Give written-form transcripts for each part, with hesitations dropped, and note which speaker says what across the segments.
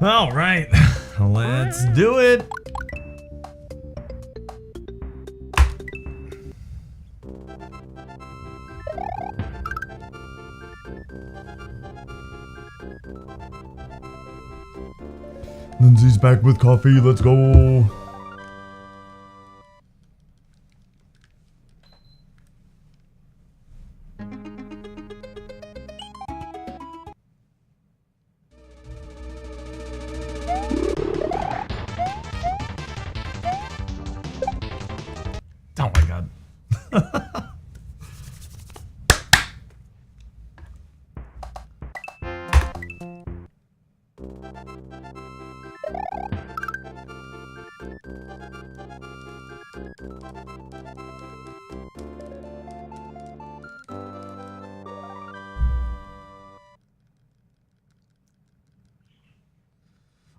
Speaker 1: All right, let's do it. Lindsay's back with coffee. Let's go. Oh my god.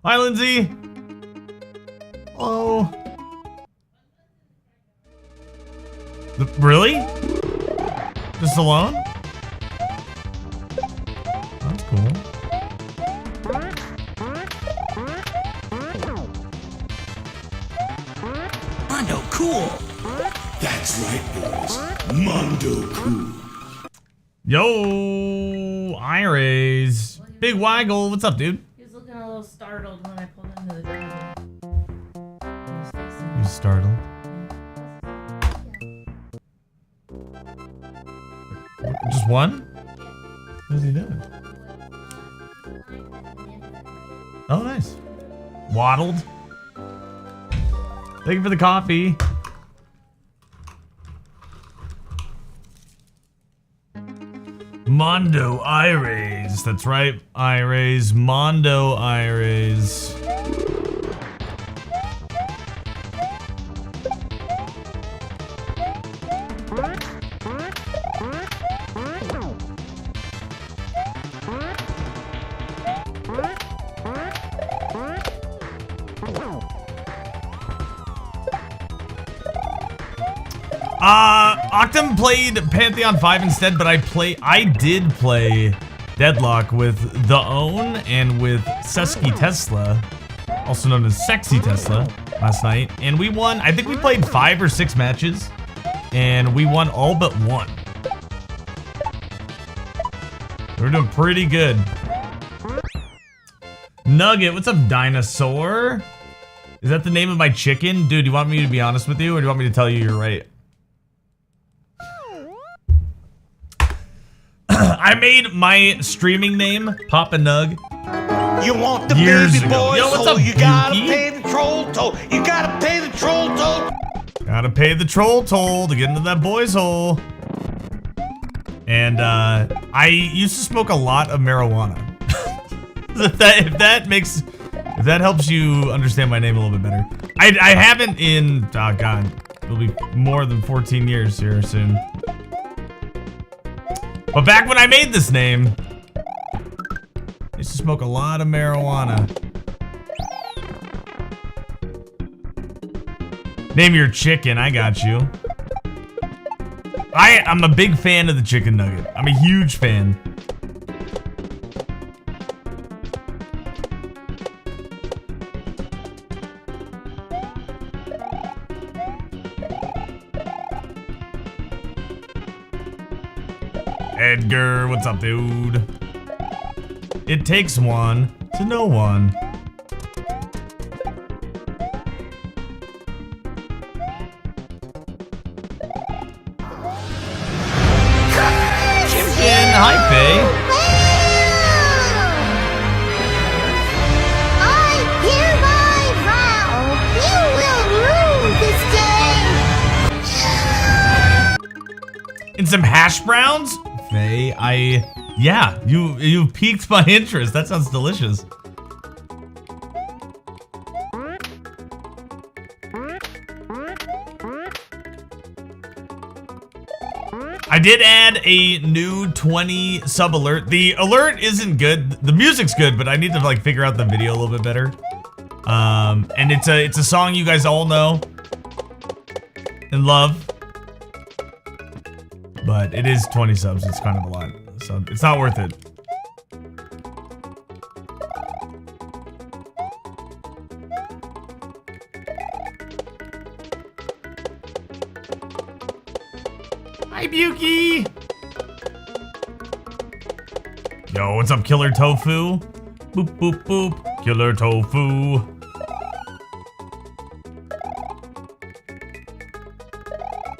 Speaker 1: Hi, Lindsay. Oh. Really? Just alone? That's cool.
Speaker 2: Mondo cool. That's right, boys. Mondo cool.
Speaker 1: Yo, Iris. Big Waggle. What's up, dude?
Speaker 3: He was looking a little startled when I pulled into the driveway.
Speaker 1: You startled? Just one? What is he doing? Oh, nice. Waddled. Thank you for the coffee. Mondo Iris. That's right, Iris. Mondo Iris. Octum played Pantheon 5 instead, but I did play Deadlock with The Own and with Sesky Tesla, also known as Sexy Tesla, last night. And we won, I think we played 5 or 6 matches, and we won all but one. We're doing pretty good. Nugget, what's up, dinosaur? Is that the name of my chicken? Dude, do you want me to be honest with you, or do you want me to tell you you're right? I made my streaming name Papa Nug.
Speaker 2: You want the
Speaker 1: Years
Speaker 2: baby
Speaker 1: ago.
Speaker 2: boy,
Speaker 1: Yo, what's
Speaker 2: so
Speaker 1: up,
Speaker 2: you gotta
Speaker 1: Dookie?
Speaker 2: pay the troll toll. You gotta pay the troll toll.
Speaker 1: Gotta pay the troll toll to get into that boy's hole. And I used to smoke a lot of marijuana. if that helps you understand my name a little bit better. I haven't in, oh god, it'll be more than 14 years here soon. But back when I made this name, I used to smoke a lot of marijuana. Name your chicken, I got you. I'm a big fan of the chicken nugget. I'm a huge fan. Edgar, what's up, dude? It takes one to know one. Chicken, hi, Faye.
Speaker 4: I hereby vow you will rue this day.
Speaker 1: And some hash browns? Faye, yeah, you've piqued my interest. That sounds delicious. I did add a new 20 sub alert. The alert isn't good. The music's good, but I need to like figure out the video a little bit better. And it's a song you guys all know and love. But it is 20 subs. It's kind of a lot. So it's not worth it. Hi, Buki. Yo, what's up, Killer Tofu? Boop, boop, boop. Killer Tofu.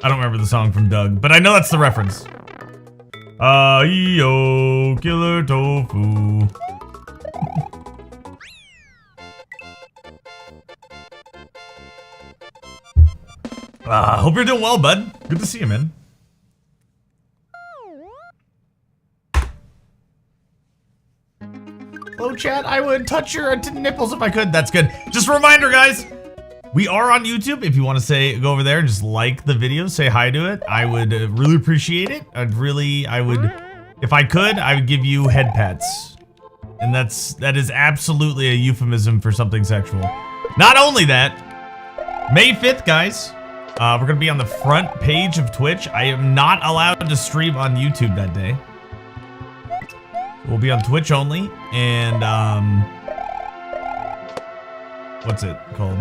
Speaker 1: I don't remember the song from Doug, but I know that's the reference. Yo, Killer Tofu. Hope you're doing well, bud. Good to see you, man. Hello, chat. I would touch your nipples if I could. That's good. Just a reminder, guys. We are on YouTube. If you want to go over there and just like the video, say hi to it. I would really appreciate it. If I could, I would give you head pats. And that is absolutely a euphemism for something sexual. Not only that, May 5th, guys, we're going to be on the front page of Twitch. I am not allowed to stream on YouTube that day. We'll be on Twitch only, and what's it called?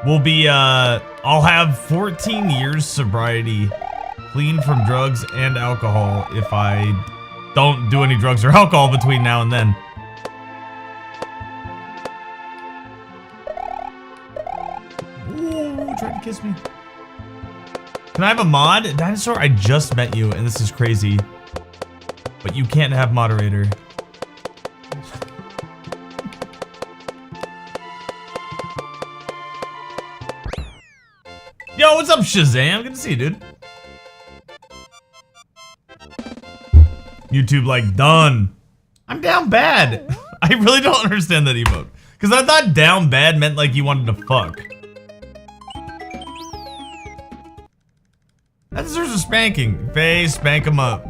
Speaker 1: We'll be I'll have 14 years sobriety, clean from drugs and alcohol if I don't do any drugs or alcohol between now and then. Ooh, trying to kiss me. Can I have a mod? Dinosaur, I just met you, and this is crazy. But you can't have moderator. Yo, what's up, Shazam? Good to see you, dude. YouTube, like, done. I'm down bad. I really don't understand that emote. Because I thought down bad meant like you wanted to fuck. That deserves a spanking. Faye, spank him up.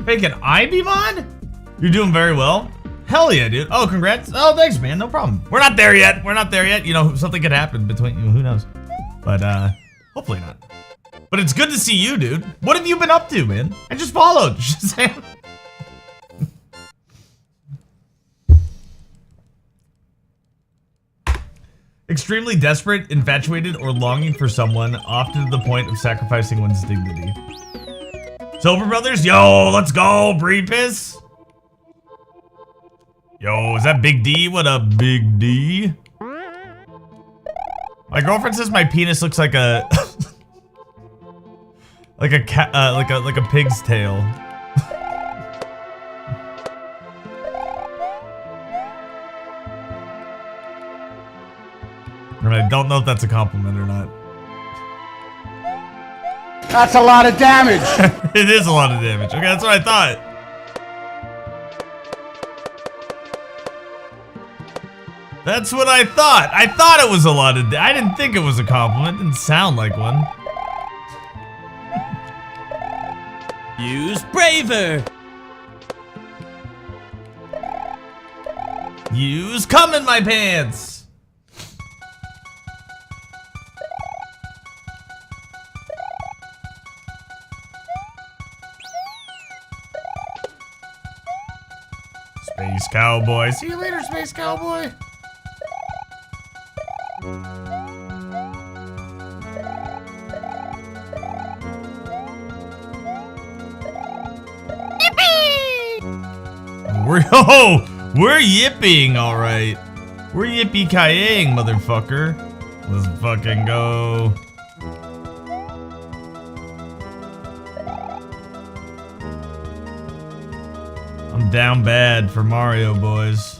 Speaker 1: Hey, can I be mod? You're doing very well. Hell yeah, dude. Oh, congrats. Oh, thanks, man. No problem. We're not there yet. We're not there yet. You know, something could happen between you. Who knows? But, hopefully not. But it's good to see you, dude. What have you been up to, man? I just followed. Shazam. Extremely desperate, infatuated, or longing for someone, often to the point of sacrificing one's dignity. Silver Brothers, yo, let's go, Breepus. Yo, is that Big D? What up, Big D? My girlfriend says my penis looks like a like a cat, like a pig's tail. And I don't know if that's a compliment or not.
Speaker 5: That's a lot of damage.
Speaker 1: It is a lot of damage. Okay, that's what I thought. That's what I thought. I thought it was a lot of I didn't think it was a compliment. Didn't sound like one.
Speaker 6: Use braver.
Speaker 1: Use cum in my pants. Space Cowboy. See you later, Space Cowboy. We're yipping, all right. We're yippee-ki-ying, motherfucker. Let's fucking go. I'm down bad for Mario, boys.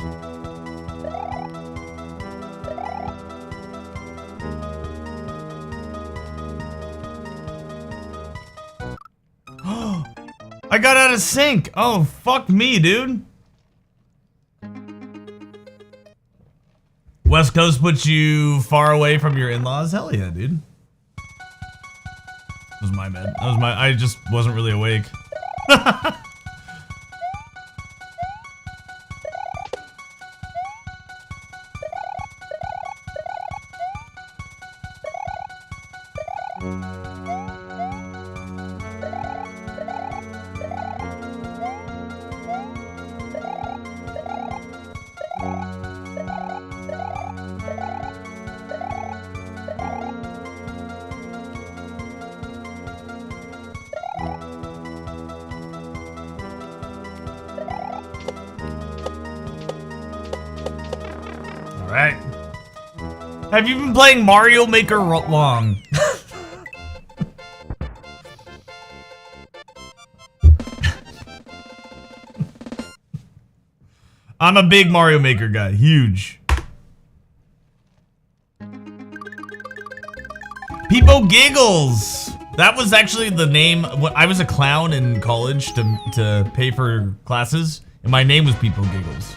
Speaker 1: I got out of sync. Oh, fuck me, dude. West Coast puts you far away from your in-laws? Hell yeah, dude. That was my bad. That was my, I just wasn't really awake. right. Have you been playing Mario Maker long? I'm a big Mario Maker guy. Huge. Peepo Giggles. That was actually the name. I was a clown in college to pay for classes, and my name was Peepo Giggles.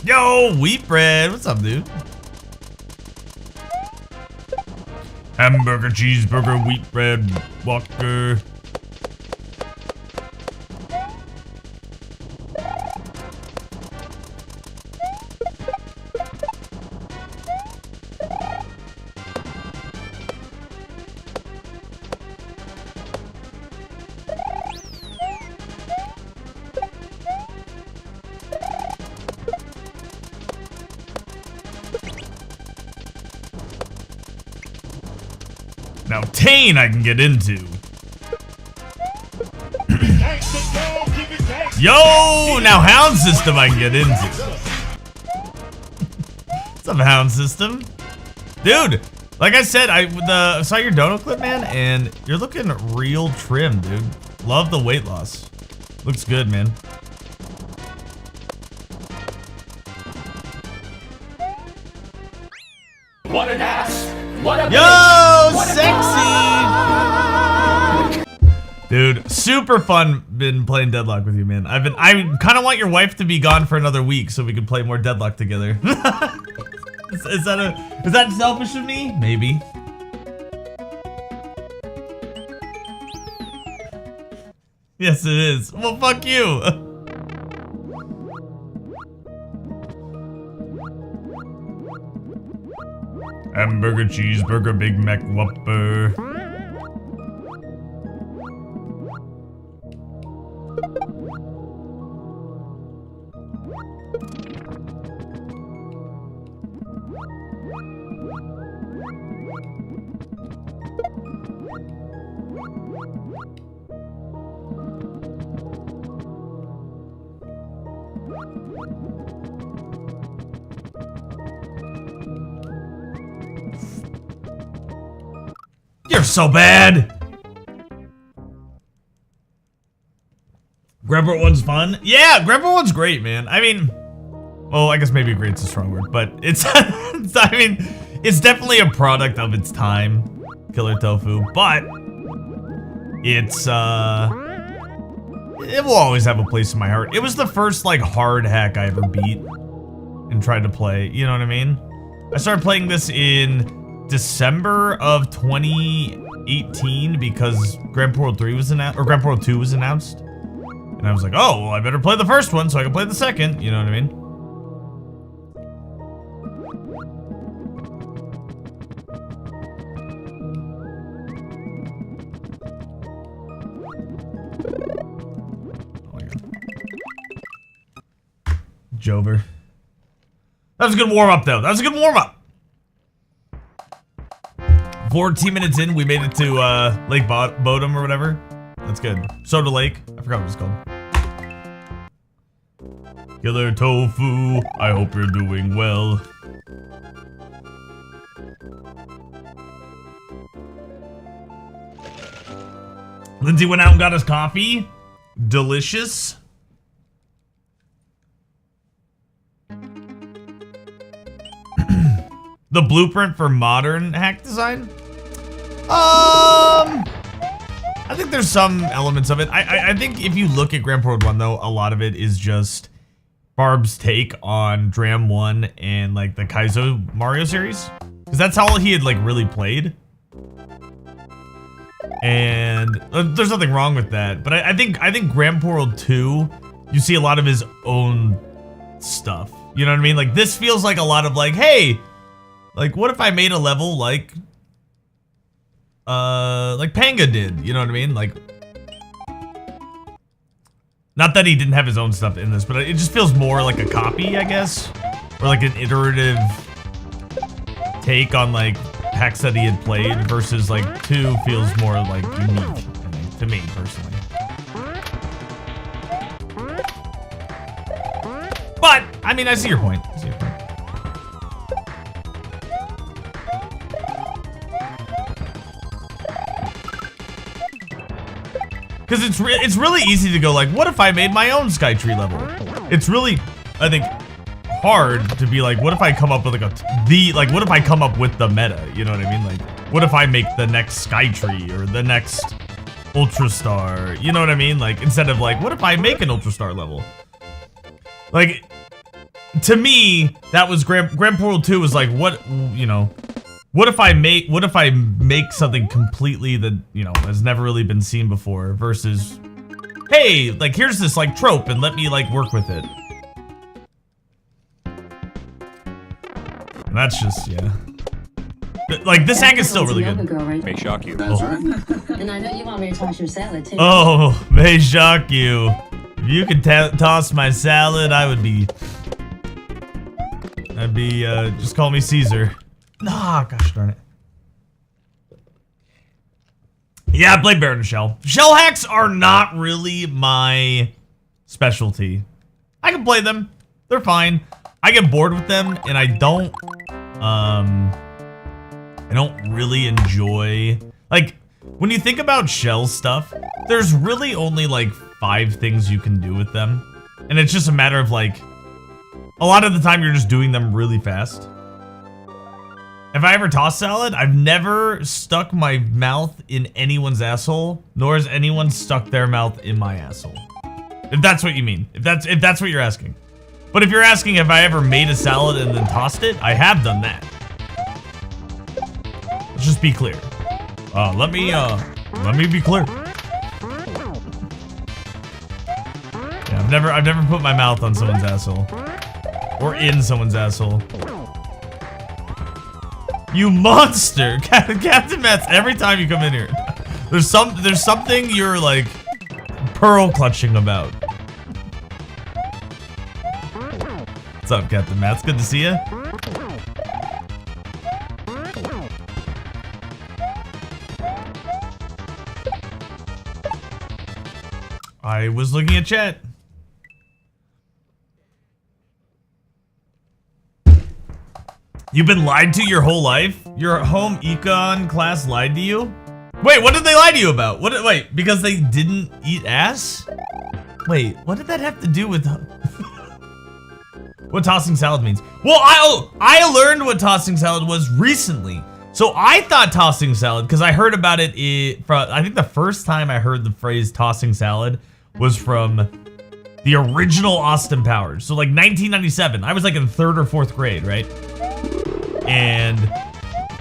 Speaker 1: Yo, wheat bread. What's up, dude? Hamburger, cheeseburger, wheat bread, walker. Now, Tane I can get into. Yo, now Hound System I can get into. What's up, Hound System? Dude, like I said, I saw your dono clip, man, and you're looking real trim, dude. Love the weight loss. Looks good, man.
Speaker 5: What an ass! What a
Speaker 1: Yo, sexy! Dude, super fun been playing Deadlock with you, man. I kind of want your wife to be gone for another week so we can play more Deadlock together. is that selfish of me? Maybe. Yes, it is. Well, fuck you. Hamburger, cheeseburger, Big Mac, Whopper. You're so bad. Grandpa one's fun. Yeah, Grandpa one's great, man. I mean, well, I guess maybe great's a strong word, but it's, I mean, it's definitely a product of its time, Killer Tofu, but it's, it will always have a place in my heart. It was the first, like, hard hack I ever beat and tried to play, you know what I mean? I started playing this in December of 2018 because Grand World 3 was announced, or Grand World 2 was announced. And I was like, oh, well, I better play the first one so I can play the second, you know what I mean? Oh my god. Jover. That was a good warm-up, though. That was a good warm-up. 14 minutes in, we made it to Lake Bodom or whatever. That's good. Soda Lake. I forgot what it's called. Killer Tofu, I hope you're doing well. Lindsay went out and got us coffee. Delicious. The blueprint for modern hack design? I think there's some elements of it. I think if you look at Grand Prix 1 though, a lot of it is just Barb's take on Dram 1 and like the Kaizo Mario series. Because that's all he had like really played. And there's nothing wrong with that. But I think Grand Prix 2, you see a lot of his own stuff. You know what I mean? Like this feels like a lot of like, hey, like what if I made a level like Panga did, you know what I mean? Like, not that he didn't have his own stuff in this, but it just feels more like a copy, I guess, or like an iterative take on like hacks that he had played versus like 2 feels more like unique, I think, to me personally. But I mean, I see your point. I see your point. Because it's really easy to go like, what if I made my own Skytree level? It's really, I think, hard to be like, what if I come up with like what if I come up with the meta? You know what I mean? Like, what if I make the next Skytree or the next Ultra Star? You know what I mean? Like, instead of like, what if I make an Ultra Star level? Like, to me, that was Grand Portal 2 was like, what, you know, what if I make something completely that, you know, has never really been seen before versus, hey, like, here's this like trope and let me like work with it. And that's just, yeah. Like, this hack is still really good.
Speaker 5: May shock you.
Speaker 7: That's right. And I know you want me to toss your salad too.
Speaker 1: Oh, may shock you. If you could toss my salad, I'd be, just call me Caesar. Nah, gosh darn it. Yeah, I played Baron and Shell. Shell hacks are not really my specialty. I can play them. They're fine. I get bored with them, and I don't really enjoy, like, when you think about Shell stuff, there's really only like 5 things you can do with them. And it's just a matter of like, a lot of the time you're just doing them really fast. If I ever toss salad, I've never stuck my mouth in anyone's asshole, nor has anyone stuck their mouth in my asshole. If that's what you mean. If that's what you're asking. But if you're asking if I ever made a salad and then tossed it, I have done that. Let's just be clear. Let me be clear. Yeah, I've never put my mouth on someone's asshole. Or in someone's asshole. You monster! Captain Mats, every time you come in here, there's something you're like pearl clutching about. What's up, Captain Mats? Good to see you. I was looking at chat. You've been lied to your whole life? Your home econ class lied to you? Wait, what did they lie to you about? Wait, because they didn't eat ass? Wait, what did that have to do with what tossing salad means? Well, I learned what tossing salad was recently. So I thought tossing salad, because I heard about it from, I think the first time I heard the phrase tossing salad was from the original Austin Powers. So like 1997. I was like in 3rd or 4th grade, right? And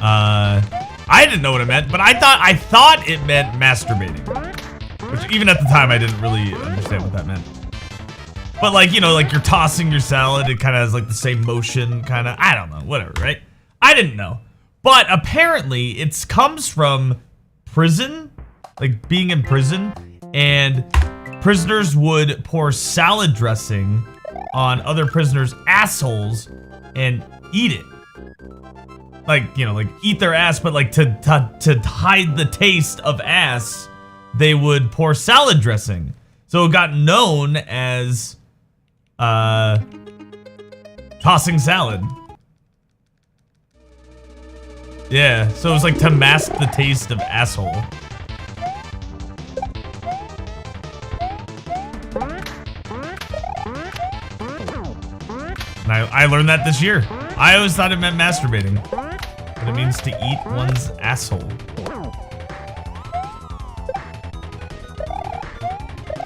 Speaker 1: I didn't know what it meant, but I thought it meant masturbating. Which even at the time I didn't really understand what that meant. But like, you know, like you're tossing your salad, it kind of has like the same motion, kind of, I don't know, whatever, right? I didn't know. But apparently it comes from prison, like being in prison, and prisoners would pour salad dressing on other prisoners' assholes and eat it. Like, you know, like eat their ass, but like to hide the taste of ass, they would pour salad dressing. So it got known as tossing salad. Yeah, so it was like to mask the taste of asshole. And I learned that this year. I always thought it meant masturbating. But it means to eat one's asshole.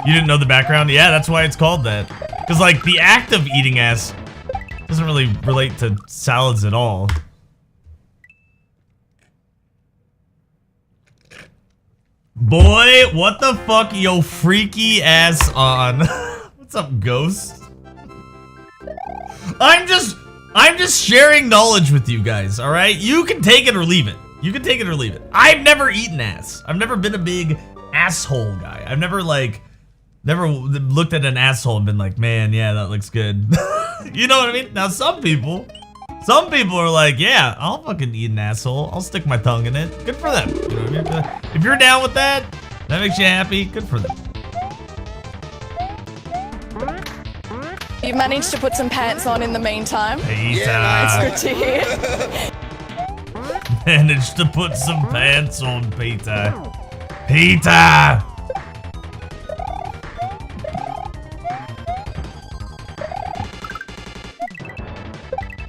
Speaker 1: You didn't know the background? Yeah, that's why it's called that. Because, like, the act of eating ass doesn't really relate to salads at all. Boy, what the fuck, yo freaky ass on. What's up, Ghost? I'm just sharing knowledge with you guys, all right? You can take it or leave it. You can take it or leave it. I've never eaten ass. I've never been a big asshole guy. I've never looked at an asshole and been like, man, yeah, that looks good. You know what I mean? Now, some people Some people are like, yeah, I'll fucking eat an asshole. I'll stick my tongue in it. Good for them. You know, if you're down with that, that makes you happy, good for them.
Speaker 8: You managed to put some pants on in the meantime.
Speaker 1: Peter.
Speaker 8: It's good to hear.
Speaker 1: Managed to put some pants on, Peter. Peter!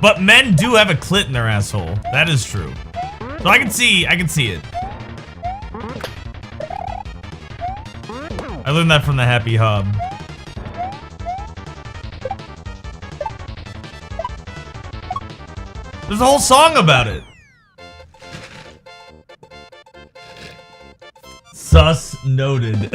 Speaker 1: But men do have a clit in their asshole. That is true. So I can see it. I learned that from the Happy Hub. There's a whole song about it. Sus noted.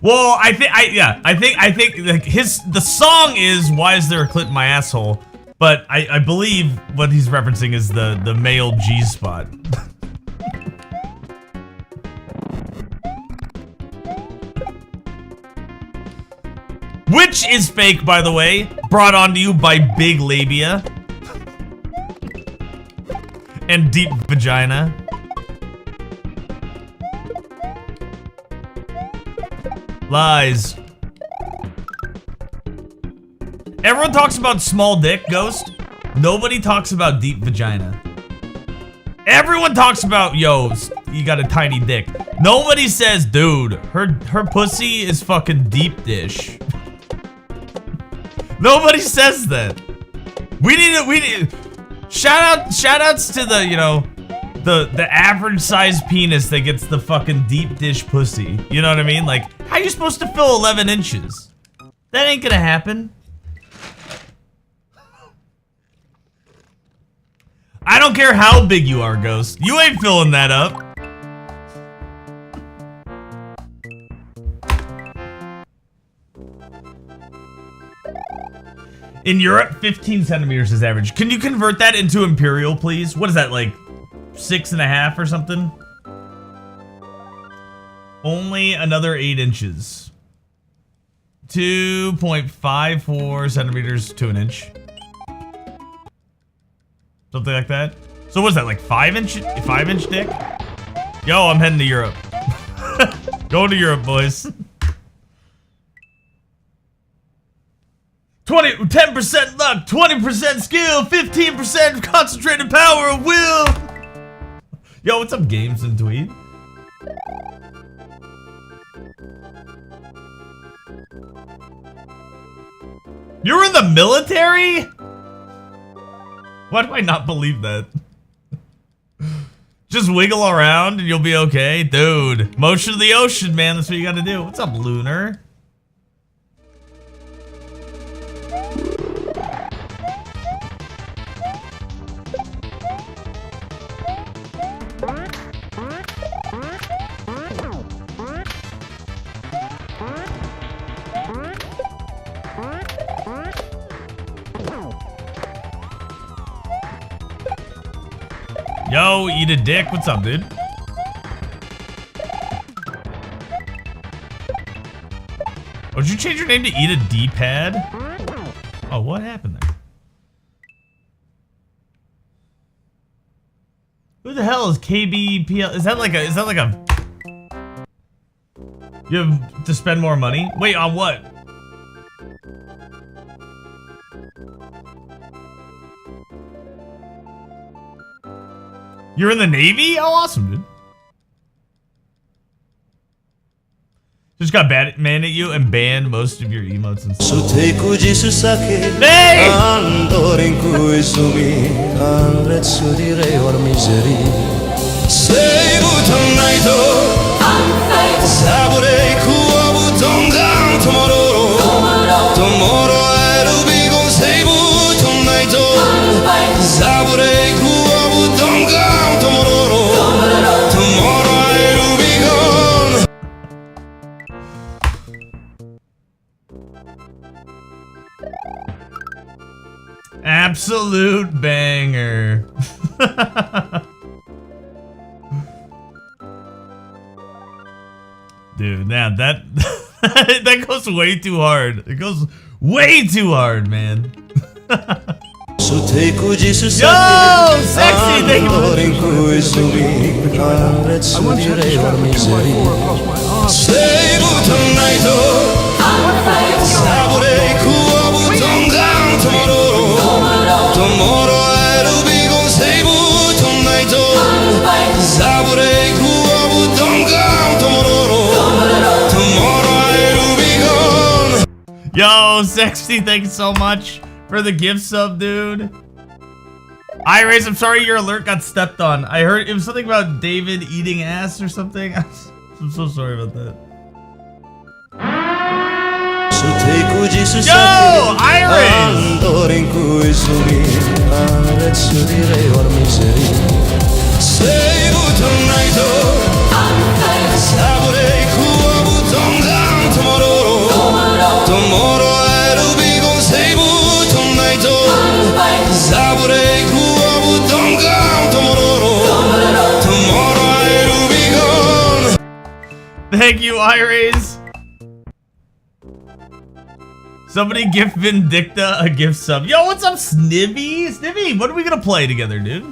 Speaker 1: Well, I think like the song is "Why is there a clit in my asshole?" But I believe what he's referencing is the male G spot. Which is fake, by the way. Brought on to you by Big Labia and Deep Vagina. Lies. Everyone talks about small dick, Ghost. Nobody talks about deep vagina. Everyone talks about, yo, you got a tiny dick. Nobody says, dude, her pussy is fucking deep dish. Nobody says that. We need shout outs to the, you know, the average size penis that gets the fucking deep dish pussy. You know what I mean? Like, how you supposed to fill 11 inches? That ain't gonna happen. I don't care how big you are, Ghost. You ain't filling that up. In Europe, 15 centimeters is average. Can you convert that into imperial, please? What is that, like 6.5 or something? Only another 8 inches. 2.54 centimeters to an inch. Something like that. So what's that, like 5-inch dick? Yo, I'm heading to Europe. Going to Europe, boys. 10% luck, 20% skill, 15% concentrated power of will. Yo, what's up, Games and Tweet? You're in the military? Why do I not believe that? Just wiggle around and you'll be okay? Dude, motion of the ocean, man. That's what you gotta do. What's up, Lunar? Yo, eat a dick. What's up, dude? Oh, did you change your name to Eat a D-pad? Oh, what happened there? Who the hell is KBPL? Is that like a... You have to spend more money? Wait, on what? You're in the Navy? Oh, awesome, dude. Just got mad at you and banned most of your emotes and stuff. Hey! Absolute banger. Dude, now that That goes way too hard. It goes way too hard, man. Yo, sexy, thank you for the Yo, sexy, thanks so much for the gift sub, dude. Iris, I'm sorry your alert got stepped on. I heard it was something about David eating ass or something. I'm so sorry about that. Yo, Thank you, Iris. Somebody gift Vindicta a gift sub. Yo, what's up, Snivy? Snivy, what are we gonna play together, dude?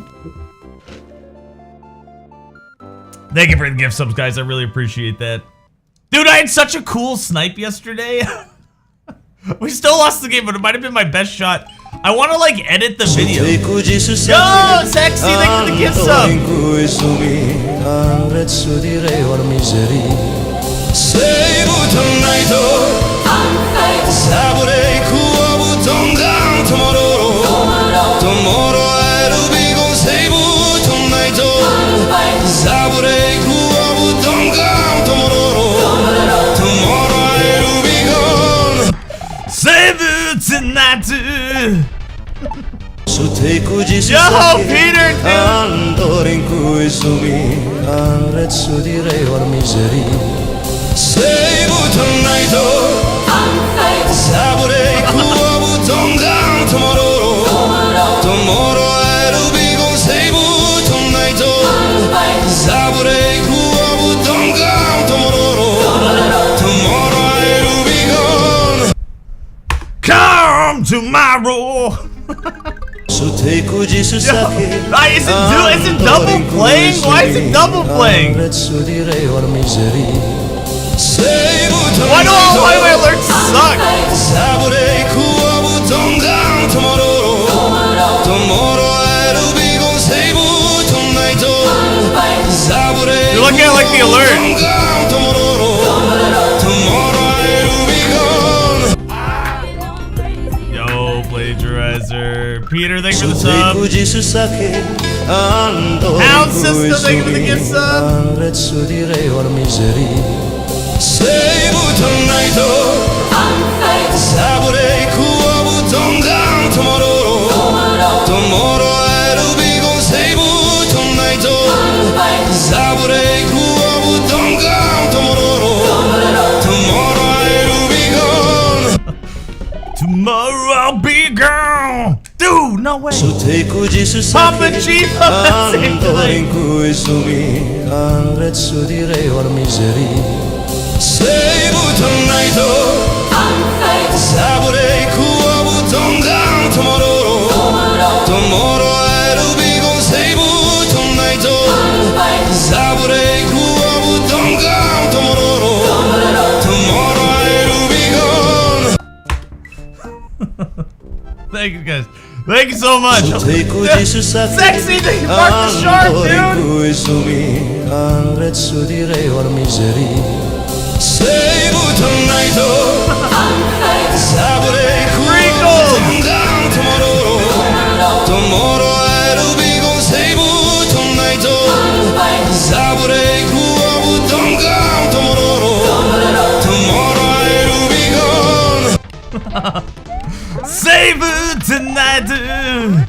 Speaker 1: Thank you for the gift subs, guys. I really appreciate that. Dude, I had such a cool snipe yesterday. We still lost the game, but it might have been my best shot. I want to, like, edit the video. Yo, sexy, thank you for the gift sub. Save it tonight. Yo, Peter, come tomorrow. Yo, is it double playing? Why is it double playing? Why do all my alerts suck? You're lucky I like the alert. Yo, plagiarizer. Peter, thanks for the sub. Hound Sister, thank you for the gift sub. Tomorrow I'll be gone. Dude, no way. Papa Chief, Thank you, guys. Thank you so much. Sexy, thank you for the shark, Save it tonight, dude.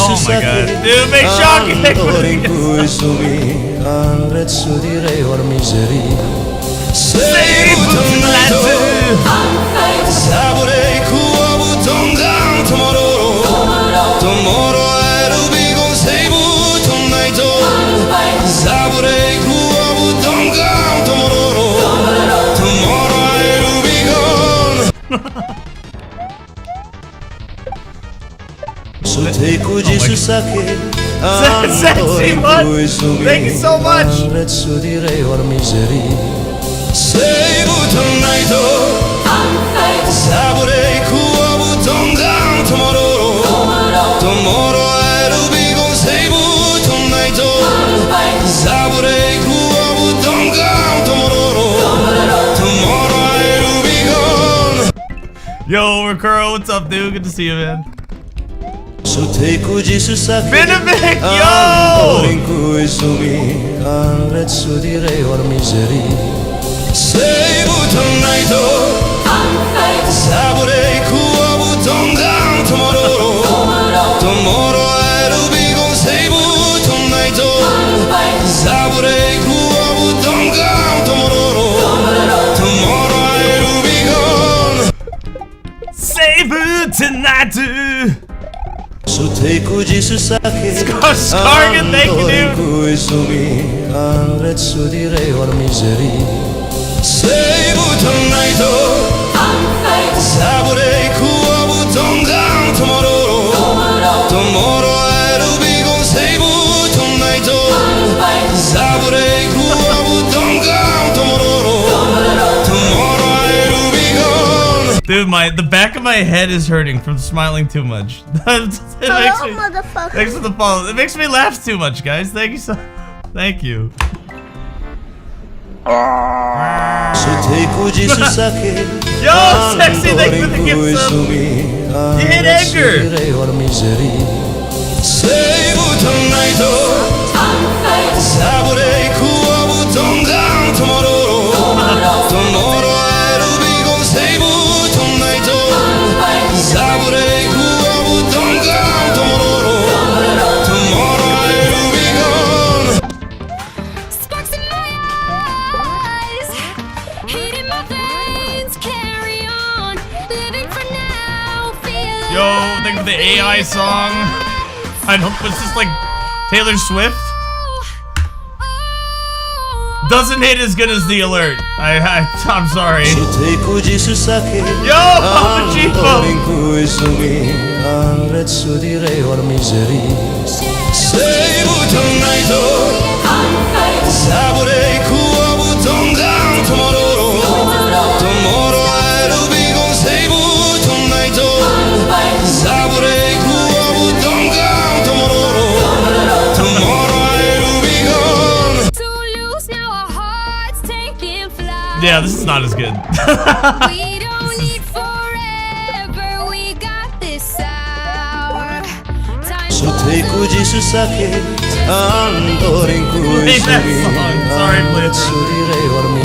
Speaker 1: Oh my god. Dude, make shocking. Save it tonight, dude. Tomorrow Sexy much. Thank you so much. Yo, Ricuro, what's up, dude? Good to see you, man. Vindicta, yo! Tonight, dude. Scargan, thank you, Dude, the back of my head is hurting from smiling too much. Thanks for the follow. It makes me laugh too much, guys. Thank you so. Thank you. Yo, sexy, thank you for the gift sub. You hit Edgar. Yo, thank you for the AI song. I don't. Was this like Taylor Swift? Doesn't hit as good as the alert. I'm sorry. Yo, Chico. Yeah, this is not as good.
Speaker 4: We don't need forever, we got this hour. Time
Speaker 1: Hate that song. Sorry, Blitz.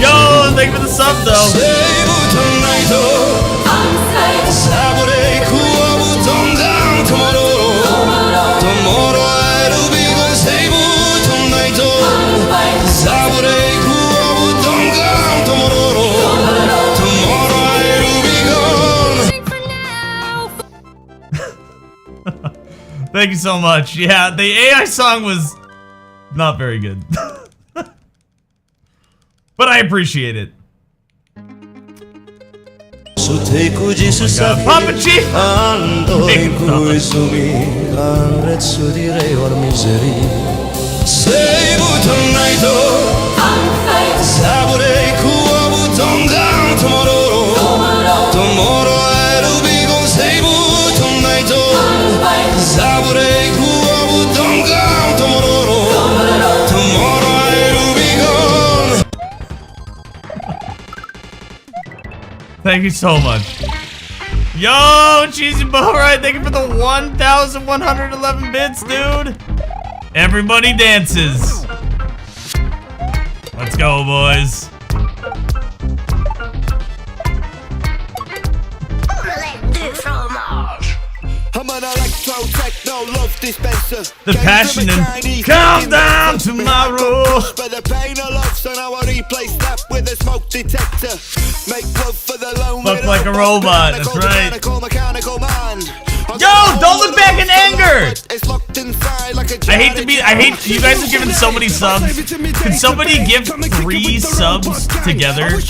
Speaker 1: Yo, thank you for the sub, though. Thank you so much. Yeah, the AI song was not very good. But I appreciate it. Oh my God. Papa Chief! Thank you so much. Yo, Cheesy Bow Ride, thank you for the 1,111 bits, dude. Everybody dances. Let's go, boys. The passion and calm down tomorrow.
Speaker 2: But the pain of love, so now I replace that with a smoke detector. Make love for the lone.
Speaker 1: Look like a robot, that's right. Yo, don't look back in anger! I hate you guys have given so many subs. Can somebody give 3 subs together?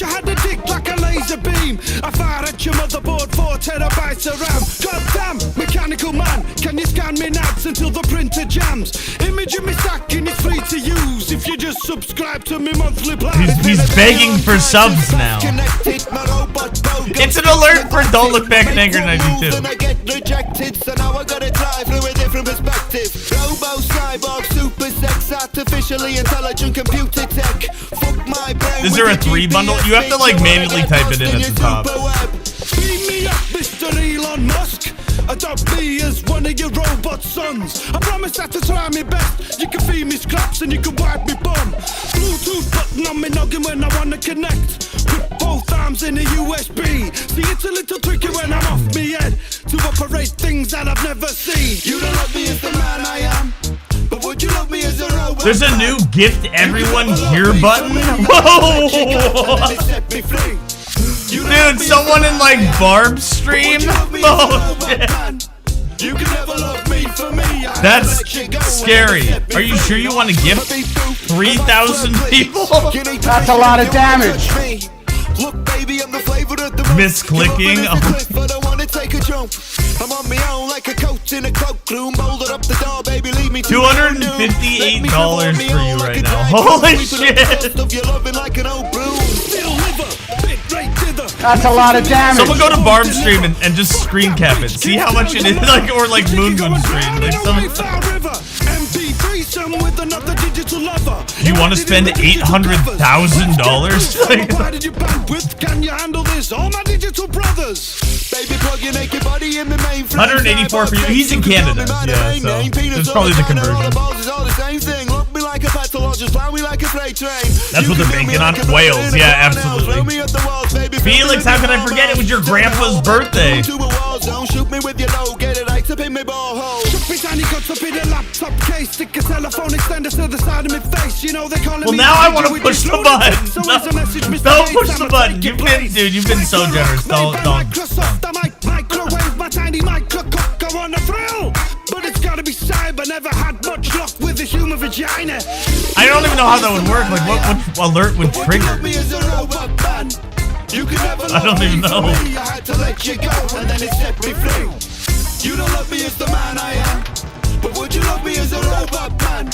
Speaker 2: laser beam. I fire at your motherboard, 4 terabytes of RAM. Goddamn, mechanical man, can you scan me nads until the printer jams? Image of me stacking is free to use if you just subscribe to me monthly plan.
Speaker 1: He's begging for subs now. It's an alert for Don't Look Back in Anger 92.
Speaker 2: I get rejected, so now I gotta try through a different perspective. Robo, cyborg, super sex, artificially intelligent computer tech. Fuck my brain.
Speaker 1: Is there a 3 bundle? You have to like manually type it in at the top.
Speaker 2: Beam me up, Mr. Elon Musk. Adopt me as one of your robot sons. I promise that to try me best. You can feed me scraps and you can wipe me bum. Bluetooth button on me noggin when I wanna connect. With both arms in a USB. See, it's a little tricky when I'm off me head to operate things that I've never seen. You don't love me as the man I am, but would you love me as a robot?
Speaker 1: There's a new gift everyone here button. Whoa! Dude, someone in like Barb's stream? Oh shit.
Speaker 2: You can never love me for me.
Speaker 1: That's scary. Are you sure you want to gift 3,000 people?
Speaker 9: That's a lot of damage.
Speaker 2: Look, baby, I'm the flavor of the
Speaker 1: Misclicking.
Speaker 2: I don't want to take a jump. I'm on my own like a coach in a cloakroom. Bolted up the door, baby, leave me
Speaker 1: $258 for you right now. Holy shit.
Speaker 9: That's a lot of damage.
Speaker 1: Someone go to Barb's stream and just screen cap it. See how much it is, like, or like Moon stream. Like you want to spend $800,000?
Speaker 2: Can you handle this? All my digital brothers. Baby, plug your naked body in the main.
Speaker 1: 184 for you. He's in Canada. Yeah, so it's probably the conversion. That's what they're banking on. Wales, yeah, absolutely. Felix, how can I forget? It was your grandpa's birthday.
Speaker 2: Shoot me with your low, get it up in my ball. Shoot me tiny guts up in a laptop case. Stick a telephone extender to the side of my face. You know they call it.
Speaker 1: Well, now I want to push the button. No, don't push the button. You've been, dude, you've been so generous. Don't.
Speaker 2: Microwave my tiny microcock. I want a thrill, but it's gotta be cyber. Never had much luck with a human vagina.
Speaker 1: I don't even know how that would work. Like, what alert would trigger? I don't even know.
Speaker 2: I had to let you go, and then it set me free. You don't love me as the man I am, but would you love me as a robot man?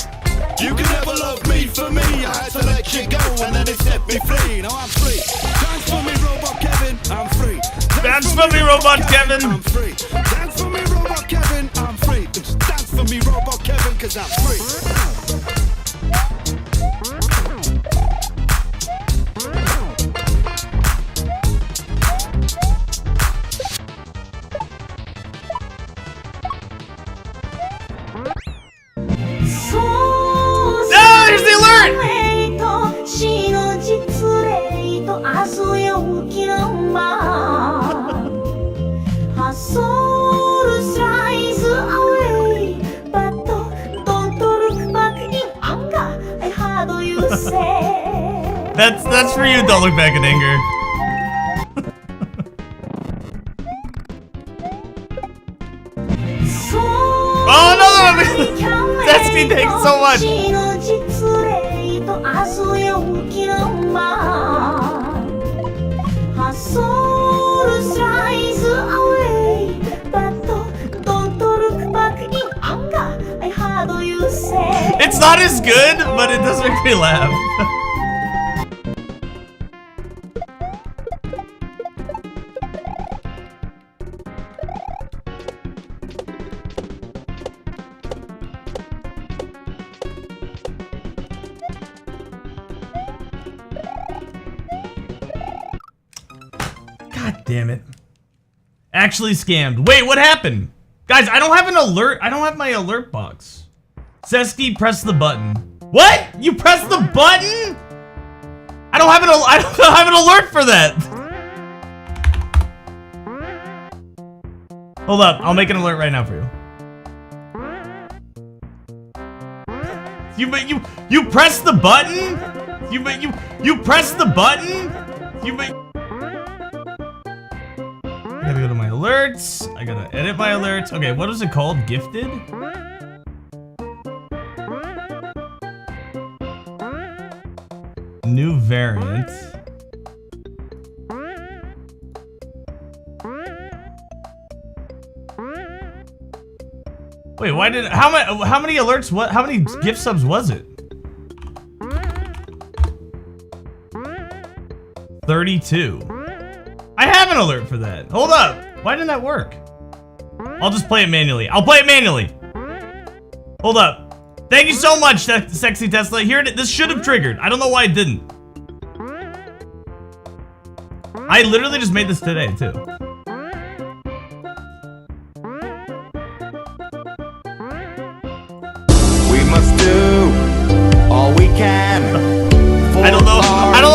Speaker 2: You can never love me for me. I had to let you go, and then it set me free. Now I'm free. Dance for me, Robot Kevin. I'm free.
Speaker 1: Dance for me, Robot Kevin.
Speaker 2: I'm free. Dance for me, Robot Kevin. I'm free. Just dance for me, Robot Kevin, 'cause I'm free.
Speaker 1: Here's the alert! That's for you, Don't Look Back in Anger. Oh no! Destiny, thanks so much! It's not as good, but it does make me laugh. God damn it. Actually scammed. Wait, what happened? Guys, I don't have an alert. I don't have my alert box. Sesky, press the button. What? You press the button? I don't have an alert for that. Hold up, I'll make an alert right now for you. You press the button? You press the button? I gotta go to my alerts. I gotta edit my alerts. Okay, what is it called? Gifted? New variant. Wait, why did how many alerts? What? How many gift subs was it? 32. I have an alert for that. Hold up. Why didn't that work? I'll just play it manually. I'll play it manually. Hold up. Thank you so much, Sexy Tesla. Here it is. This should have triggered. I don't know why it didn't. I literally just made this today, too.
Speaker 10: We must do all we can.
Speaker 1: I don't know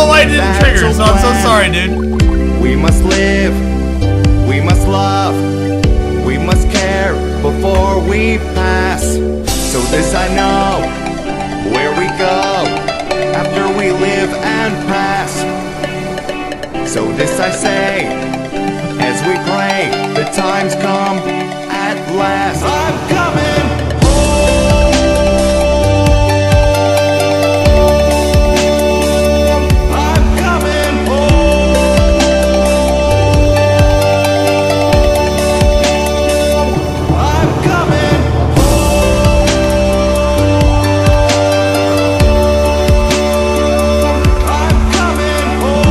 Speaker 1: why it didn't trigger, so I'm so sorry, dude.
Speaker 10: We must live, we must love, we must care before we pass. So this I know, where we go after we live and pass. So this I say, as we pray, the times come at last. I'm coming home. I'm coming home. I'm coming home.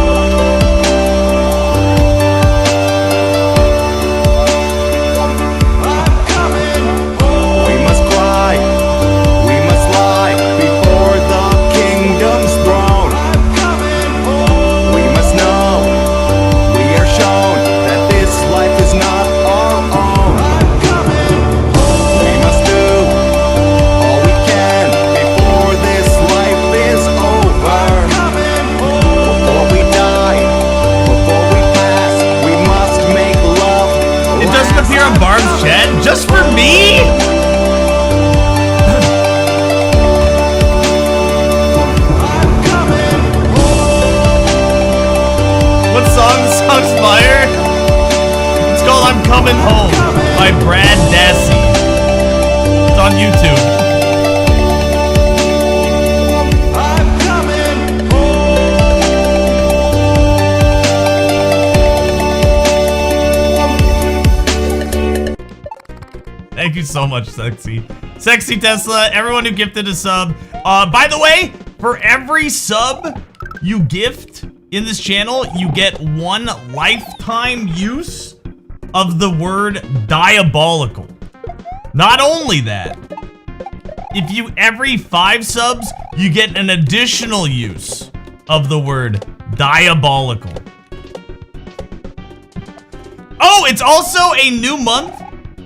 Speaker 10: I'm coming home. We must cry, we must lie before the kingdom's throne. We must know, we are shown that this life is not our own. We must do all we can before this life is over. Before we die, before we pass, we must make love.
Speaker 1: It doesn't appear on Barb's chat just for me? What song? The song's fire? It's called I'm Coming Home by Brad Dassey. It's on YouTube.
Speaker 10: I'm coming
Speaker 1: Thank you so much, Sexy. Sexy Tesla, everyone who gifted a sub. By the way, for every sub you gift in this channel, you get 1 lifetime use of the word diabolical. Not only that, if you every 5 subs, you get an additional use of the word diabolical. Oh, it's also a new month.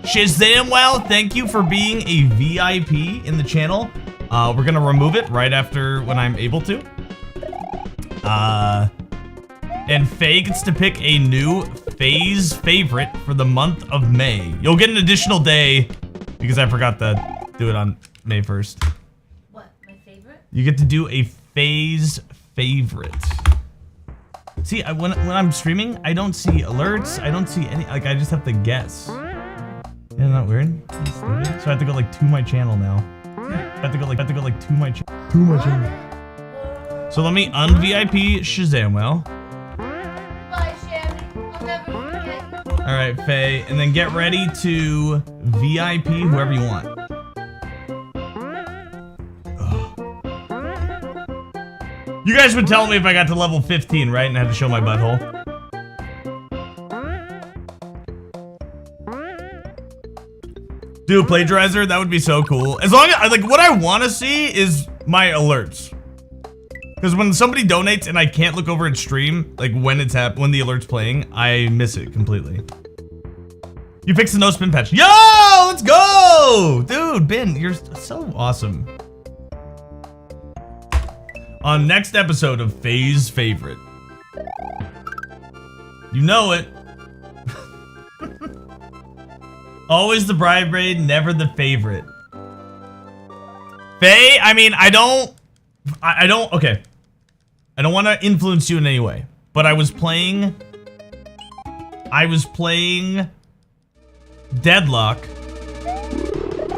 Speaker 1: Shazam Wow, thank you for being a VIP in the channel. We're gonna remove it right after when I'm able to. And Faye gets to pick a new phase favorite for the month of May. You'll get an additional day because I forgot to do it on May 1st.
Speaker 3: What? My favorite?
Speaker 1: You get to do a phase favorite. See, when I'm streaming, I don't see alerts. I don't see any, like, I just have to guess. Isn't that weird? So I have to go like to my channel now. I have to go like to my channel. So let me un-VIP Shazamwell.
Speaker 3: Bye, Shannon. I'll never forget you.
Speaker 1: All right, Faye, and then get ready to VIP whoever you want. Ugh. You guys would tell me if I got to level 15, right? And I had to show my butthole. Dude, plagiarizer, that would be so cool. As long as, like, what I want to see is my alerts. Because when somebody donates and I can't look over at stream, like when the alert's playing, I miss it completely. You fixed the no spin patch. Yo, let's go! Dude, Ben, you're so awesome. On next episode of Faye's Favorite. You know it. Always the bride, never the favorite. Faye, I mean, I don't, okay. I don't want to influence you in any way, but I was playing Deadlock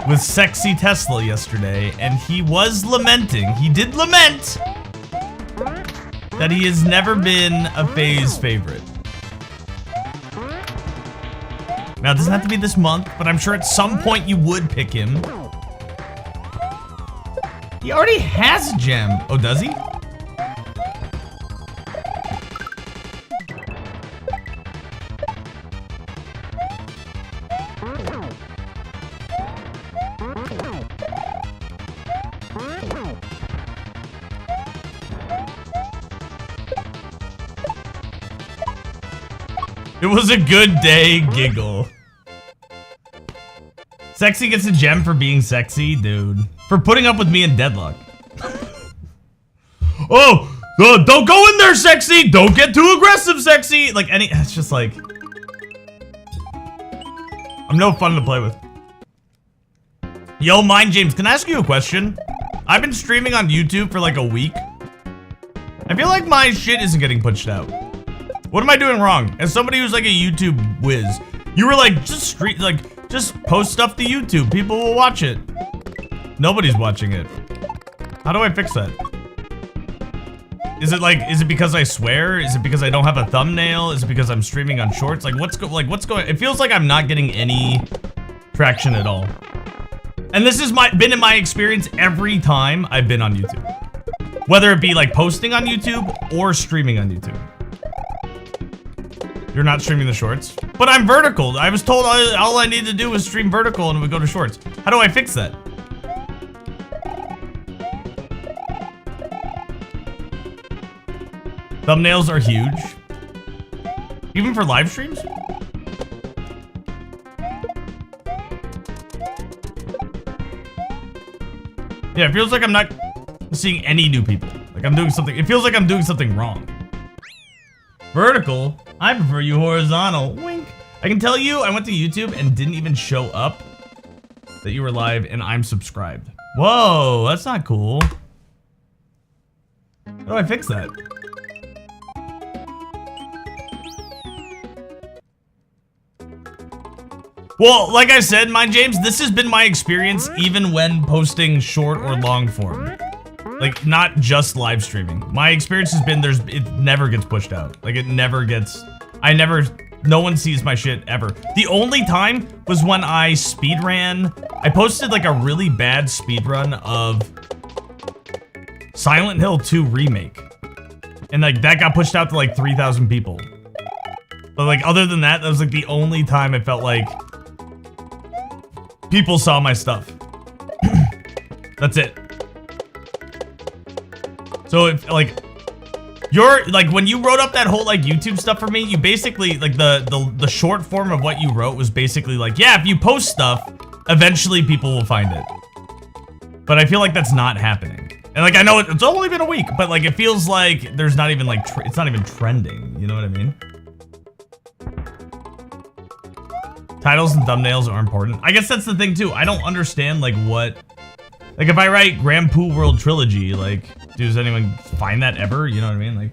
Speaker 1: with Sexy Tesla yesterday, and he was lamenting, he did lament that he has never been a Faye's favorite. Now, it doesn't have to be this month, but I'm sure at some point you would pick him. He already has a gem. Oh, does he? It was a good day, giggle. Sexy gets a gem for being sexy, dude. For putting up with me in deadlock. Oh, don't go in there, sexy. Don't get too aggressive, sexy. Like it's just like, I'm no fun to play with. Yo, Mind James, can I ask you a question? I've been streaming on YouTube for like a week. I feel like my shit isn't getting pushed out. What am I doing wrong? As somebody who's like a YouTube whiz, you were like, just post stuff to YouTube. People will watch it. Nobody's watching it. How do I fix that? Is it because I swear? Is it because I don't have a thumbnail? Is it because I'm streaming on shorts? Like what's going? It feels like I'm not getting any traction at all. And this has been in my experience every time I've been on YouTube. Whether it be like posting on YouTube or streaming on YouTube. You're not streaming the shorts? But I'm vertical. I was told all I need to do was stream vertical and it would go to shorts. How do I fix that? Thumbnails are huge. Even for live streams? Yeah, it feels like I'm not seeing any new people. Like I'm doing something. It feels like I'm doing something wrong. Vertical? I prefer you horizontal. Wink. I can tell you I went to YouTube and didn't even show up that you were live and I'm subscribed. Whoa, that's not cool. How do I fix that? Well, like I said, Mind James, this has been my experience even when posting short or long form. Like, not just live streaming. My experience has been it never gets pushed out. Like, it never gets... no one sees my shit ever. The only time was when I speedran. I posted like a really bad speedrun of Silent Hill 2 Remake. And like, that got pushed out to like 3,000 people. But like, other than that, that was like the only time it felt like people saw my stuff. That's it. So if like you're like when you wrote up that whole like YouTube stuff for me, you basically like the short form of what you wrote was basically like, yeah, if you post stuff, eventually people will find it. But I feel like that's not happening. And like I know it's only been a week, but like it feels like there's not even like it's not even trending. You know what I mean? Titles and thumbnails are important. I guess that's the thing too. I don't understand like what, like if I write Grand Poo World Trilogy, like does anyone find that ever? You know what I mean? Like,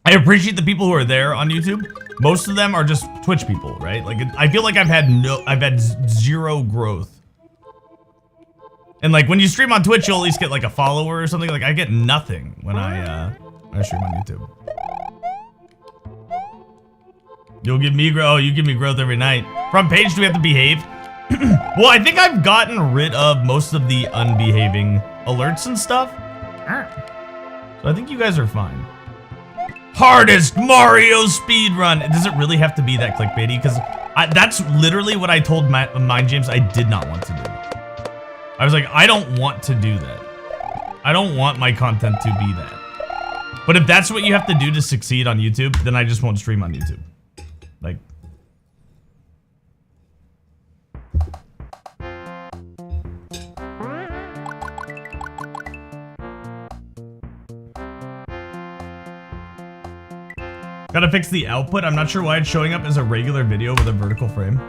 Speaker 1: I appreciate the people who are there on YouTube. Most of them are just Twitch people, right? Like I feel like I've had zero growth. And like when you stream on Twitch, you'll at least get like a follower or something. Like I get nothing when I stream on YouTube. You'll give me growth. Oh, you give me growth every night. Front page, do we have to behave? Well, I think I've gotten rid of most of the unbehaving alerts and stuff. So I think you guys are fine. Hardest Mario speedrun. Does it really have to be that clickbaity? Because that's literally what I told Mind James I did not want to do. I was like, I don't want to do that. I don't want my content to be that. But if that's what you have to do to succeed on YouTube, then I just won't stream on YouTube. Like, gotta fix the output. I'm not sure why it's showing up as a regular video with a vertical frame.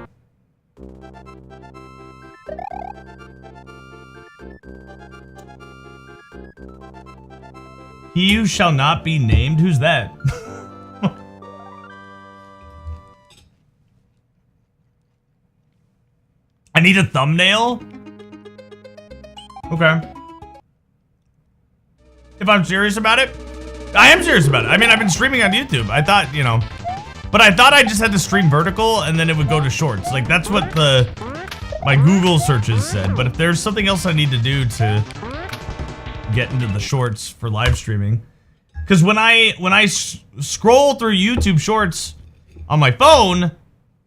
Speaker 1: He who shall not be named? Who's that? I need a thumbnail? Okay. If I'm serious about it, I am serious about it. I mean, I've been streaming on YouTube. I thought, you know, but I thought I just had to stream vertical and then it would go to shorts. Like that's what my Google searches said. But if there's something else I need to do to get into the shorts for live streaming, because when I scroll through YouTube Shorts on my phone,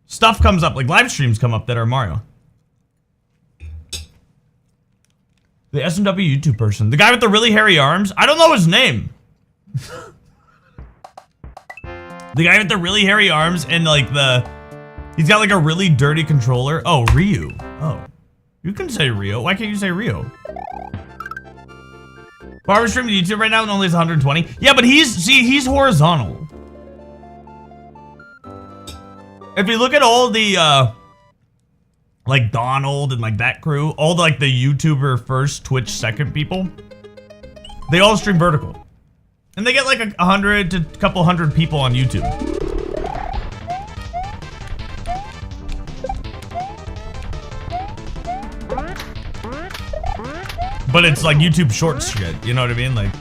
Speaker 1: stuff comes up, like live streams come up that are Mario. The SMW YouTube person. The guy with the really hairy arms. I don't know his name. The guy with the really hairy arms and like he's got like a really dirty controller. Oh, Ryu. Oh, you can say Rio. Why can't you say Rio? Barber streaming YouTube right now and only has 120. Yeah, but he's horizontal. If you look at all the like Donald and like that crew, all the, like the YouTuber first, Twitch second people, they all stream vertical. And they get like 100 to a couple hundred people on YouTube. But it's like YouTube Shorts shit, you know what I mean? Like,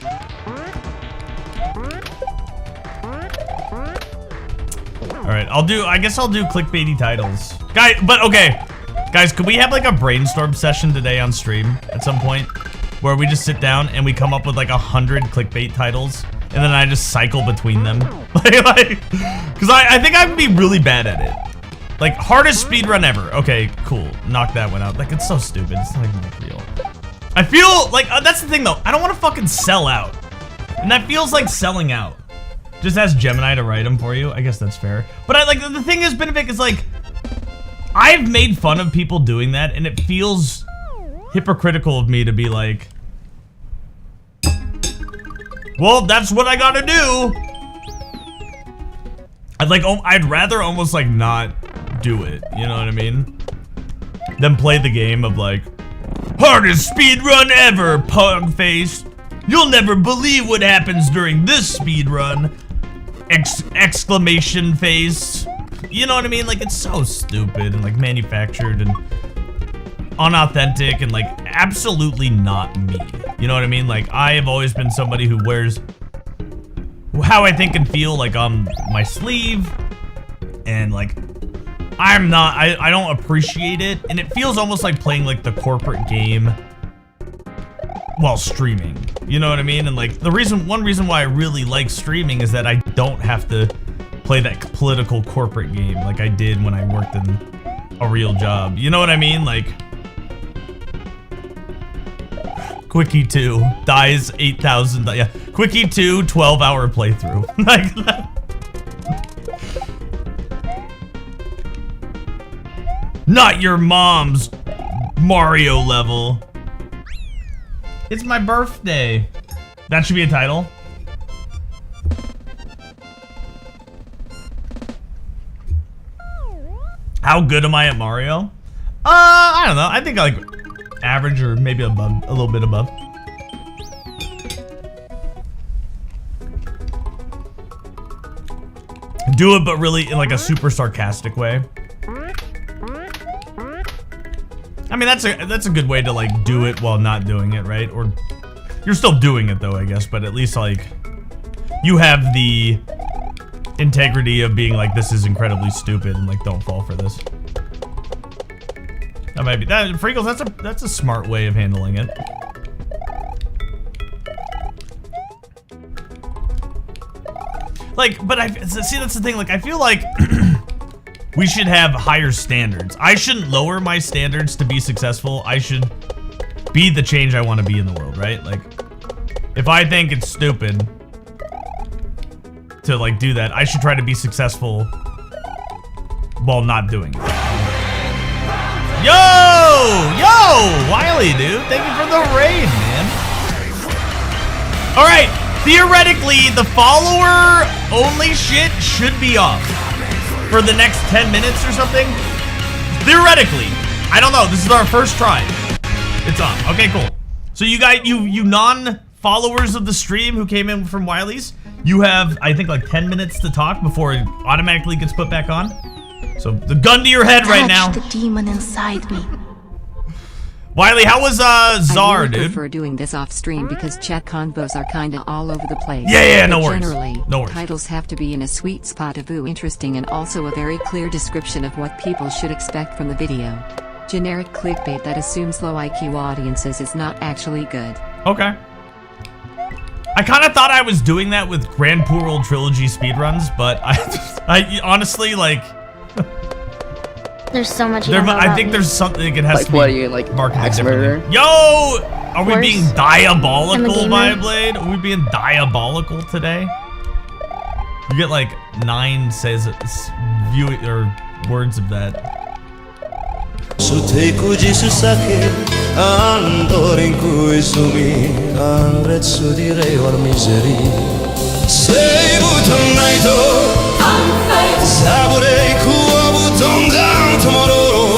Speaker 1: all right, I guess I'll do clickbaity titles. Guys, could we have like a brainstorm session today on stream at some point? Where we just sit down and we come up with like 100 clickbait titles and then I just cycle between them. Cause I think I would be really bad at it. Like hardest speedrun ever. Okay, cool. Knock that one out. Like it's so stupid. It's not even like real. I feel like, that's the thing though. I don't want to fucking sell out. And that feels like selling out. Just ask Gemini to write them for you. I guess that's fair. But the thing is, Benefit is like, I've made fun of people doing that and it feels hypocritical of me to be like, well, that's what I gotta do. I'd rather almost like not do it, you know what I mean? Than play the game of like, hardest speedrun ever, pug face. You'll never believe what happens during this speedrun. Exclamation face. You know what I mean? Like it's so stupid and like manufactured and unauthentic and like absolutely not me. You know what I mean? Like I have always been somebody who wears how I think and feel like on my sleeve, and like I don't appreciate it, and it feels almost like playing like the corporate game while streaming. You know what I mean? And like one reason why I really like streaming is that I don't have to play that political corporate game like I did when I worked in a real job. You know what I mean? Like Quickie 2 dies 8,000. Yeah, Quickie 2 12-hour playthrough. Like that. Not your mom's Mario level. It's my birthday. That should be a title. How good am I at Mario? I don't know. I think like average or maybe above, a little bit above. Do it, but really in like a super sarcastic way. I mean, that's a good way to like do it while not doing it, right? Or you're still doing it though, I guess, but at least like you have the integrity of being like, this is incredibly stupid and like don't fall for this. That might be that Freakles, that's a smart way of handling it. Like, but see, that's the thing, like I feel like we should have higher standards. I shouldn't lower my standards to be successful. I should be the change I want to be in the world, right? Like, if I think it's stupid to like do that, I should try to be successful while not doing it. Yo, Wiley, dude, thank you for the raid, man. All right, theoretically, the follower only shit should be off for the next 10 minutes or something. Theoretically, I don't know. This is our first try. It's on. Okay, cool. So you guys, you non-followers of the stream who came in from Wiley's, you have, I think, like 10 minutes to talk before it automatically gets put back on. So the gun to your head right now.
Speaker 11: The demon inside me.
Speaker 1: Wiley, how was Czar,
Speaker 11: I
Speaker 1: dude?
Speaker 11: prefer doing this off stream because chat convos are kinda all over the place.
Speaker 1: Yeah, no
Speaker 11: But
Speaker 1: worries.
Speaker 11: Generally,
Speaker 1: No worries.
Speaker 11: titles have to be in a sweet spot of interesting and also a very clear description of what people should expect from the video. Generic clickbait that assumes low IQ audiences is not actually good.
Speaker 1: Okay. I kind of thought I was doing that with Grand Pooral Trilogy speedruns, but I honestly, like...
Speaker 3: There's so much.
Speaker 1: I think there's something it has
Speaker 12: Like,
Speaker 1: to be
Speaker 12: what are you, like,
Speaker 1: marketed
Speaker 12: axe
Speaker 1: differently.
Speaker 12: murderer?
Speaker 1: Yo! Are we
Speaker 3: Worse.
Speaker 1: being
Speaker 3: I'm a
Speaker 1: diabolical,
Speaker 3: gamer.
Speaker 1: Viblade? Are we being diabolical today? You get like 9 words of that.
Speaker 2: Suteku jisu sake andorin kui sumi anretsu direi or misery. Seibu tonight saburei kuabu tongan tomorrow.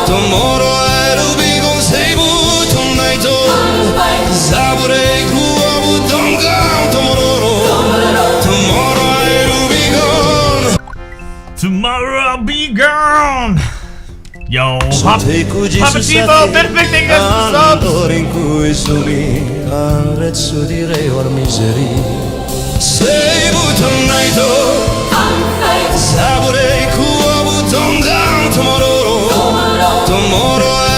Speaker 2: Tomorrow I'll be gone. Seibu tonight saburei kuabu tongan tomorrow. Tomorrow I'll be gone.
Speaker 1: Tomorrow I'll be gone. Yo, Papa Chivo, benefiting us for subs.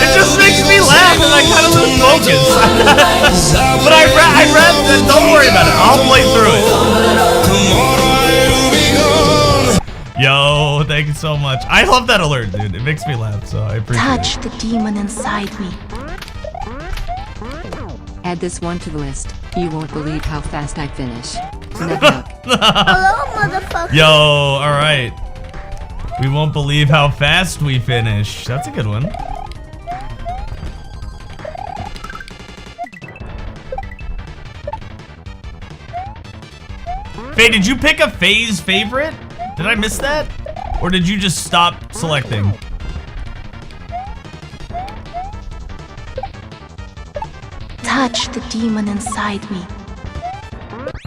Speaker 1: It just makes me laugh and I kind of lose focus. But I read that. Don't worry about it. I'll play through it. Yo, thank you so much. I love that alert, dude. It makes me laugh, so I appreciate it.
Speaker 3: Touch the demon inside me.
Speaker 11: Add this one to the list. You won't believe how fast I finish. Hello,
Speaker 3: motherfucker.
Speaker 1: Yo, alright. We won't believe how fast we finish. That's a good one. Faye, did you pick a Faye's favorite? Did I miss that? Or did you just stop selecting?
Speaker 3: Touch the demon inside me.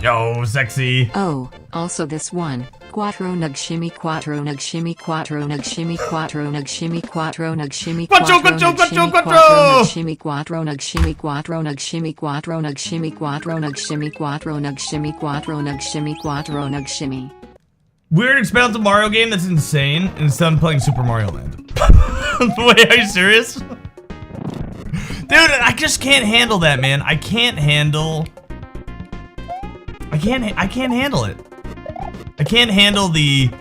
Speaker 1: Yo, sexy.
Speaker 11: Oh, also this one. Quattro nug shimmy, quattro nug shimmy, quattro nug shimmy, quattro nug shimmy, quattro nug shimmy,
Speaker 1: Quattro,
Speaker 11: quattro
Speaker 1: quattro,
Speaker 11: nug
Speaker 1: quattro,
Speaker 11: shimmy, quattro nug shimmy, quattro nug shimmy, quattro nug shimmy, quattro nug shimmy, quattro nug shimmy, quattro nug shimmy, quattro nug shimmy.
Speaker 1: Weird experimental Mario game that's insane, and instead of playing Super Mario Land. Wait, are you serious? Dude, I just can't handle that, man. I can't handle it. I can't handle the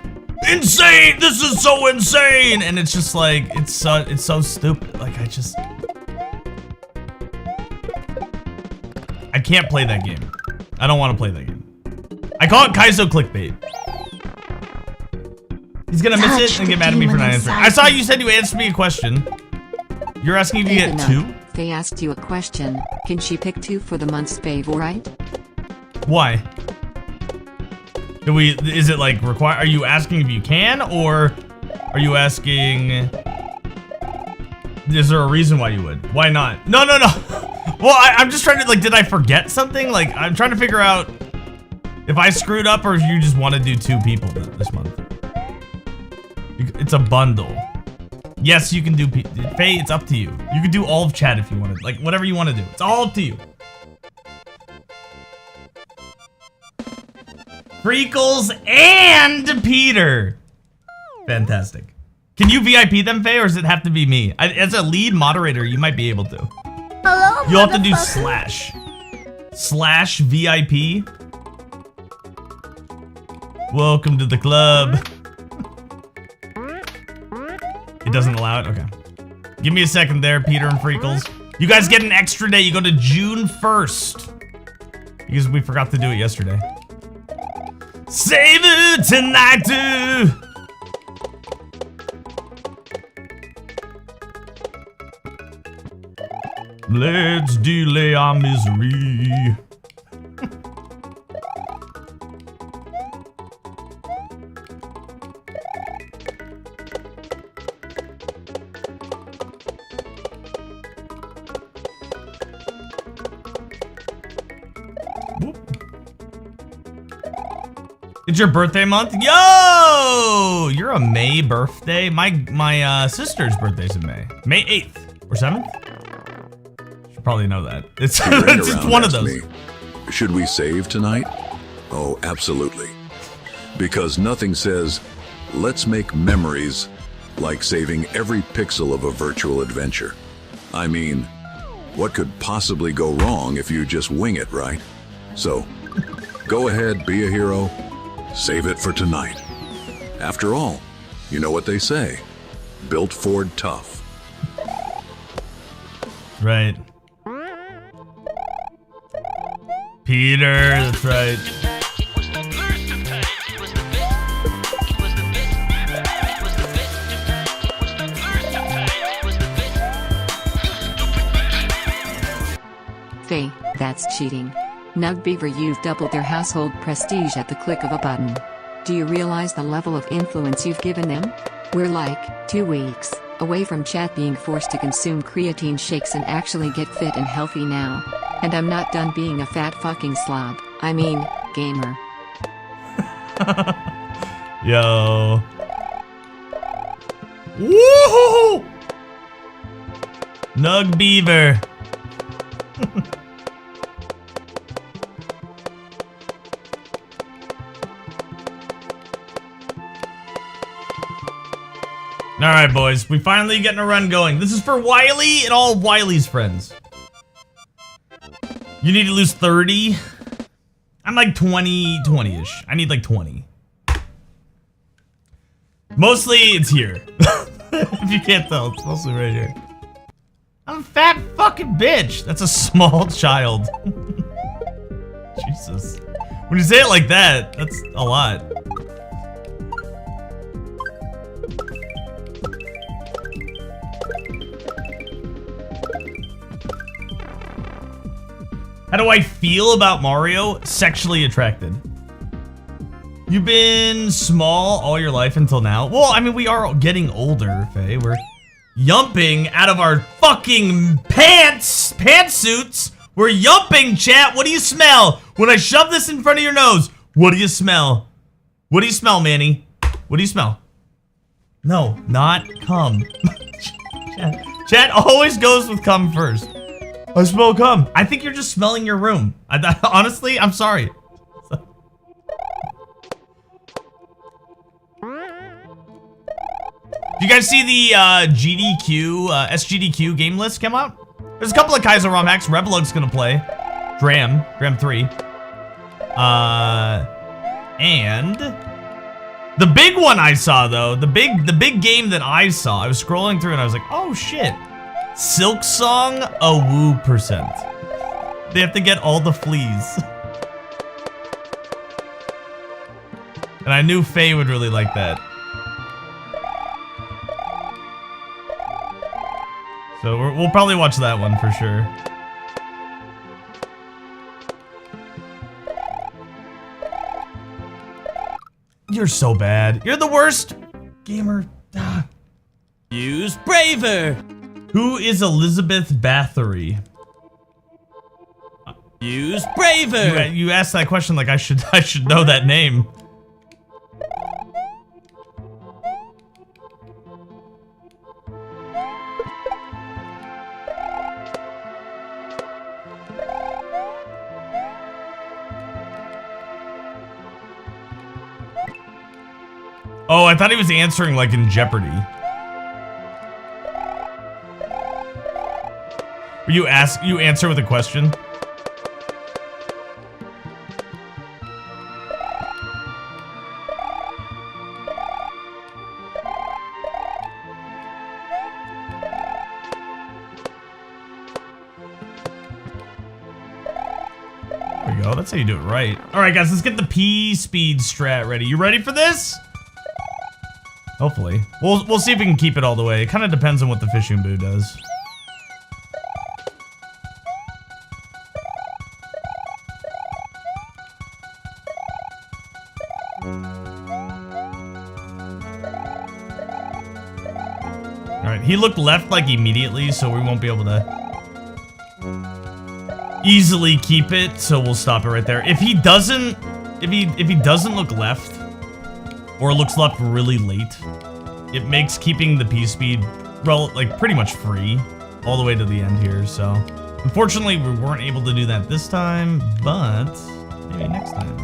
Speaker 1: insane. This is so insane, and it's just like it's so stupid. Like I can't play that game. I don't want to play that game. I call it Kaizo clickbait. He's gonna miss it and get mad at me for not answering. I saw you said you answered me a question. You're asking if you get 2?
Speaker 11: They asked you a question. Can she pick 2 for the month's favorite?
Speaker 1: Why? Is it like require? Are you asking if you can, or are you asking? Is there a reason why you would? Why not? No. Well, I'm just trying to like. Did I forget something? Like I'm trying to figure out if I screwed up or if you just want to do 2 people this month. It's a bundle. Yes, you can do. Faye, it's up to you. You can do all of chat if you wanted. Like whatever you want to do. It's all up to you. Freakles and Peter. Fantastic. Can you VIP them, Faye, or does it have to be me? As a lead moderator, you might be able to.
Speaker 3: Hello,
Speaker 1: You'll have to do slash VIP. Welcome to the club. It doesn't allow it? Okay. Give me a second there, Peter and Freakles. You guys get an extra day. You go to June 1st. Because we forgot to do it yesterday. Save it tonight, dude. Let's delay our misery. It's your birthday month? Yo! You're a May birthday? My sister's birthday's in May. May 8th or 7th? probably know that. It's,
Speaker 12: He ran
Speaker 1: it's just
Speaker 12: around
Speaker 1: one of
Speaker 12: asked
Speaker 1: those.
Speaker 12: me, should we save tonight? Oh, absolutely. Because nothing says, let's make memories like saving every pixel of a virtual adventure. I mean, what could possibly go wrong if you just wing it, right? So, go ahead, be a hero, save it for tonight. After all, you know what they say, built Ford tough.
Speaker 1: Right. Peter, that's right.
Speaker 11: Faye, that's cheating. Nug Beaver, you've doubled their household prestige at the click of a button. Do you realize the level of influence you've given them? We're like 2 weeks away from chat being forced to consume creatine shakes and actually get fit and healthy now. And I'm not done being a fat fucking slob. I mean, gamer.
Speaker 1: Yo. Woohoo! Nug Beaver. All right, boys. We finally getting a run going. This is for Wiley and all of Wiley's friends. You need to lose 30. I'm like 20-ish. I need like 20. Mostly it's here. If you can't tell, it's mostly right here. I'm a fat fucking bitch. That's a small child. Jesus. When you say it like that, that's a lot. How do I feel about Mario? Sexually attracted. You've been small all your life until now. Well, I mean, we are getting older, Faye. We're yumping out of our fucking pantsuits. We're yumping, chat. What do you smell? When I shove this in front of your nose, what do you smell? What do you smell, Manny? What do you smell? No, not cum. Chat always goes with cum first. I smell cum. I think you're just smelling your room. Honestly, I'm sorry. Do you guys see the SGDQ game list come out? There's a couple of Kaiser ROM hacks. Reblog's gonna play. Dram 3. And the big one I saw though, the big game that I saw, I was scrolling through and I was like, oh shit. Silk Song, a woo percent. They have to get all the fleas. And I knew Faye would really like that. So we'll probably watch that one for sure. You're so bad. You're the worst gamer.
Speaker 6: Use Braver.
Speaker 1: Who is Elizabeth Bathory?
Speaker 6: Use Braver.
Speaker 1: You asked that question like I should know that name. Oh, I thought he was answering like in Jeopardy. You answer with a question? There we go. That's how you do it right. All right, guys, let's get the P-speed strat ready. You ready for this? Hopefully. We'll see if we can keep it all the way. It kind of depends on what the fishing boo does. Alright, he looked left like immediately, so we won't be able to easily keep it, so we'll stop it right there. If he doesn't look left, or looks left really late, it makes keeping the P-speed like pretty much free all the way to the end here, so Unfortunately, we weren't able to do that this time, but maybe next time.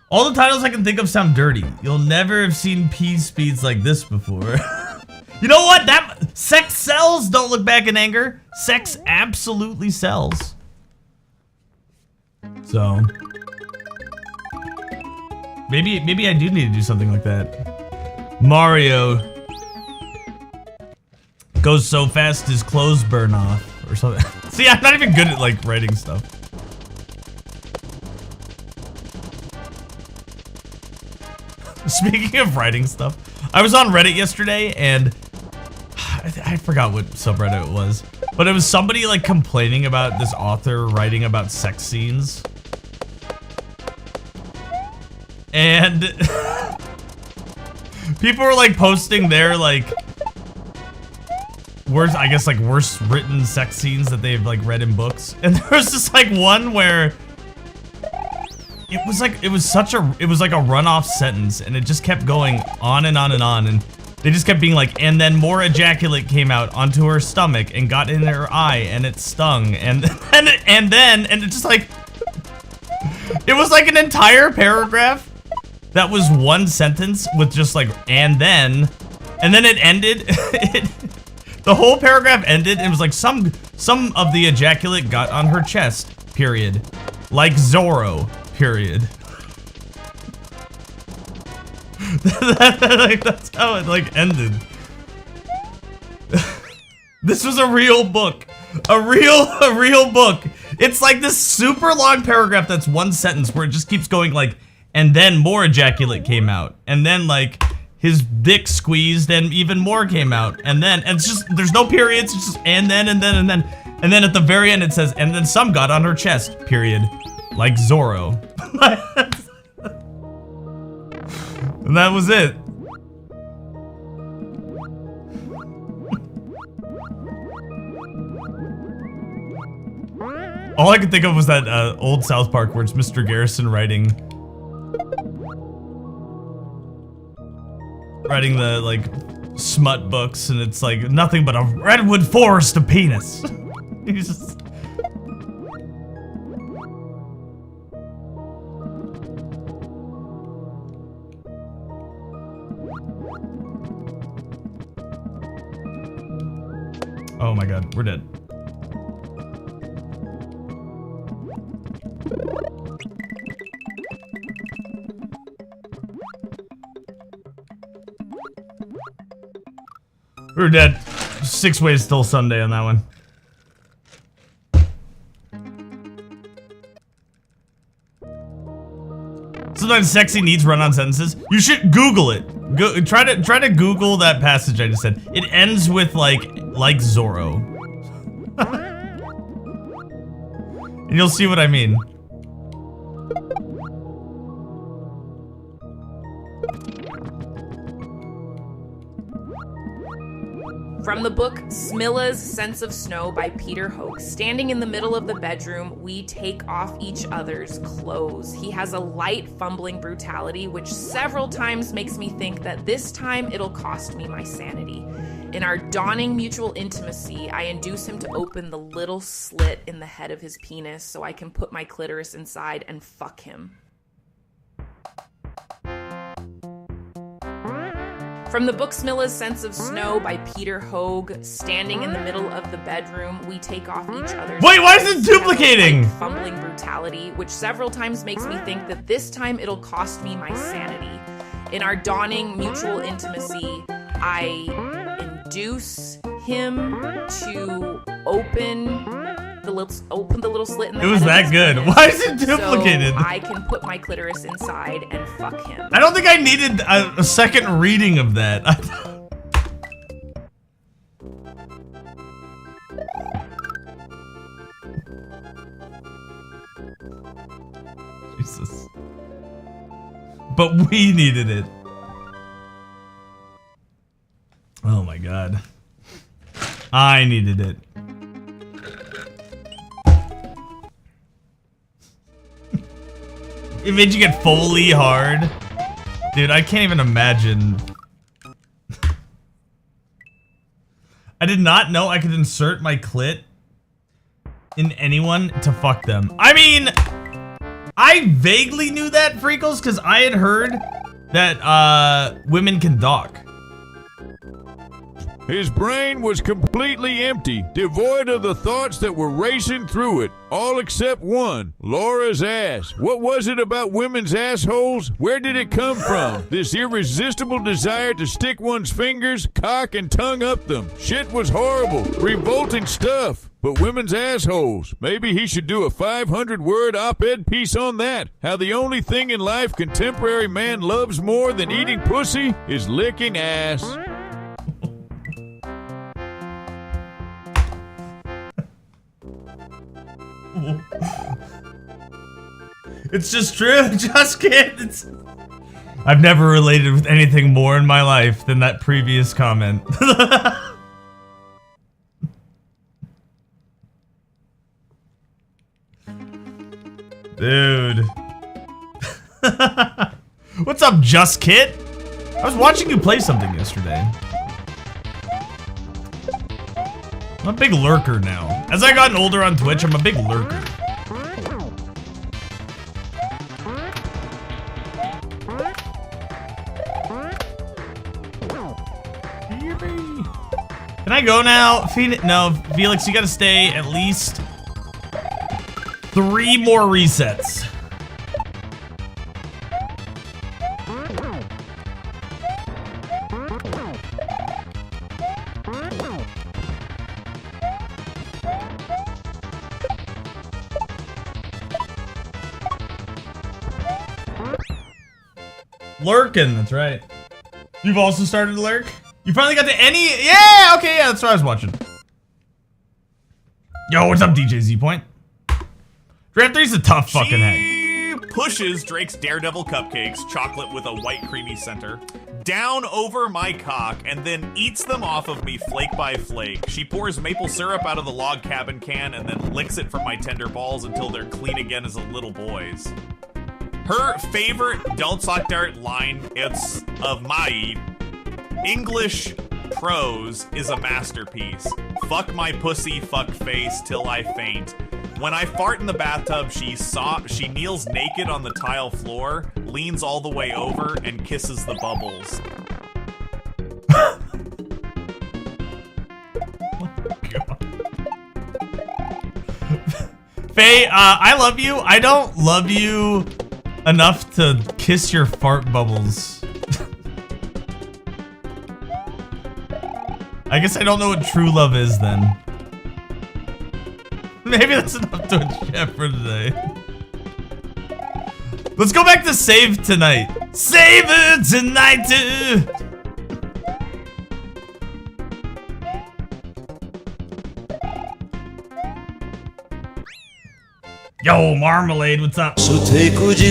Speaker 1: All the titles I can think of sound dirty. You'll never have seen pee speeds like this before. You know what? That sex sells. Don't look back in anger. Sex absolutely sells. So maybe I do need to do something like that. Mario goes so fast his clothes burn off or something. See, I'm not even good at like writing stuff. Speaking of writing stuff, I was on Reddit yesterday and I forgot what subreddit it was, but it was somebody like complaining about this author writing about sex scenes. And people were like posting their like worst, I guess like worst written sex scenes that they've like read in books. And there was just like one where it was like a runoff sentence and it just kept going on and on and on, and they just kept being like, and then more ejaculate came out onto her stomach and got in her eye and it stung, and it just like, it was like an entire paragraph that was one sentence with just like, and then it ended. The whole paragraph ended and it was like, some of the ejaculate got on her chest, period. Like Zorro, period. Like, that's how it like ended. This was a real book. A real book. It's like this super long paragraph that's one sentence where it just keeps going like, and then more ejaculate came out. And then like his dick squeezed and even more came out. And it's just, there's no periods, it's just and then at the very end it says, and then some got on her chest, period. Like Zorro. And that was it. All I could think of was that old South Park where it's Mr. Garrison writing the like smut books, and it's like nothing but a redwood forest of penis. He's just... Oh my god, we're dead. We're dead. 6 ways till Sunday on that one. Sometimes sexy needs run-on sentences. You should Google it. Try to Google that passage I just said. It ends with like Zorro. And you'll see what I mean.
Speaker 13: From the book Smilla's Sense of Snow by Peter Hoag. Standing in the middle of the bedroom, we take off each other's clothes. He has a light, fumbling brutality, which several times makes me think that this time it'll cost me my sanity. In our dawning mutual intimacy, I induce him to open the little slit in the head of his penis so I can put my clitoris inside and fuck him. From the book Smilla's Sense of Snow by Peter Hoag. Standing in the middle of the bedroom, we take off each other's...
Speaker 1: Wait, why is it duplicating?
Speaker 13: Fumbling brutality, which several times makes me think that this time it'll cost me my sanity. In our dawning mutual intimacy, I induce him to open the little slit in the head.
Speaker 1: It was that good. Why is it duplicated?
Speaker 13: So I can put my clitoris inside and fuck him.
Speaker 1: I don't think I needed a second reading of that. Jesus. But we needed it. Oh my god. I needed it. It made you get fully hard. Dude, I can't even imagine. I did not know I could insert my clit in anyone to fuck them. I mean, I vaguely knew that, Freakles, because I had heard that women can dock.
Speaker 14: His brain was completely empty, devoid of the thoughts that were racing through it, all except one, Laura's ass. What was it about women's assholes? Where did it come from? This irresistible desire to stick one's fingers, cock, and tongue up them. Shit was horrible, revolting stuff. But women's assholes. Maybe he should do a 500-word op-ed piece on that. How the only thing in life contemporary man loves more than eating pussy is licking ass.
Speaker 1: It's just true, just kidding. I've never related with anything more in my life than that previous comment. Dude. What's up, Just Kit? I was watching you play something yesterday. I'm a big lurker now. As I gotten older on Twitch, I'm a big lurker. Can I go now? No, Felix, you gotta stay at least 3 more resets. Lurking, that's right. You've also started to lurk? You finally got to any? Yeah, okay, yeah, that's what I was watching. Yo, what's up, DJ Z Point? Draft 3's a tough fucking hang.
Speaker 15: Pushes Drake's Daredevil cupcakes, chocolate with a white creamy center, down over my cock and then eats them off of me flake by flake. She pours maple syrup out of the log cabin can and then licks it from my tender balls until they're clean again as a little boy's. Her favorite Don't Sock Dart line, it's of my English prose is a masterpiece. Fuck my pussy, fuck face till I faint. When I fart in the bathtub, she kneels naked on the tile floor, leans all the way over, and kisses the bubbles.
Speaker 1: Faye, I love you. I don't love you enough to kiss your fart bubbles. I guess I don't know what true love is then. Maybe that's enough to chat for today. Let's go back to Save Tonight. Save it tonight, dude. Yo, Marmalade, what's up?
Speaker 2: Save tonight,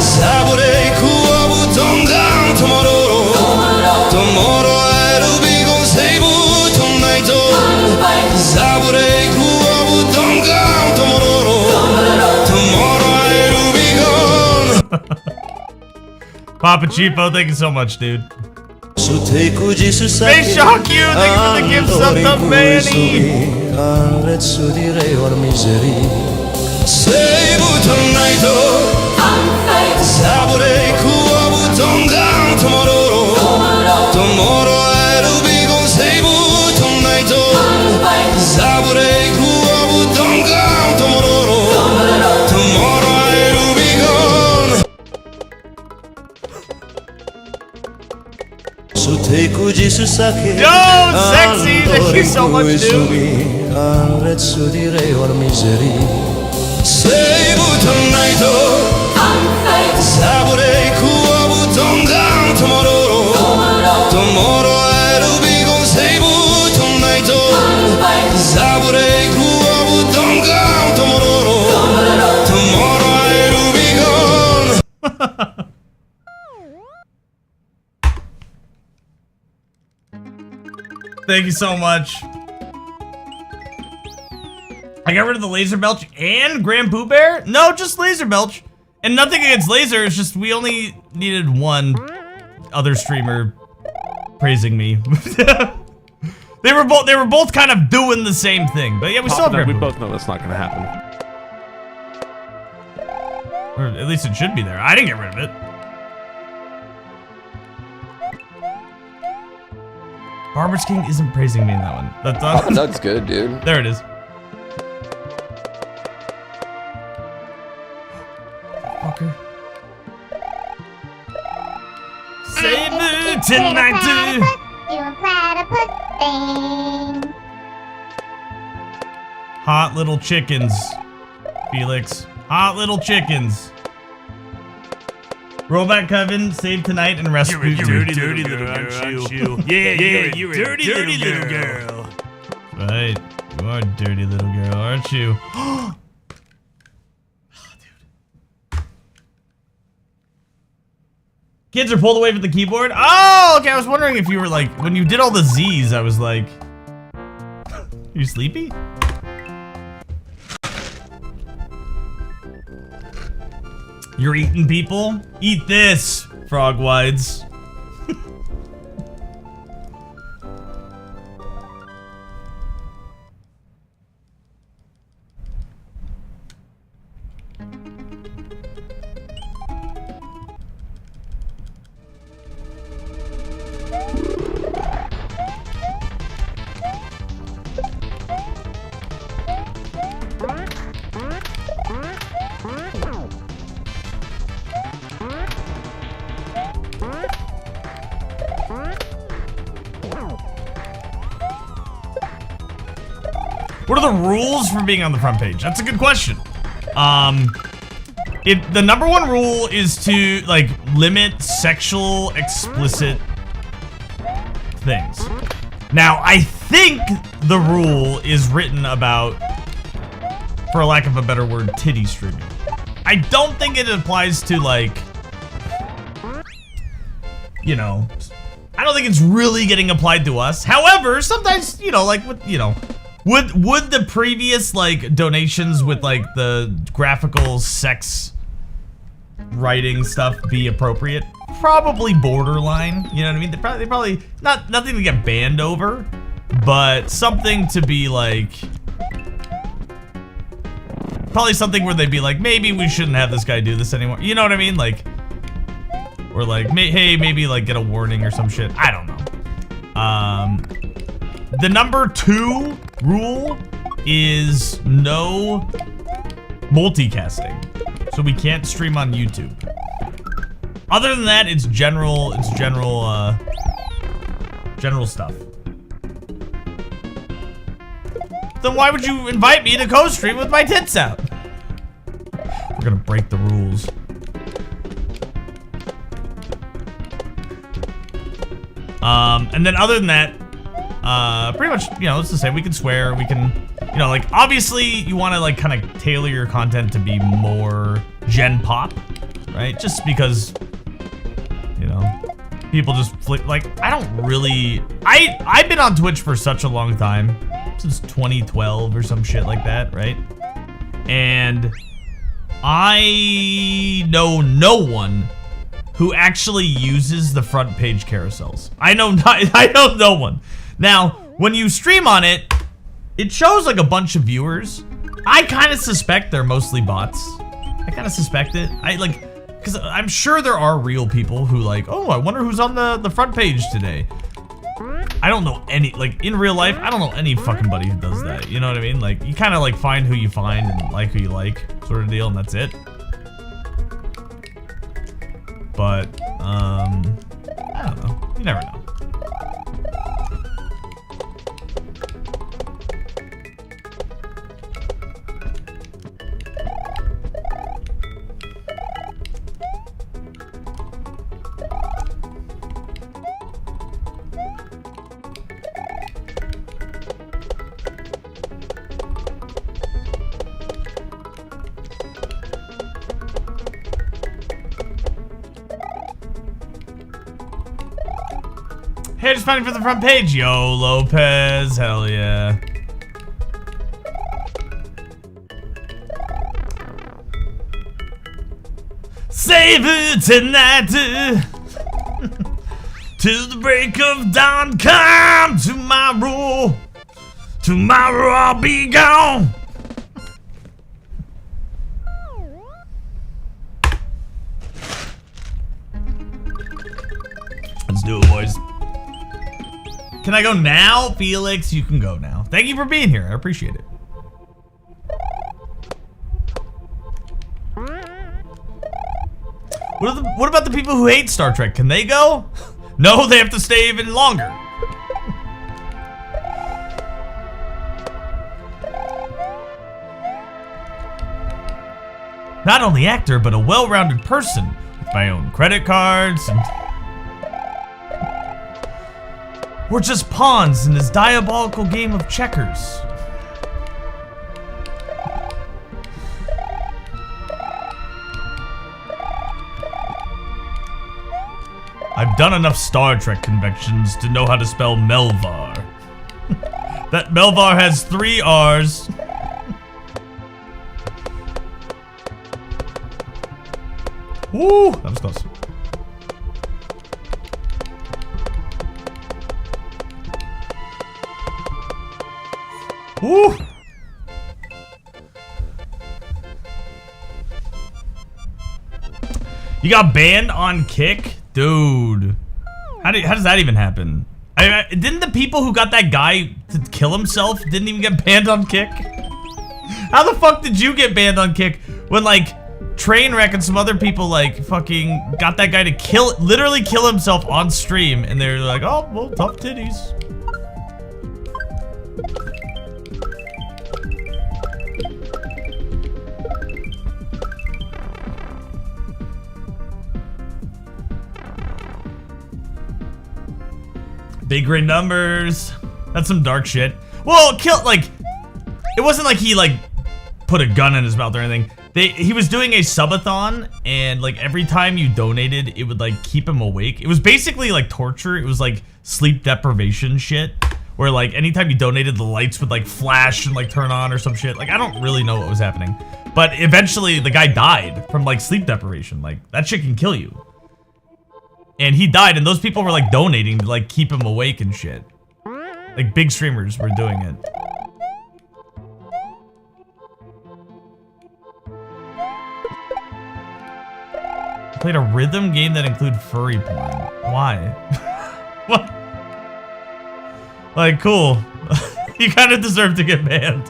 Speaker 2: Saturday, cool, don't down tomorrow. Tomorrow I'll be gone. Save tonight, Saturday, cool, don't down tomorrow. Tomorrow I'll be gone.
Speaker 1: Papa Chipo, thank you so much, dude.
Speaker 2: They
Speaker 1: shock you, thank you for the gifts of the Manny.
Speaker 2: Save tonight, Saturday, cool, don't down tomorrow. Tomorrow I'll be gone. Save tonight, Saturday, cool, don't down tomorrow. Tomorrow I'll be gone.
Speaker 1: Yo, sexy, thank you so much, dude.
Speaker 2: Save tonight, Saturday, cool, don't down tomorrow. Tomorrow I'll be gone. Save tonight, Saturday, cool, don't down tomorrow. Tomorrow I'll be gone.
Speaker 1: Thank you so much. I got rid of the laser belch and Grand Pooh Bear? No, just laser belch. And nothing against laser, it's just we only needed one other streamer praising me. They were both kind of doing the same thing. But yeah, we still have Grand
Speaker 16: We
Speaker 1: Pooh.
Speaker 16: both know that's not gonna happen.
Speaker 1: Or at least it should be there. I didn't get rid of it. Barber's King isn't praising me in that one.
Speaker 17: That's good, dude.
Speaker 1: There it is. Fucker. Save it tonight, dude.
Speaker 3: You a platypus thing.
Speaker 1: Hot little chickens, Felix. Hot little chickens. Rollback Coven, save tonight and rescue.
Speaker 6: You're a dirty little girl, aren't you? Yeah, you're a dirty little girl.
Speaker 1: Right. You are a dirty little girl, aren't you? Kids are pulled away from the keyboard. Oh, okay. I was wondering if you were like, when you did all the Z's, I was like, you sleepy? You're eating people? Eat this, Frogwides. What are the rules for being on the front page? That's a good question. If the number one rule is to like limit sexual explicit things. Now, I think the rule is written about, for lack of a better word, titty streaming. I don't think it applies to like, you know, I don't think it's really getting applied to us. However, sometimes, you know, like, you know, would the previous like donations with like the graphical sex writing stuff be appropriate? Probably borderline. You know what I mean? They probably nothing to get banned over, but something to be like, probably something where they'd be like, maybe we shouldn't have this guy do this anymore. You know what I mean? Like, or like, hey, maybe like get a warning or some shit. I don't know. The number 2 rule is no multicasting, so we can't stream on YouTube. Other than that, it's general stuff. Then why would you invite me to co-stream with my tits out? We're gonna break the rules. And then other than that, pretty much, you know, let's just say we can swear, we can, you know, like, obviously you want to, like, kind of tailor your content to be more gen pop, right? Just because, you know, people just flick, like, I don't really, I've been on Twitch for such a long time, since 2012 or some shit like that, right? And I know no one who actually uses the front page carousels. I know no one. Now, when you stream on it, it shows like a bunch of viewers. I kind of suspect they're mostly bots. I kind of suspect it. Because I'm sure there are real people who like, oh, I wonder who's on the front page today. I don't know any, like, in real life, I don't know any fucking buddy who does that. You know what I mean? Like, you kind of like find who you find and like who you like, sort of deal, and that's it. But, I don't know. You never know. Hey, just finding for the front page. Yo, Lopez. Hell yeah. Save it tonight. Till the break of dawn. Come tomorrow. Tomorrow I'll be gone. Let's do it, boys. Can I go now? Felix, you can go now. Thank you for being here. I appreciate it. What about the people who hate Star Trek? Can they go? No, they have to stay even longer. Not only actor, but a well-rounded person with my own credit cards and... We're just pawns in this diabolical game of checkers. I've done enough Star Trek conventions to know how to spell Melvar. That Melvar has 3 R's. Woo! That was close. Woo! You got banned on Kick? Dude. How does that even happen? Didn't the people who got that guy to kill himself didn't even get banned on Kick? How the fuck did you get banned on Kick when, like, Trainwreck and some other people, like, fucking got that guy to literally kill himself on stream, and they're like, oh, well, tough titties. Big green numbers. That's some dark shit. Well, it wasn't like he, like, put a gun in his mouth or anything. He was doing a subathon, and, like, every time you donated, it would, like, keep him awake. It was basically, like, torture. It was, like, sleep deprivation shit, where, like, anytime you donated, the lights would, like, flash and, like, turn on or some shit. Like, I don't really know what was happening. But eventually, the guy died from, like, sleep deprivation. Like, that shit can kill you. And he died, and those people were, like, donating to, like, keep him awake and shit. Like, big streamers were doing it. I played a rhythm game that included furry porn. Why? What? Like, cool. You kind of deserve to get banned.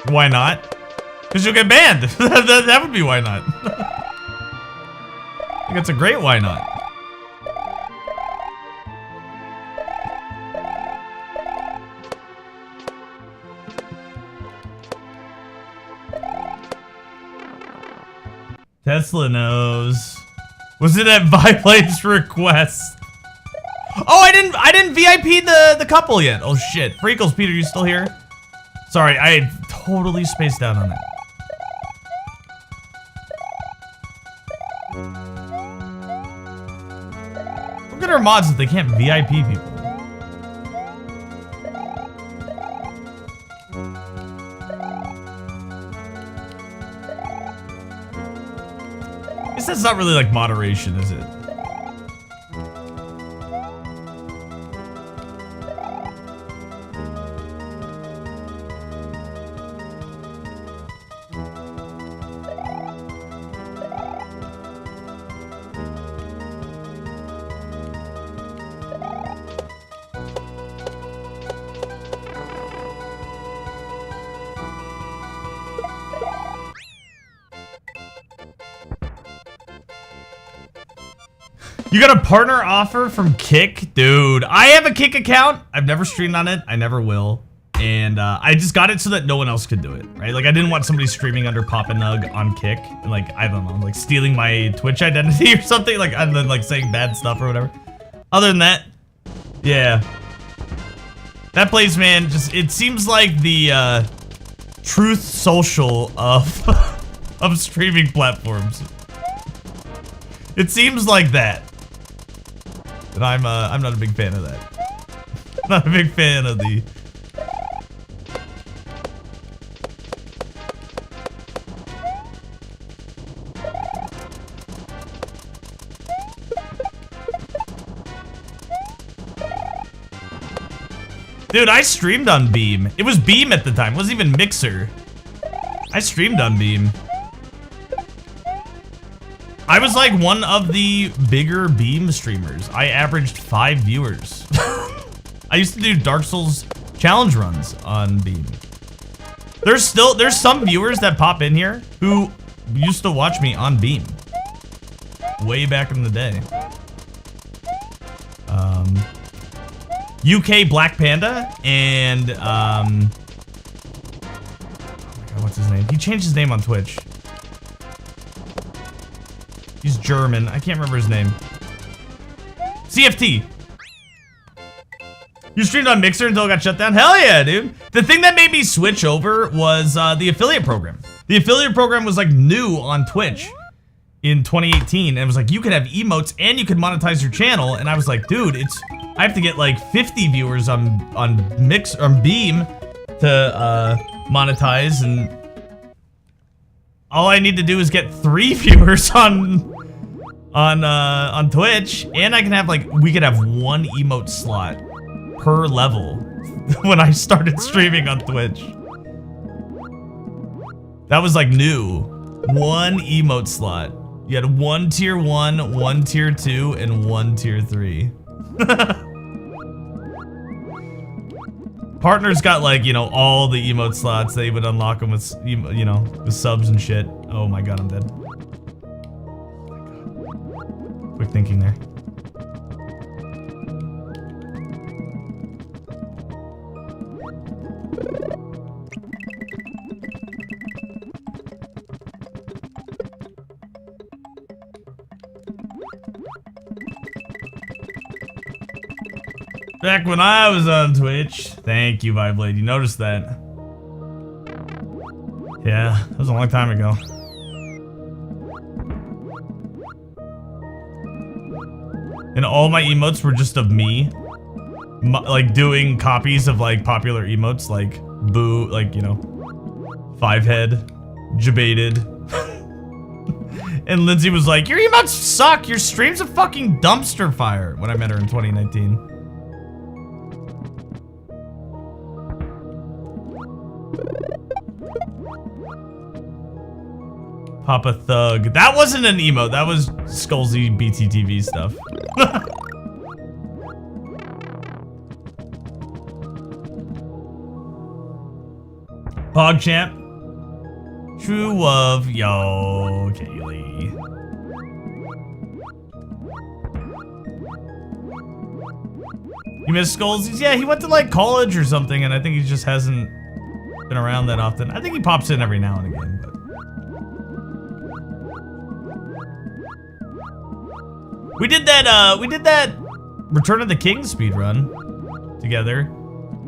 Speaker 1: Why not? Because you'll get banned. that would be why not. I think it's a great why not. Tesla knows. Was it at Viplate's request? Oh, I didn't VIP the couple yet. Oh shit. Freakles, Peter, you still here? Sorry, I had totally spaced out on it. Look at our mods if they can't VIP people. I guess that's not really like moderation, is it? You got a partner offer from Kick? Dude, I have a Kick account. I've never streamed on it. I never will. And I just got it so that no one else could do it, right? Like, I didn't want somebody streaming under Papa Nug on Kick. And, like, I don't know, like, stealing my Twitch identity or something. Like, and then, like, saying bad stuff or whatever. Other than that, yeah. That place, man, just, it seems like the, Truth Social of, of streaming platforms. It seems like that. And I'm not a big fan of that. Not a big fan of the... Dude, I streamed on Beam. It was Beam at the time. It wasn't even Mixer. I streamed on Beam. I was like one of the bigger Beam streamers. I averaged 5 viewers. I used to do Dark Souls challenge runs on Beam. There's some viewers that pop in here who used to watch me on Beam. Way back in the day. UK Black Panda and oh my God, what's his name? He changed his name on Twitch. He's German. I can't remember his name. CFT. You streamed on Mixer until it got shut down? Hell yeah, dude. The thing that made me switch over was the affiliate program. The affiliate program was like new on Twitch in 2018. And it was like, you could have emotes and you could monetize your channel. And I was like, dude, I have to get like 50 viewers on Beam to monetize, and all I need to do is get 3 viewers on Twitch, and I can have we could have 1 emote slot per level when I started streaming on Twitch. That was like new. 1 emote slot. You had 1 tier 1, 1 tier 2, and 1 tier 3. Partners got all the emote slots. They would unlock them with with subs and shit. Oh my God, I'm dead. Quick thinking there. Back when I was on Twitch. Thank you, Viblade. You noticed that. Yeah, that was a long time ago. And all my emotes were just of me. Doing copies of popular emotes like Boo, Five Head, Jabated. And Lindsay was like, your emotes suck, your stream's a fucking dumpster fire, when I met her in 2019. Papa Thug. That wasn't an emote. That was Skullsy BTTV stuff. PogChamp. True love. Yo, Kaylee. You miss Skullsies? Yeah, he went to college or something, and I think he just hasn't been around that often. I think he pops in every now and again, but. We did that Return of the King speedrun together.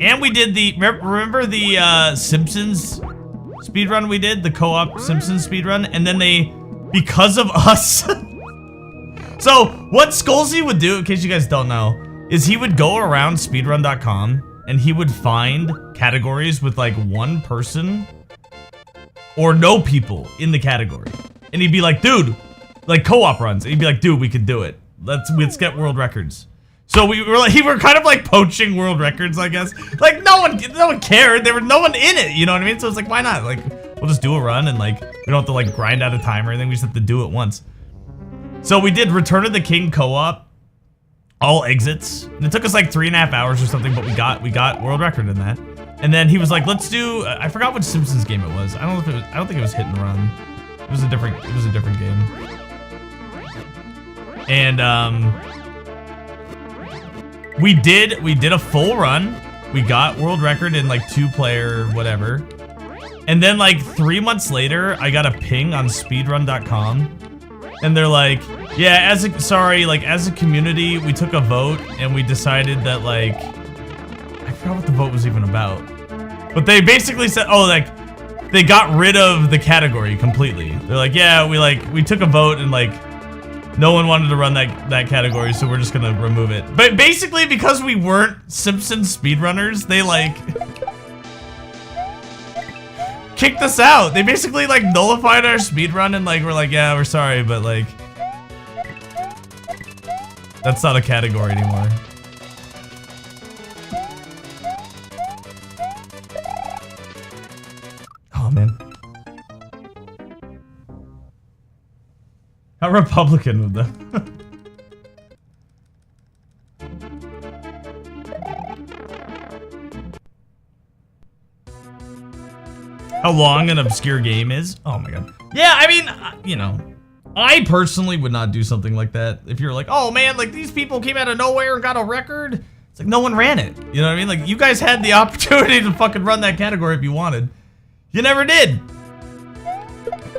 Speaker 1: And we did remember the Simpsons speedrun we did? The co-op Simpsons speedrun? And then because of us. So what Skullsy would do, in case you guys don't know, is he would go around speedrun.com and he would find categories with 1 person or no people in the category. And he'd be like, dude, co-op runs. And he'd be like, dude, we could do it. Let's get world records. So we were kind of poaching world records, I guess. No one cared. There was no one in it, you know what I mean? So it's why not? We'll just do a run and we don't have to grind out a time or anything. We just have to do it once. So we did Return of the King co-op, all exits. And it took us 3.5 hours or something, but we got world record in that. And then he was like, let's do, I forgot which Simpsons game it was. I don't think it was Hit and Run. It was a different game. And we did a full run. We got world record in 2-player whatever. And then 3 months later, I got a ping on speedrun.com. And they're like, yeah, as a community, we took a vote and we decided that I forgot what the vote was even about. But they basically said, they got rid of the category completely. They're like, yeah, we took a vote and like no one wanted to run that category, so we're just gonna remove it. But basically, because we weren't Simpsons speedrunners, they like kicked us out. They basically like nullified our speedrun and like we're like, yeah, we're sorry, but like that's not a category anymore. Oh man. How Republican with them. How long an obscure game is? Oh my god. Yeah, I mean, you know, I personally would not do something like that. If you're like, oh man, like these people came out of nowhere and got a record. It's like no one ran it. You know what I mean? Like you guys had the opportunity to fucking run that category if you wanted. You never did.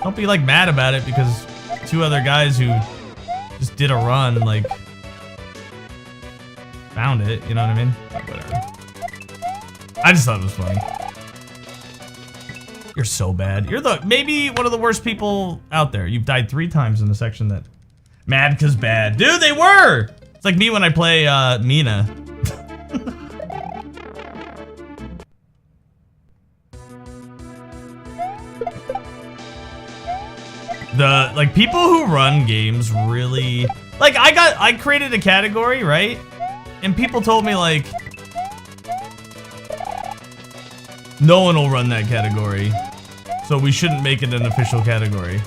Speaker 1: Don't be like mad about it because two other guys who just did a run like found it. You know what I mean? But whatever. I just thought it was funny. You're so bad. You're maybe one of the worst people out there. You've died 3 times in the section that mad cause bad. Dude, they were! It's like me when I play Mina. The like people who run games really like I created a category, right? And people told me like no one will run that category, so we shouldn't make it an official category.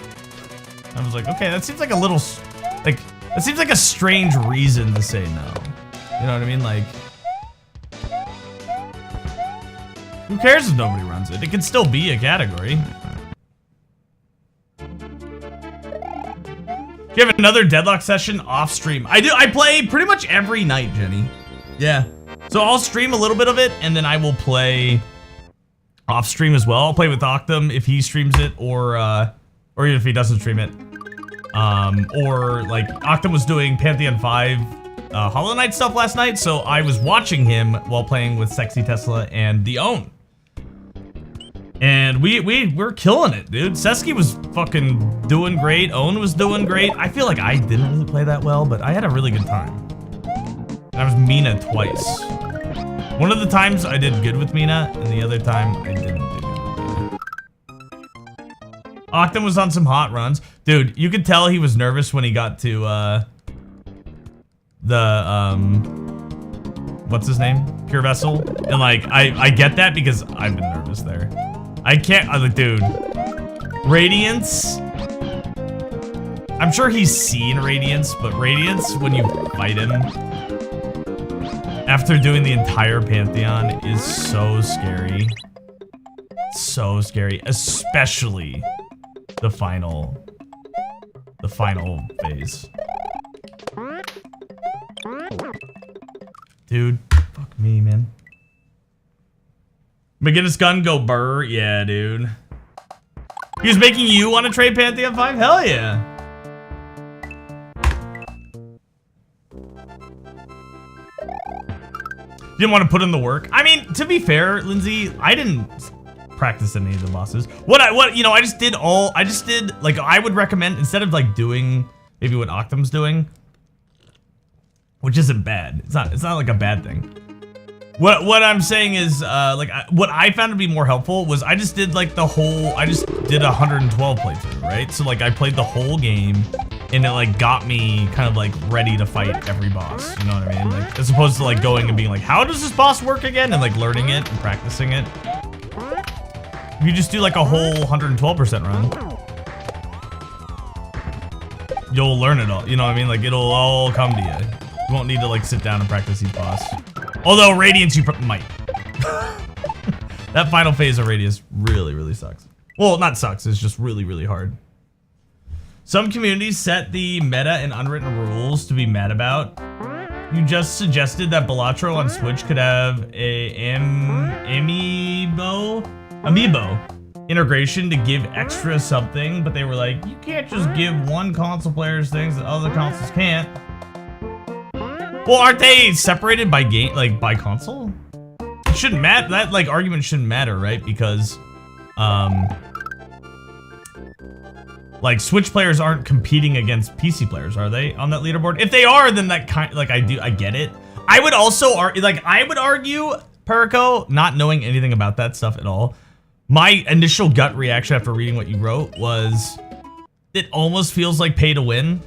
Speaker 1: I was like, okay, that seems like a little, like, that seems like a strange reason to say no. You know what I mean? Like, who cares if nobody runs it? It can still be a category. Do you have another Deadlock session off stream? I do. I play pretty much every night, Jenny. Yeah. So I'll stream a little bit of it, and then I will play off stream as well. I'll play with Octum if he streams it, or even if he doesn't stream it. Or like Octum was doing Pantheon 5 Hollow Knight stuff last night, so I was watching him while playing with Sexy Tesla and the Own. And we're killing it, dude. Sesky was fucking doing great. Own was doing great. I feel like I didn't really play that well, but I had a really good time. And I was Mina twice. One of the times I did good with Mina, and the other time I didn't do good with Mina. Octum was on some hot runs. Dude, you could tell he was nervous when he got to, what's his name? Pure Vessel. And like, I get that because I've been nervous there. I can't, I'm like, dude. Radiance. I'm sure he's seen Radiance, but Radiance, when you fight him, after doing the entire Pantheon, is so scary. So scary, especially the final phase. Dude, fuck me, man. McGinnis gun go burr, yeah, dude. He was making you want to trade Pantheon 5? Hell yeah. Didn't want to put in the work. I mean, to be fair, Lindsay, I didn't practice any of the bosses. I just did like, I would recommend, instead of like doing maybe what Octum's doing, which isn't bad. It's not like a bad thing. What I'm saying is, what I found to be more helpful was I just did like I just did a 112 playthrough, right? So like I played the whole game, and it like got me kind of like ready to fight every boss. You know what I mean? Like as opposed to like going and being like, how does this boss work again? And like learning it and practicing it. If you just do like a whole 112% run, you'll learn it all. You know what I mean? Like it'll all come to you. You won't need to like sit down and practice each boss. Although Radiance, you might. That final phase of Radiance really, really sucks. Well, not sucks, it's just really, really hard. Some communities set the meta and unwritten rules to be mad about. You just suggested that Balatro on Switch could have a amiibo integration to give extra something, but they were like, you can't just give one console players things that other consoles can't. Well, aren't they separated by game, like by console? It shouldn't matter. That like argument shouldn't matter, right? Because like Switch players aren't competing against PC players, are they, on that leaderboard? If they are, then that kind, like, I get it. I would also argue, Perico, not knowing anything about that stuff at all, my initial gut reaction after reading what you wrote was, it almost feels like pay to win.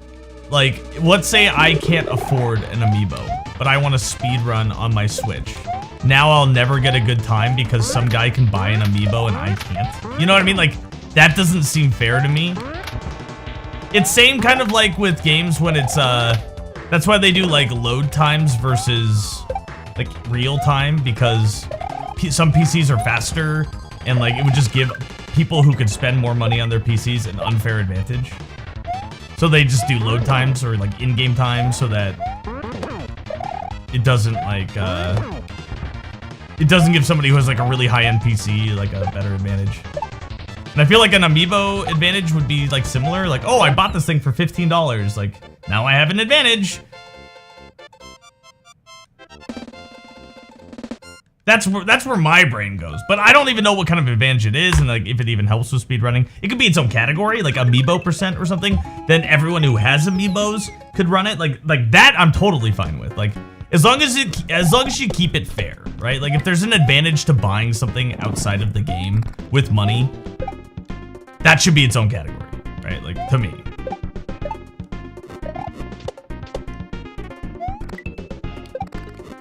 Speaker 1: Like, let's say I can't afford an amiibo, but I want to speed run on my Switch. Now I'll never get a good time because some guy can buy an amiibo and I can't. You know what I mean? Like, that doesn't seem fair to me. It's same kind of like with games when it's, that's why they do like load times versus like real time, because some PCs are faster and like it would just give people who could spend more money on their PCs an unfair advantage. So they just do load times or like in-game time so that it doesn't like, it doesn't give somebody who has like a really high-end PC like a better advantage. And I feel like an amiibo advantage would be like similar, like, oh, I bought this thing for $15, like, now I have an advantage. That's where my brain goes, but I don't even know what kind of advantage it is, and like if it even helps with speedrunning. It could be its own category, like amiibo percent or something. Then everyone who has amiibos could run it, like that. I'm totally fine with, like, as long as you keep it fair, right? Like if there's an advantage to buying something outside of the game with money, that should be its own category, right? Like, to me.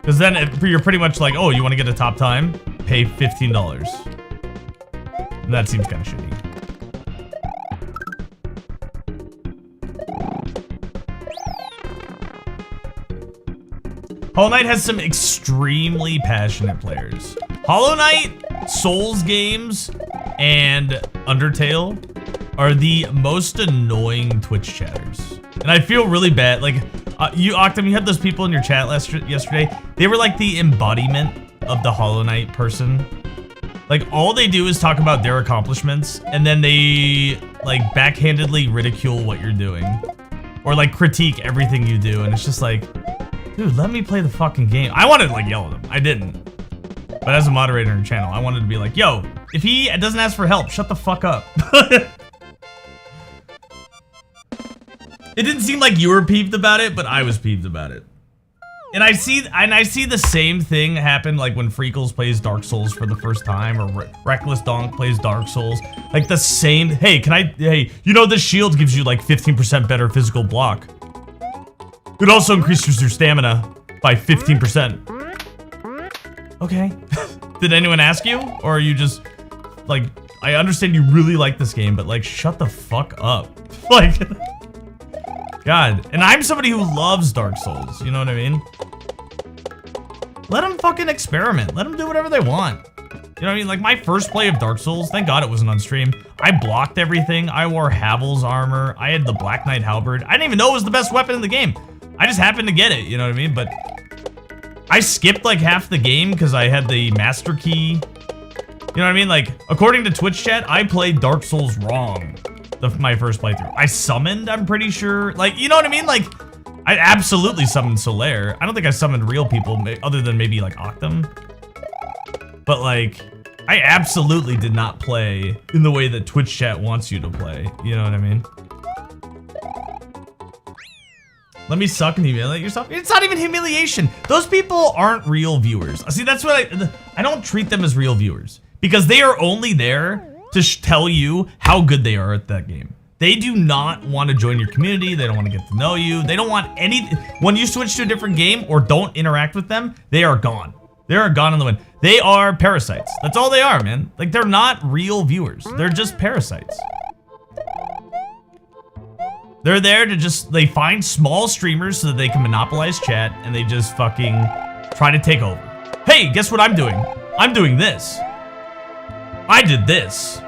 Speaker 1: Because then you're pretty much like, oh, you want to get a top time? Pay $15. And that seems kind of shitty. Hollow Knight has some extremely passionate players. Hollow Knight, Souls games, and Undertale are the most annoying Twitch chatters. And I feel really bad. Like, Octum, you had those people in your chat yesterday. They were like the embodiment of the Hollow Knight person. Like, all they do is talk about their accomplishments, and then they, like, backhandedly ridicule what you're doing. Or, like, critique everything you do, and it's just like, dude, let me play the fucking game. I wanted to, like, yell at him. I didn't. But as a moderator in your channel, I wanted to be like, yo, if he doesn't ask for help, shut the fuck up. It didn't seem like you were peeved about it, but I was peeved about it. And I see the same thing happen like when Freakles plays Dark Souls for the first time, or Reckless Donk plays Dark Souls. Like the same, hey, you know this shield gives you like 15% better physical block. It also increases your stamina by 15%. Okay. Did anyone ask you? Or are you just, like, I understand you really like this game, but like, shut the fuck up. Like, God. And I'm somebody who loves Dark Souls, you know what I mean? Let them fucking experiment. Let them do whatever they want. You know what I mean? Like, my first play of Dark Souls, thank God it wasn't on stream. I blocked everything. I wore Havel's armor. I had the Black Knight halberd. I didn't even know it was the best weapon in the game. I just happened to get it, you know what I mean? But I skipped like half the game because I had the master key. You know what I mean? Like, according to Twitch chat, I played Dark Souls wrong my first playthrough. I summoned, I'm pretty sure. Like, you know what I mean? Like, I absolutely summoned Solaire. I don't think I summoned real people other than maybe like Octum. But like, I absolutely did not play in the way that Twitch chat wants you to play. You know what I mean? Let me suck and humiliate yourself. It's not even humiliation. Those people aren't real viewers. See, that's what I don't treat them as real viewers because they are only there to tell you how good they are at that game. They do not want to join your community. They don't want to get to know you. They don't want when you switch to a different game or don't interact with them, they are gone. They are gone in the wind. They are parasites. That's all they are, man. Like, they're not real viewers. They're just parasites. They're there to they find small streamers so that they can monopolize chat, and they just fucking try to take over. Hey, guess what I'm doing? I'm doing this. I did this.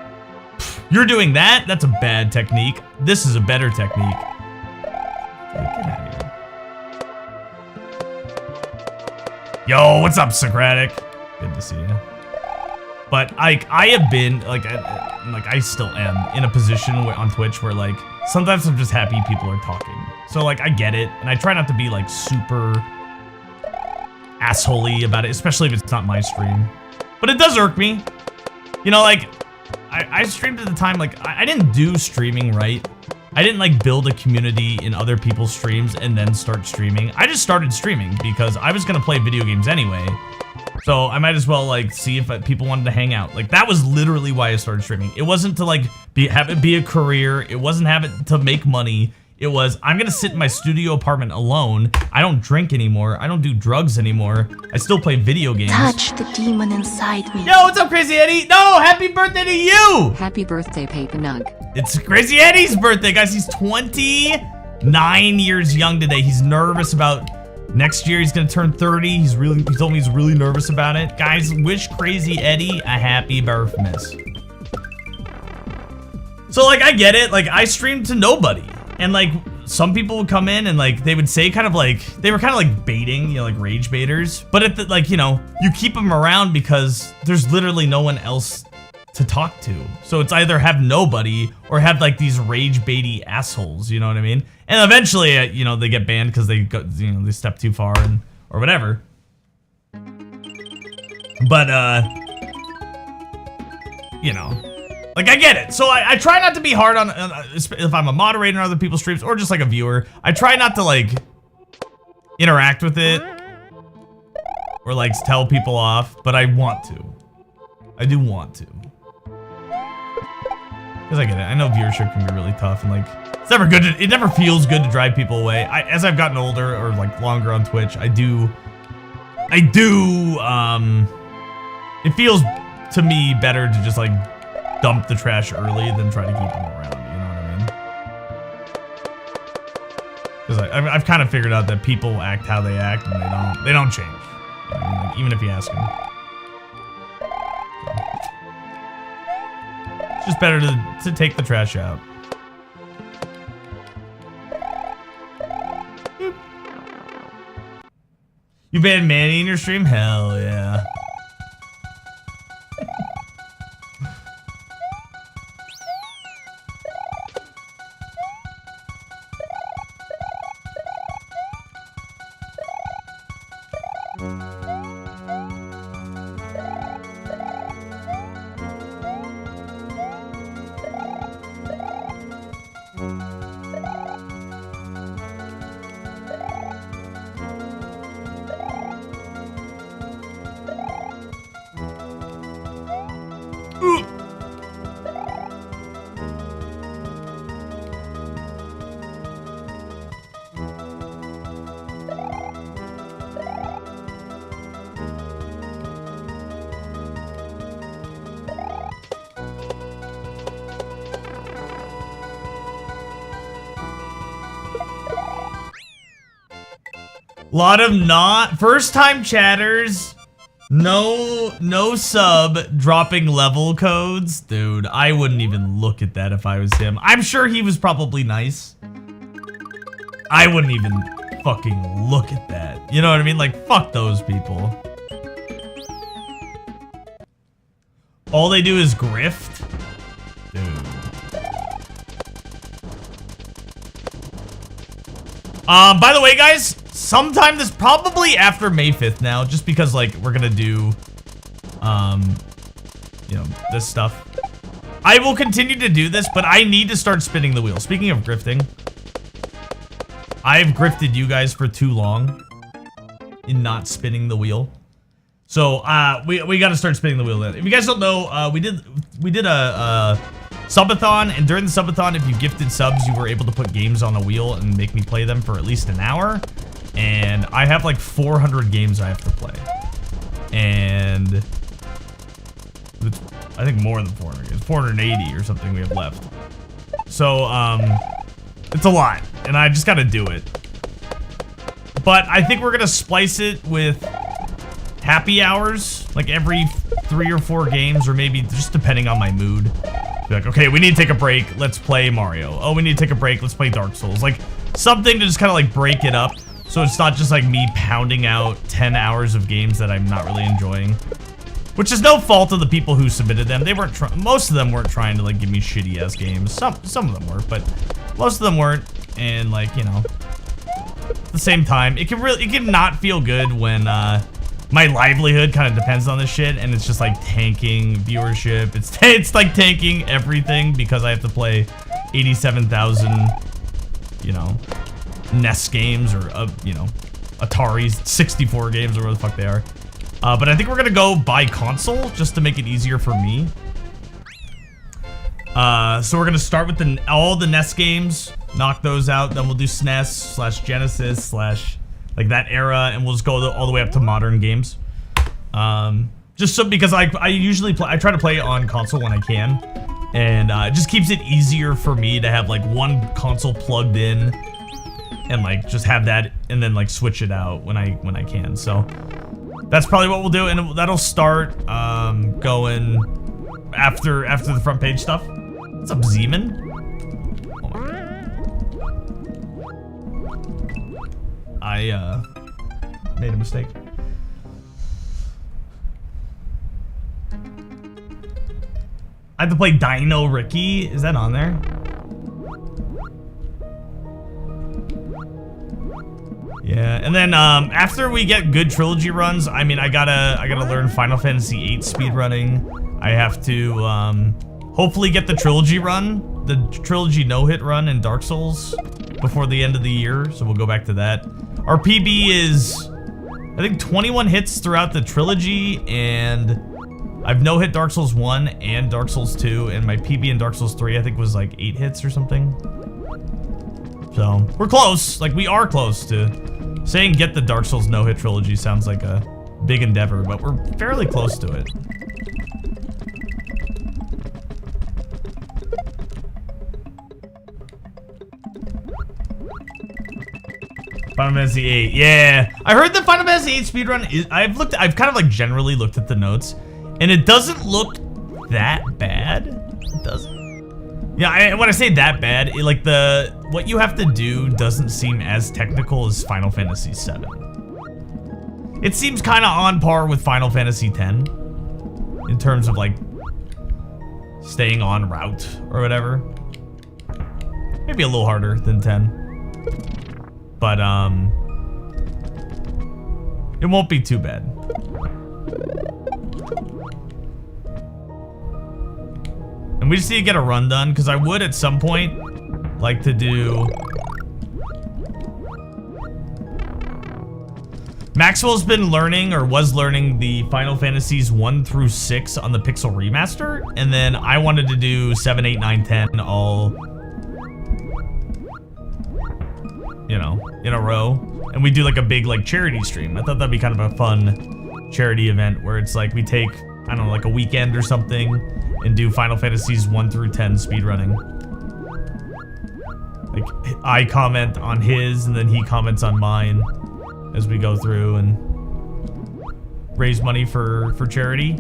Speaker 1: You're doing that? That's a bad technique. This is a better technique. Get out of here. Yo, what's up, Socratic? Good to see you. But I have been, I still am in a position on Twitch where, like, sometimes I'm just happy people are talking. So, like, I get it, and I try not to be, like, super assholey about it, especially if it's not my stream. But it does irk me. You know, like, I streamed at the time, like, I didn't do streaming right. I didn't, like, build a community in other people's streams and then start streaming. I just started streaming because I was gonna play video games anyway. So I might as well, like, see if people wanted to hang out. Like, that was literally why I started streaming. It wasn't to, like, have it be a career. It wasn't have it to make money. It was, I'm gonna sit in my studio apartment alone. I don't drink anymore. I don't do drugs anymore. I still play video games.
Speaker 16: Touch the demon inside me.
Speaker 1: Yo, what's up, Crazy Eddie? No, happy birthday to you!
Speaker 11: Happy birthday, Paper Nug.
Speaker 1: It's Crazy Eddie's birthday, guys. He's 29 years young today. He's nervous about next year. He's gonna turn 30. He told me he's really nervous about it. Guys, wish Crazy Eddie a happy birthday. So, like, I get it. Like, I streamed to nobody. And, like, some people would come in and, like, they would say kind of like, they were kind of like baiting, you know, like rage baiters. But at the, like, you know, you keep them around because there's literally no one else to talk to. So it's either have nobody or have, like, these rage baity assholes, you know what I mean? And eventually, you know, they get banned because they go, you know, they step too far and, or whatever. But, you know. Like, I get it. So I try not to be hard on if I'm a moderator on other people's streams or just like a viewer. I try not to, like, interact with it or, like, tell people off, but I want to. I do want to. Because I get it. I know viewership can be really tough and, like, it's never good. It never feels good to drive people away. As I've gotten older or, like, longer on Twitch, it feels to me better to just, like, dump the trash early than try to keep them around, you know what I mean? Because I've kind of figured out that people act how they act and they don't change. You know, like, even if you ask them. It's just better to take the trash out. You banned Manny in your stream? Hell yeah. Lot of not first time chatters, no sub dropping level codes. Dude, I wouldn't even look at that if I was him. I'm sure he was probably nice. I wouldn't even fucking look at that. You know what I mean? Like, fuck those people. All they do is grift? Dude. By the way, guys, sometime this, probably after May 5th now, just because, like, we're gonna do, you know, this stuff. I will continue to do this, but I need to start spinning the wheel. Speaking of grifting, I've grifted you guys for too long in not spinning the wheel. So, we gotta start spinning the wheel then. If you guys don't know, we did a subathon, and during the subathon, if you gifted subs, you were able to put games on a wheel and make me play them for at least an hour. And I have like 400 games I have to play. And it's, I think more than 400 games, 480 or something we have left. So, it's a lot, and I just gotta do it. But I think we're gonna splice it with happy hours, like every 3 or 4 games, or maybe just depending on my mood. Be like, okay, we need to take a break, let's play Mario. Oh, we need to take a break, let's play Dark Souls. Like, something to just kind of like break it up, so it's not just like me pounding out 10 hours of games that I'm not really enjoying. Which is no fault of the people who submitted them. They weren't most of them weren't trying to like give me shitty ass games. Some of them were, but most of them weren't. And like, you know, at the same time, it can not feel good when my livelihood kind of depends on this shit, and it's just like tanking viewership. It's like tanking everything because I have to play 87,000, you know, NES games or you know, Atari 64 games or whatever the fuck they are. But I think we're gonna go by console just to make it easier for me. So we're gonna start with all the NES games, knock those out, then we'll do SNES / Genesis / like that era, and we'll just go all the way up to modern games. Just so because I usually I try to play on console when I can, and it just keeps it easier for me to have like one console plugged in, and like just have that, and then like switch it out when I can. So that's probably what we'll do, and that'll start going after the front page stuff. What's up, Zeman? Oh my god. I made a mistake. I have to play Dino Ricky. Is that on there? Yeah, and then after we get good trilogy runs, I mean, I gotta learn Final Fantasy VIII speedrunning. I have to hopefully get the trilogy run, the trilogy no-hit run in Dark Souls before the end of the year, so we'll go back to that. Our PB is, I think, 21 hits throughout the trilogy, and I've no-hit Dark Souls 1 and Dark Souls 2, and my PB in Dark Souls 3 I think was like 8 hits or something. So, we're close. Like, we are close to saying get the Dark Souls no-hit trilogy sounds like a big endeavor, but we're fairly close to it. Final Fantasy VIII, yeah. I heard the Final Fantasy VIII speedrun is, I've kind of like generally looked at the notes, and it doesn't look that bad. It doesn't. Yeah, when I say that bad, like what you have to do doesn't seem as technical as Final Fantasy VII. It seems kind of on par with Final Fantasy X in terms of like staying on route or whatever. Maybe a little harder than 10. But, it won't be too bad. And we just need to get a run done, because I would at some point like to do... Maxwell's been learning, or was learning, the Final Fantasies 1 through 6 on the Pixel Remaster, and then I wanted to do 7, 8, 9, 10 all... you know, in a row, and we do like a big like charity stream. I thought that'd be kind of a fun charity event where it's like we take, I don't know, like a weekend or something and do Final Fantasies 1 through 10 speedrunning. Like I comment on his and then he comments on mine as we go through and raise money for charity.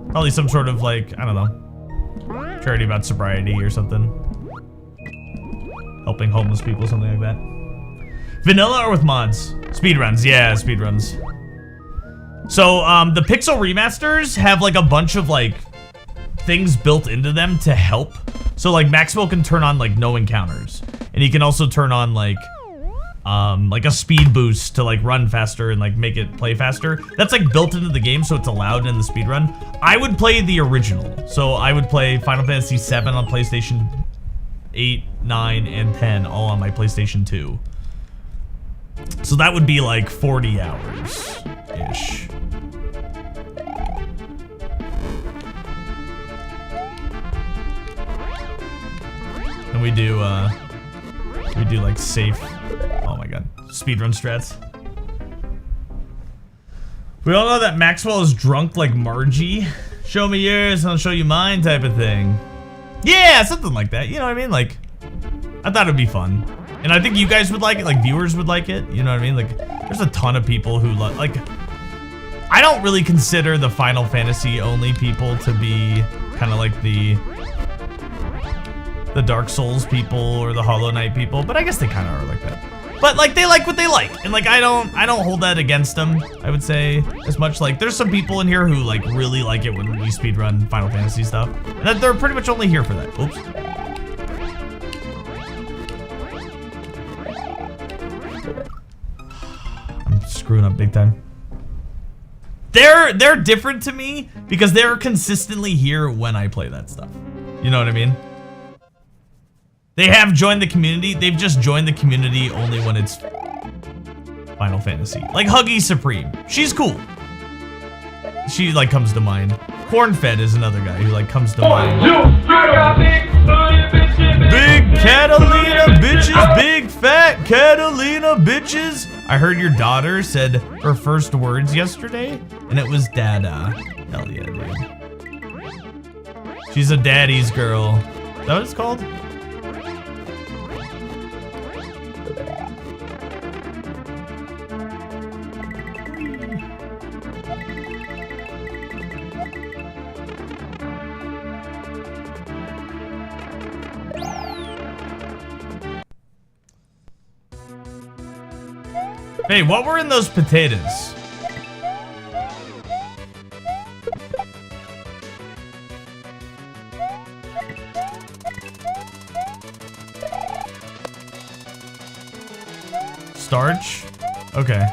Speaker 1: Probably some sort of like, I don't know, charity about sobriety or something. Helping homeless people, something like that. Vanilla or with mods? Speedruns, yeah, speedruns. So, the Pixel remasters have like a bunch of like things built into them to help. So like Maxwell can turn on like no encounters. And he can also turn on like a speed boost to like run faster and like make it play faster. That's like built into the game, so it's allowed in the speedrun. I would play the original. So I would play Final Fantasy VII on PlayStation 8, 9, and 10, all on my PlayStation 2. So that would be like 40 hours-ish. And we do like safe, oh my god, speedrun strats. We all know that Maxwell is drunk like Margie. Show me yours and I'll show you mine type of thing. Yeah, something like that, you know what I mean? Like, I thought it'd be fun. And I think you guys would like it, like viewers would like it, you know what I mean? Like, there's a ton of people who like, I don't really consider the Final Fantasy only people to be kind of like the Dark Souls people or the Hollow Knight people, but I guess they kind of are like that. But like, they like what they like, and like, I don't hold that against them, I would say, as much. Like, there's some people in here who like really like it when we speedrun Final Fantasy stuff, and they're pretty much only here for that. Oops. Screwing up big time. they're different to me because they're consistently here when I play that stuff. You know what I mean? They have joined the community. They've just joined the community only when it's Final Fantasy. Like Huggy Supreme. She's cool. She like comes to mind. Cornfed is another guy who like comes to mind. Big Catalina bitches, big fat Catalina bitches. I heard your daughter said her first words yesterday, and it was dada. Hell yeah, dude. She's a daddy's girl. Is that what it's called? Hey, what were in those potatoes? Starch? Okay.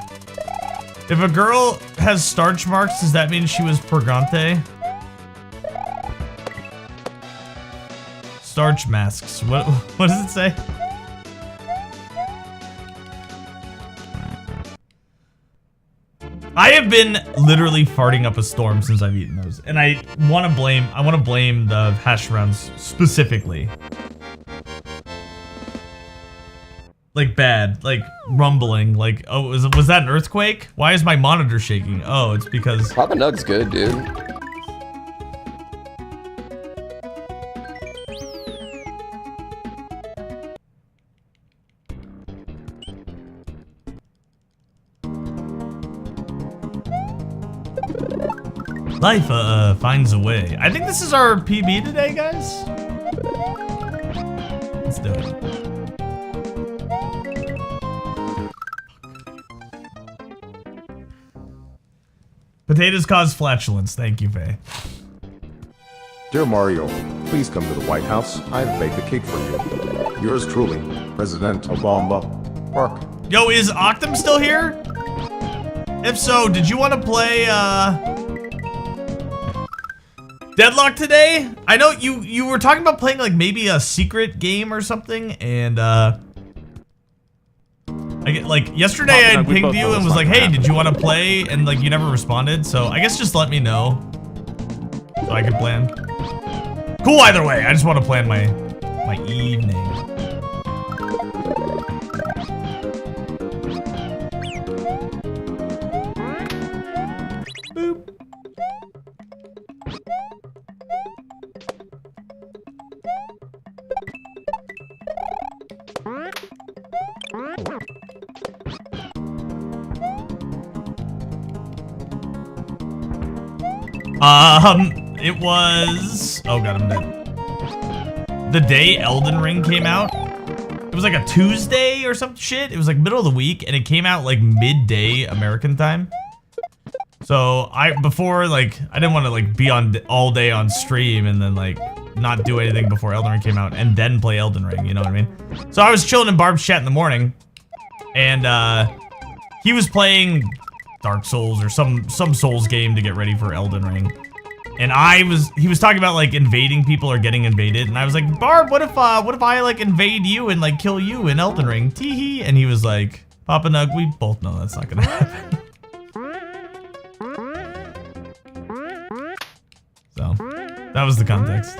Speaker 1: If a girl has starch marks, does that mean she was purgante? Starch masks. What does it say? I have been literally farting up a storm since I've eaten those, and I want to blame the hash browns specifically. Like bad, like rumbling, like, oh, was that an earthquake? Why is my monitor shaking? Oh, it's because
Speaker 17: Papa Nug's good, dude.
Speaker 1: Life finds a way. I think this is our PB today, guys. Let's do it. Potatoes cause flatulence. Thank you, Faye.
Speaker 18: Dear Mario, please come to the White House. I've baked a cake for you. Yours truly, President Obama. Park.
Speaker 1: Yo, is Octum still here? If so, did you want to play Deadlock today? I know you were talking about playing like maybe a secret game or something, and I get like yesterday I pinged you and was like, hey, did you want to play? And like you never responded, so I guess just let me know so I can plan. Cool either way. I just want to plan my evening. Boop. It was, oh god, I'm dead. The day Elden Ring came out, it was like a Tuesday or some shit. It was like middle of the week, and it came out like midday American time. So before like I didn't want to like be on all day on stream and then like not do anything before Elden Ring came out and then play Elden Ring. You know what I mean? So I was chilling in Barb's chat in the morning, and he was playing Dark Souls or some Souls game to get ready for Elden Ring. And he was talking about like invading people or getting invaded, and I was like, Barb, what if I like invade you and like kill you in Elden Ring? Teehee. And he was like, Papa Nug, we both know that's not gonna happen. So that was the context.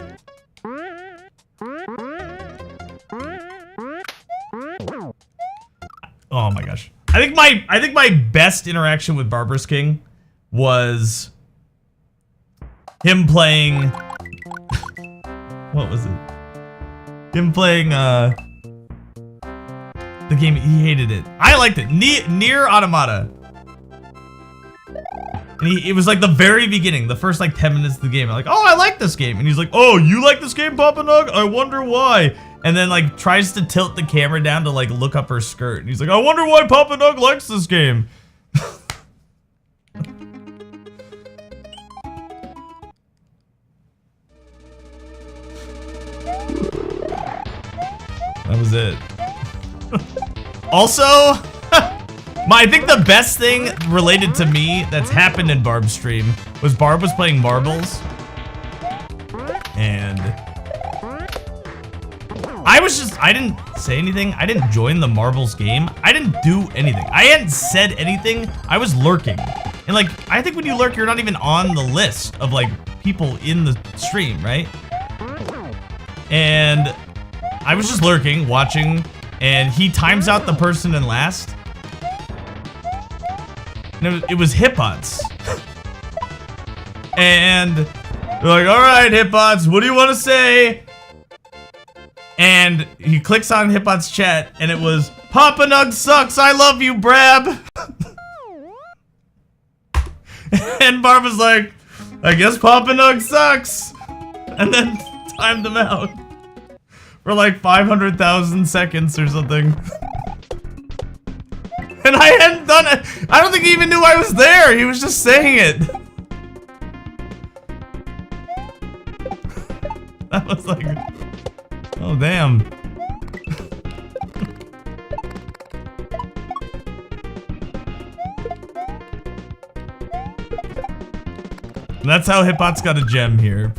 Speaker 1: Oh my gosh. I think my best interaction with Barbarous King was him playing what was it? Him playing the game. He hated it. I liked it. Nier Automata. And it was like the very beginning, the first like 10 minutes of the game. I'm like, oh, I like this game. And he's like, oh, you like this game, Papa Nug? I wonder why. And then like tries to tilt the camera down to like look up her skirt. And he's like, I wonder why Papa Nug likes this game. That was it. Also, I think the best thing related to me that's happened in Barb's stream was Barb was playing marbles. And I didn't say anything. I didn't join the marbles game. I didn't do anything. I hadn't said anything. I was lurking. And like, I think when you lurk, you're not even on the list of like people in the stream, right? And I was just lurking, watching, and he times out the person in last. And it was Hippots. And they're like, all right, Hippots, what do you want to say? And he clicks on Hippots' chat, and it was, Papa Nug sucks, I love you, Brab. And Barb was like, I guess Papa Nug sucks. And then timed him out for like 500,000 seconds or something. And I hadn't done it. I don't think he even knew I was there. He was just saying it. That was like, oh damn. And that's how Hippots got a gem here.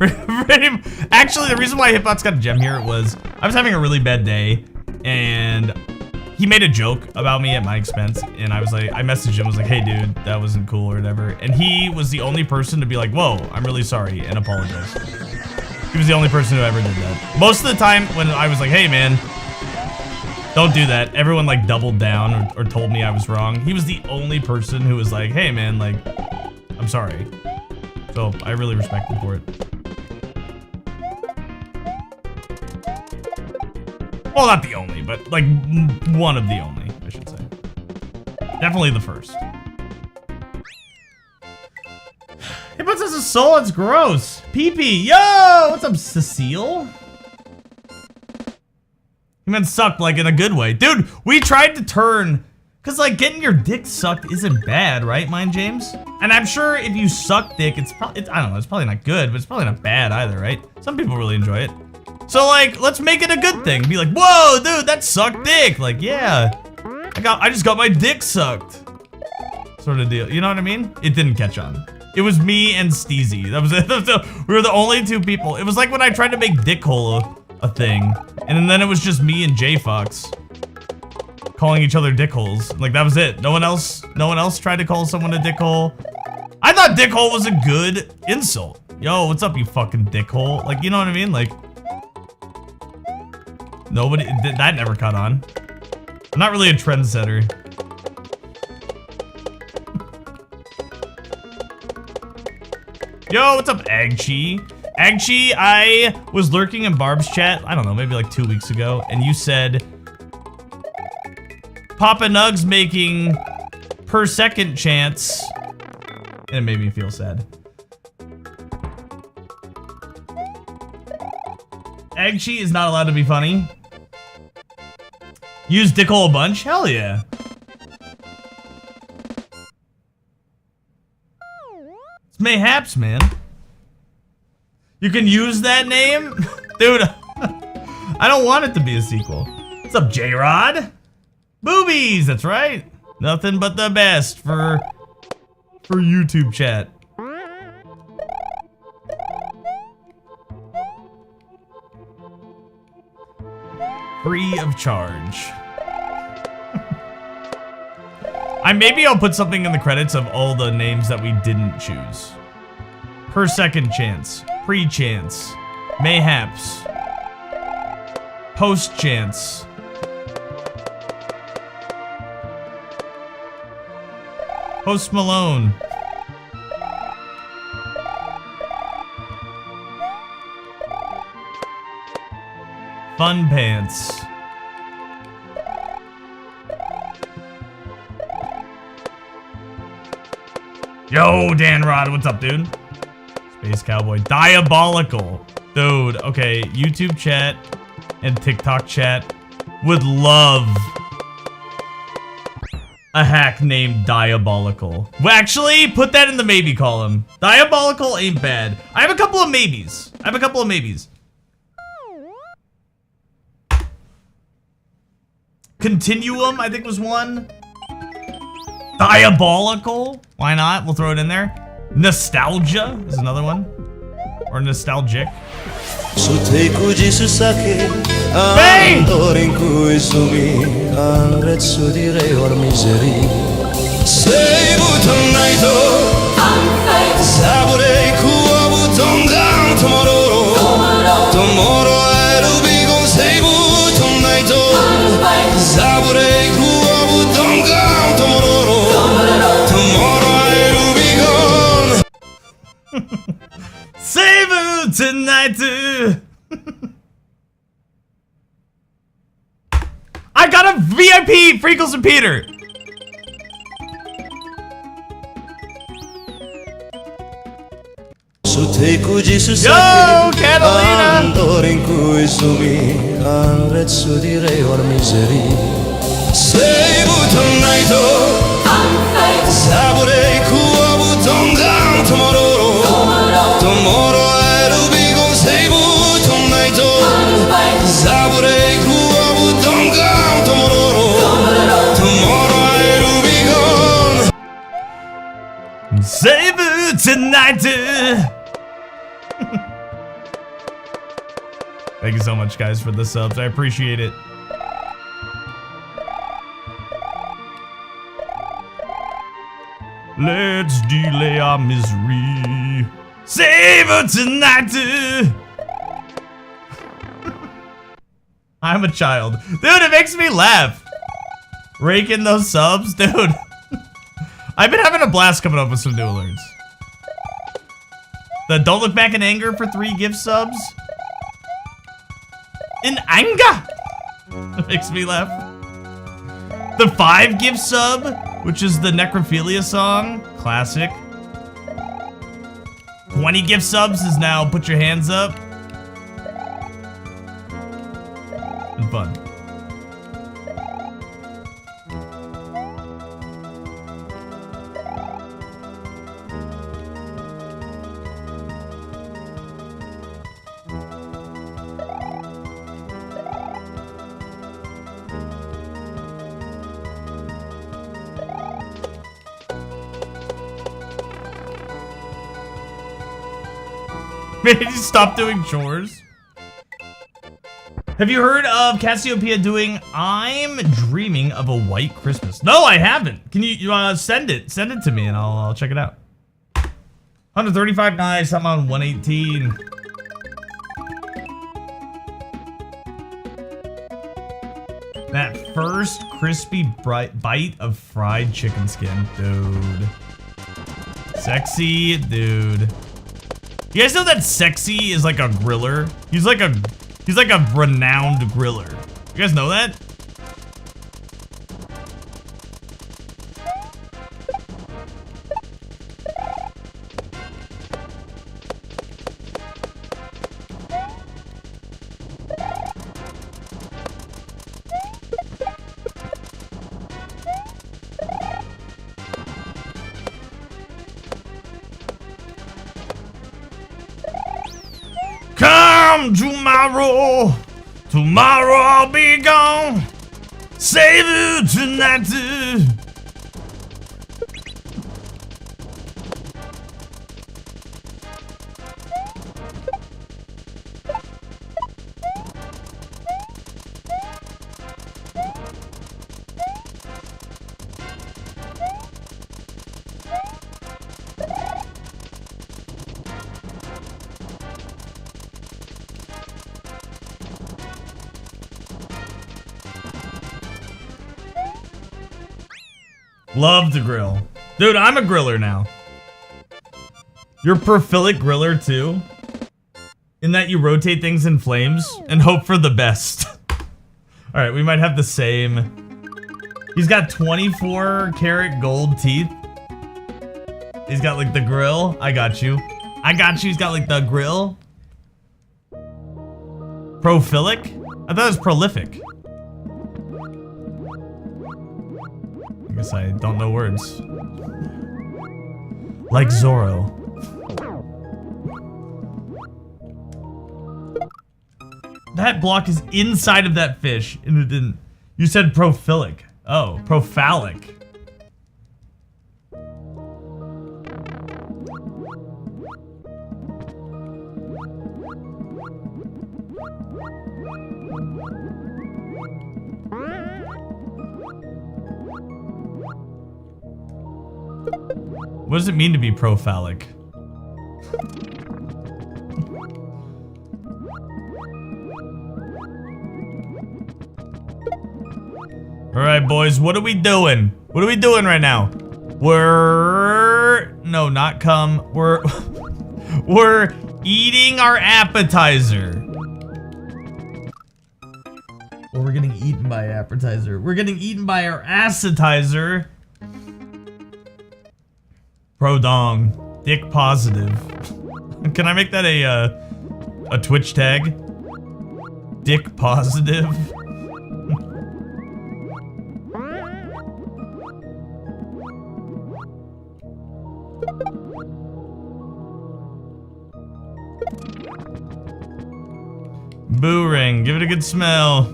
Speaker 1: Actually, the reason why Hippots got a gem here was I was having a really bad day, and he made a joke about me at my expense, and I was like, I messaged him, was like, hey dude, that wasn't cool or whatever. And he was the only person to be like, whoa, I'm really sorry, and apologize. He was the only person who ever did that. Most of the time when I was like, hey man, don't do that, everyone like doubled down or told me I was wrong. He was the only person who was like, hey man, like, I'm sorry. So I really respect him for it. Well, not the only, but like one of the only, I should say. Definitely the first. Hippots has a soul, it's gross. PP, yo! What's up, Cecile? You meant sucked like in a good way. Dude, we tried to turn, cause like getting your dick sucked isn't bad, right, Mind James? And I'm sure if you suck dick, it's probably, I don't know, it's probably not good, but it's probably not bad either, right? Some people really enjoy it. So like, let's make it a good thing. Be like, whoa, dude, that sucked dick. Like, yeah, I just got my dick sucked. Sort of deal. You know what I mean? It didn't catch on. It was me and Steezy. That was it. We were the only two people. It was like when I tried to make dickhole a thing, and then it was just me and J Fox calling each other dickholes. Like that was it. No one else tried to call someone a dickhole. I thought dickhole was a good insult. Yo, what's up, you fucking dickhole? Like, you know what I mean? Like, nobody, that never caught on. I'm not really a trendsetter. Yo, what's up, Agchi? Agchi, I was lurking in Barb's chat, I don't know, maybe like 2 weeks ago, and you said, Papa Nug's making per second chance, and it made me feel sad. Agchi is not allowed to be funny. Use dickhole a bunch? Hell yeah. It's mayhaps, man. You can use that name? Dude, I don't want it to be a sequel. What's up, J-Rod? Boobies, that's right. Nothing but the best for YouTube chat. Free of charge. Maybe I'll put something in the credits of all the names that we didn't choose. Per second chance, pre-chance, mayhaps, post-chance. Post Malone. Fun pants. Yo, Dan Rod, what's up, dude? Space Cowboy. Diabolical. Dude, okay, YouTube chat and TikTok chat would love a hack named Diabolical. Well, actually, put that in the maybe column. Diabolical ain't bad. I have a couple of maybes. Continuum, I think, was one. Diabolical? Why not? We'll throw it in there. Nostalgia is another one. Or nostalgic. Hey! Save you tonight. I got a VIP, Freckles and Peter. Yo, Catalina. Save it tonight. Thank you so much, guys, for the subs. I appreciate it. Let's delay our misery. Save it tonight. I'm a child. Dude, it makes me laugh. Raking those subs, dude. I've been having a blast coming up with some new alerts. The don't look back in anger for 3 gift subs. In anger. It makes me laugh. The 5 gift sub, which is the necrophilia song. Classic. 20 gift subs is now put your hands up. And fun. Maybe stop doing chores. Have you heard of Cassiopeia doing I'm Dreaming of a White Christmas? No, I haven't. Can you send it? Send it to me and I'll check it out. 135, nice. I'm on 118. That first crispy bite of fried chicken skin, dude. Sexy, dude. You guys know that Sexy is like a griller? He's like a renowned griller. You guys know that? Tomorrow, tomorrow I'll be gone. Save you tonight. Love to grill. Dude, I'm a griller now. You're a prolific griller too? In that you rotate things in flames and hope for the best. Alright, we might have the same. He's got 24 karat gold teeth. He's got like the grill. I got you. I got you. He's got like the grill. Prolific? I thought it was prolific. I guess I don't know words. Like Zorro. That block is inside of that fish, and it didn't. You said prolific. Oh, prophallic. What does it mean to be pro-phallic? Alright, boys, what are we doing? What are we doing right now? No, not come. We're eating our appetizer. Or we're getting eaten by appetizer. We're getting eaten by our assetizer. Pro dong. Dick positive. Can I make that a Twitch tag? Dick positive. Boo ring, give it a good smell.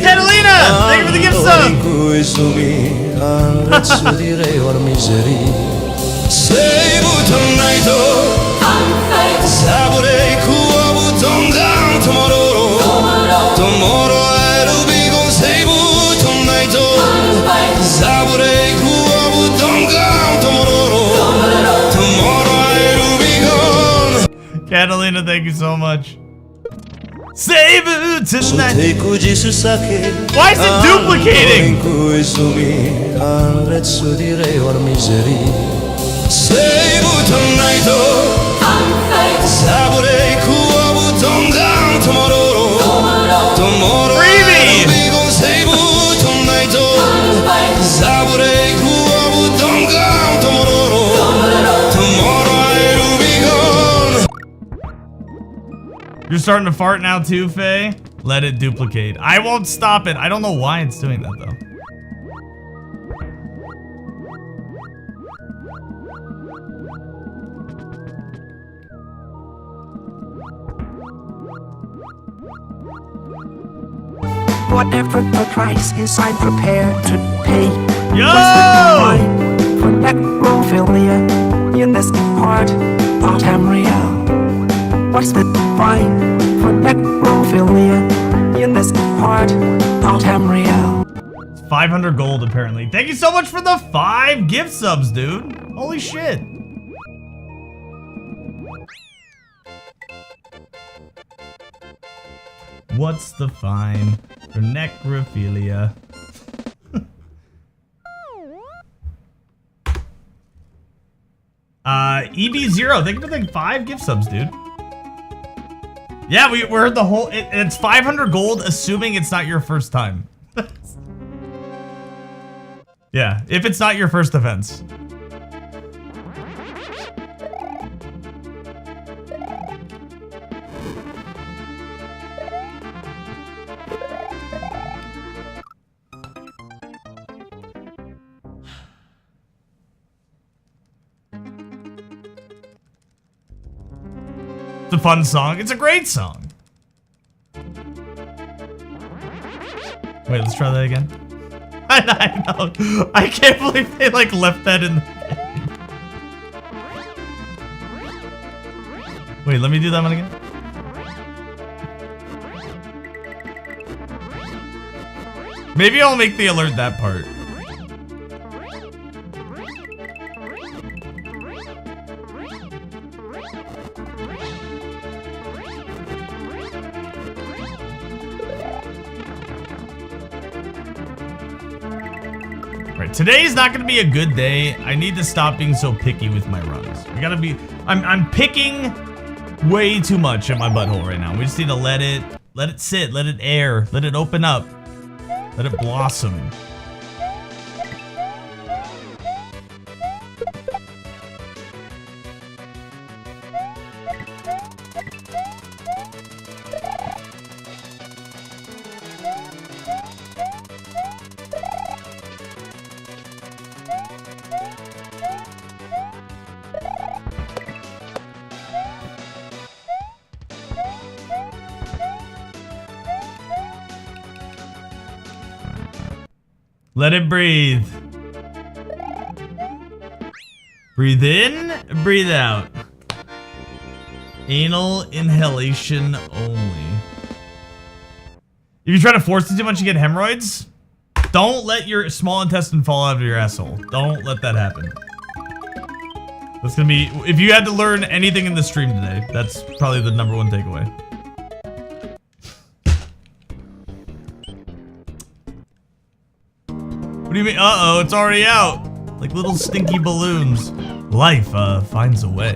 Speaker 2: Catalina!
Speaker 1: Thank you for the gift sub! Catalina, thank you so much. Save it tonight. Why is it duplicating? You're starting to fart now too, Faye? Let it duplicate. I won't stop it. I don't know why it's doing that though.
Speaker 19: Whatever the price is, I'm prepared to pay.
Speaker 1: Yo!
Speaker 19: For necrophilia in this part of Tamriel. What's the fine for necrophilia in this part of Tamriel?
Speaker 1: 500 gold apparently. Thank you so much for the 5 gift subs, dude. Holy shit. What's the fine for necrophilia? EB0, thank you for the 5 gift subs, dude. Yeah, we heard the whole, it's 500 gold, assuming it's not your first time. Yeah, if it's not your first offense. It's a fun song. It's a great song. Wait, let's try that again. I know. I can't believe they like left that in the game. Wait, let me do that one again. Maybe I'll make the alert that part. Today's not gonna be a good day. I need to stop being so picky with my runs. We gotta be. I'm picking way too much at my butthole right now. We just need to let it sit, let it air, let it open up, let it blossom. Let it breathe. Breathe in, breathe out. Anal inhalation only. If you try to force it too much, you get hemorrhoids. Don't let your small intestine fall out of your asshole. Don't let that happen. That's gonna be, if you had to learn anything in the stream today, that's probably the #1 takeaway. What do you mean? Uh-oh, it's already out. Like little stinky balloons. Life, finds a way.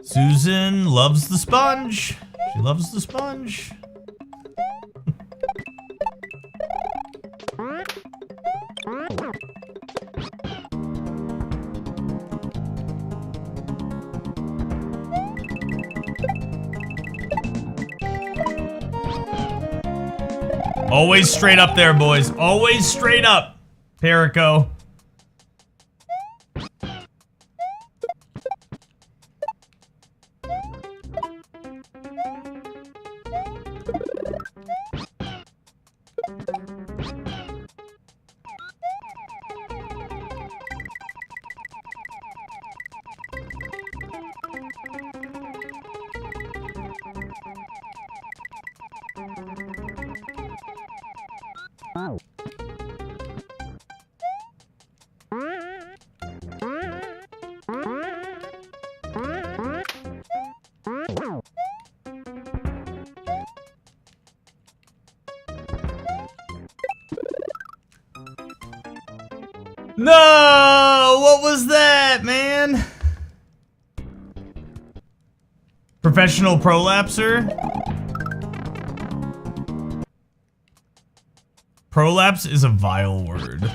Speaker 1: Susan loves the sponge. She loves the sponge. Always straight up there, boys. Always straight up, Perico. No! What was that, man? Professional prolapser? Prolapse is a vile word.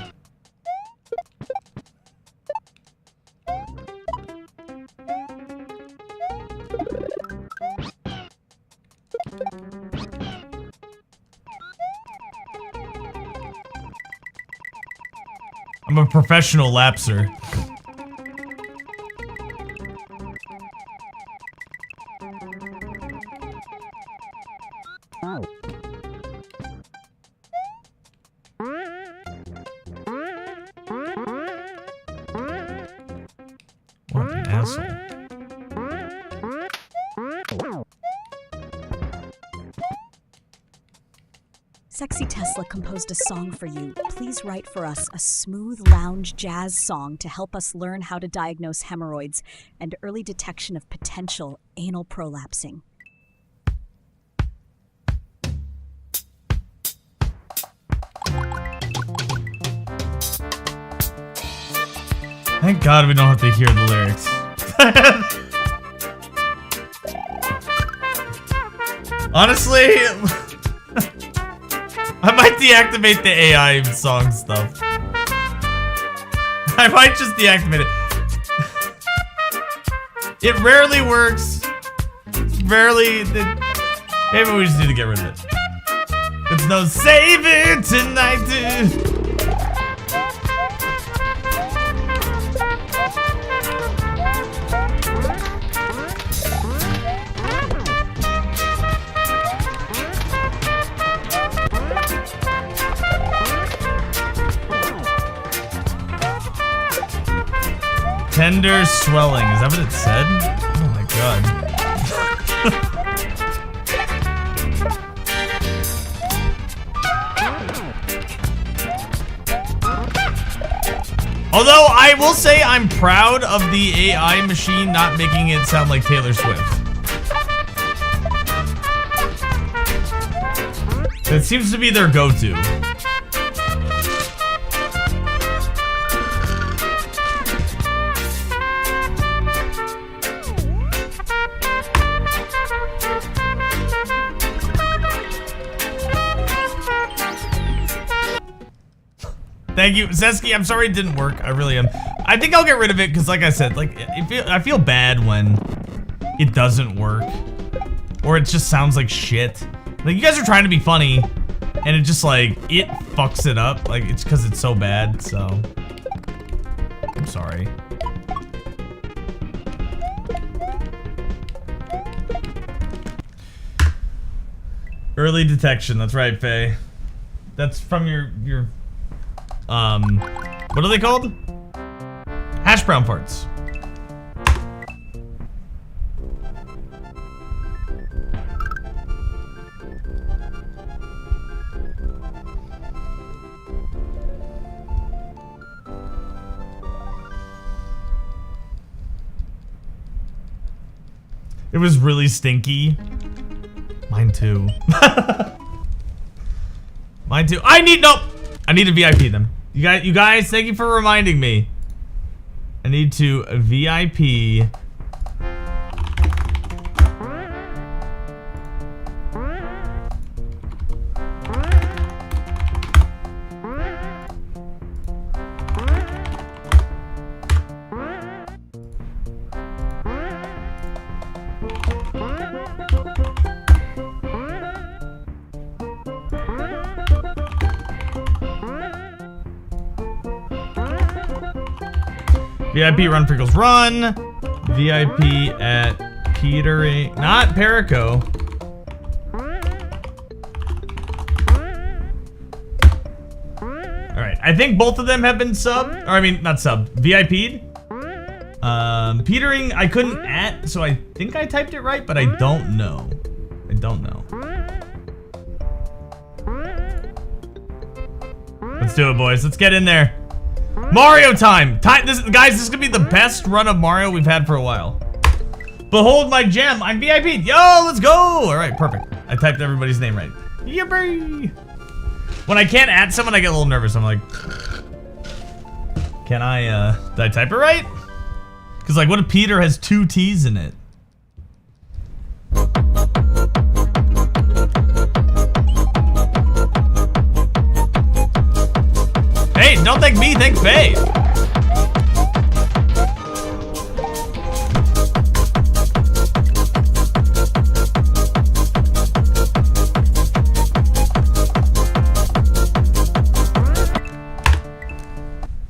Speaker 1: I'm a professional lapser. What an asshole.
Speaker 20: Sexy Tesla composed a song for you. Please write for us a smooth lounge jazz song to help us learn how to diagnose hemorrhoids and early detection of potential anal prolapsing.
Speaker 1: Thank God we don't have to hear the lyrics. Honestly, I might deactivate the AI song stuff. I might just deactivate it. It rarely works. Rarely. Maybe we just need to get rid of it. It's no saving tonight, dude. Tender swelling. Is that what it said? Oh my god. Although I will say I'm proud of the AI machine not making it sound like Taylor Swift. It seems to be their go-to. Thank you, Zeski. I'm sorry it didn't work. I really am. I think I'll get rid of it because, like I said, like I feel bad when it doesn't work or it just sounds like shit. Like you guys are trying to be funny, And it just like, it fucks it up. Like, it's because it's so bad, so. I'm sorry. Early detection, that's right, Faye. That's from your what are they called? Hash brown parts. It was really stinky. Mine too. Mine too. I need to VIP them. You guys, thank you for reminding me. I need to VIP. VIP Run Prickles Run. VIP at Petering. Not Perico. Alright, I think both of them have been subbed. Or I mean, not subbed. VIP'd. Petering, I couldn't at, so I think I typed it right, but I don't know. I don't know. Let's do it, boys. Let's get in there. Mario time! Guys, this is gonna be the best run of Mario we've had for a while. Behold my gem, I'm VIP'd. Yo, let's go! Alright, perfect. I typed everybody's name right. Yippee! When I can't add someone, I get a little nervous. I'm like, can I, did I type it right? Because, like, what if Peter has 2 T's in it? Hey, don't thank me, thank Faye.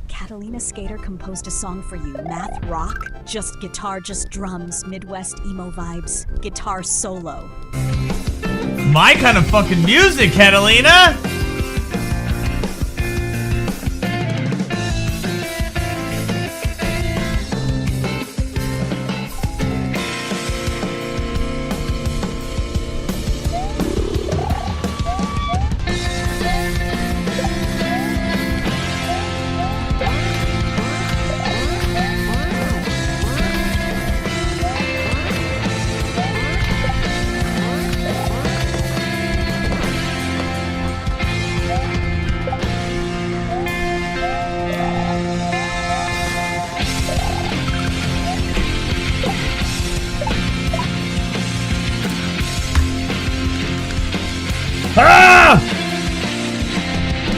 Speaker 20: Catalina Skater composed a song for you. Math rock, just guitar, just drums, Midwest emo vibes, guitar solo.
Speaker 1: My kind of fucking music, Catalina!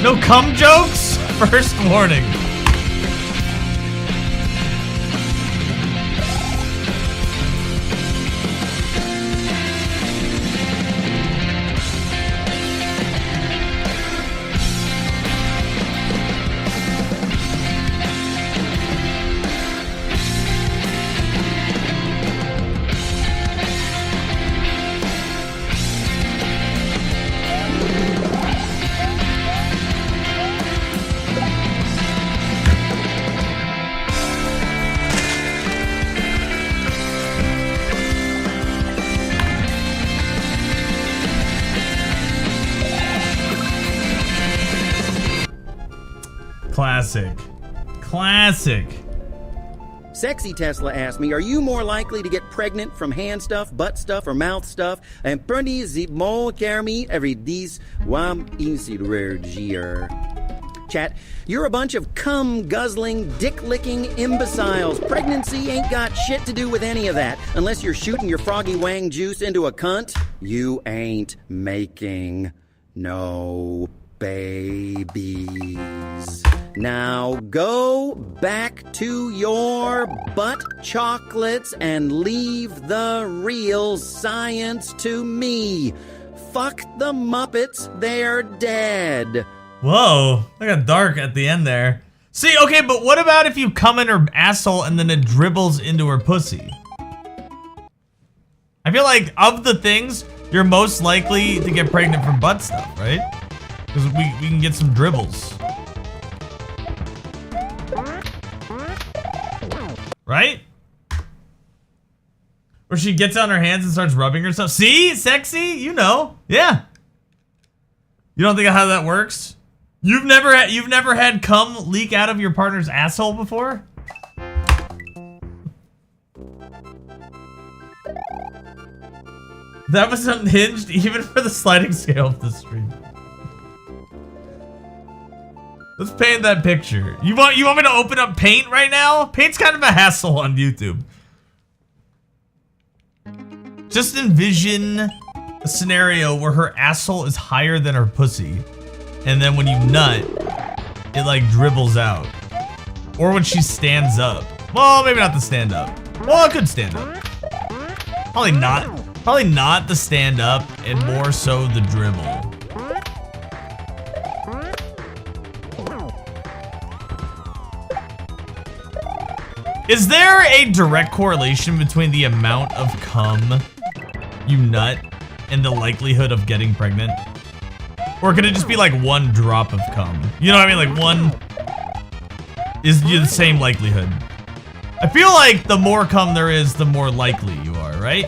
Speaker 1: No cum jokes? First warning. Classic. Classic.
Speaker 21: Sexy Tesla asked me, are you more likely to get pregnant from hand stuff, butt stuff, or mouth stuff? And prenez zit mon kermi every dis wam insider. Chat, you're a bunch of cum-guzzling, dick-licking imbeciles. Pregnancy ain't got shit to do with any of that. Unless you're shooting your froggy wang juice into a cunt, you ain't making no babies. Now go back to your butt chocolates and leave the real science to me. fuck the Muppets, they're dead.
Speaker 1: Whoa, that got dark at the end there. See, okay, but what about if you come in her asshole and then it dribbles into her pussy? I feel like of the things, you're most likely to get pregnant from butt stuff, right? Because we can get some dribbles. Right? Or she gets on her hands and starts rubbing herself. See? Sexy? You know. Yeah. You don't think of how that works? You've never had cum leak out of your partner's asshole before? That was unhinged even for the sliding scale of the stream. Let's paint that picture. You want me to open up Paint right now? Paint's kind of a hassle on YouTube. Just envision a scenario where her asshole is higher than her pussy. And then when you nut, it like dribbles out. Or when she stands up. Well, maybe not the stand up. Well, it could stand up. Probably not the stand up and more so the dribble. Is there a direct correlation between the amount of cum you nut and the likelihood of getting pregnant? Or could it just be like one drop of cum? You know what I mean? Like one is the same likelihood. I feel like the more cum there is, the more likely you are, right?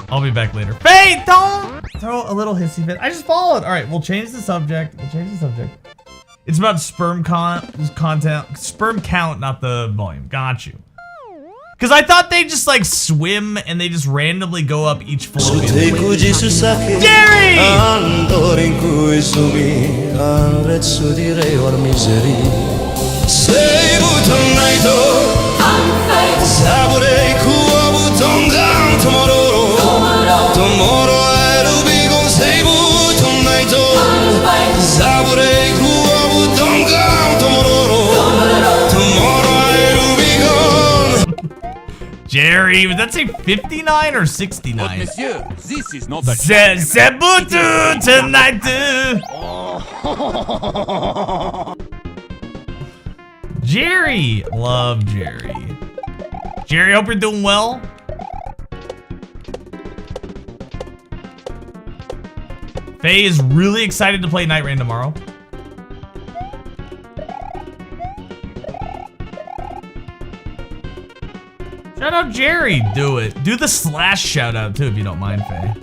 Speaker 1: I'll be back later. Faye, don't throw a little hissy fit. I just followed. All right, we'll change the subject. It's about sperm count, not the volume. Got you. Because I thought they just like swim and they just randomly go up each floor. Jerry! Jerry, would that say 59 or 69?
Speaker 6: But monsieur, this is not a
Speaker 1: Zebutu tonight. Jerry, love Jerry. Jerry, hope you're doing well. Faye is really excited to play Night Rain tomorrow. Shout out Jerry, do it. Do the slash shout out too if you don't mind, Faye.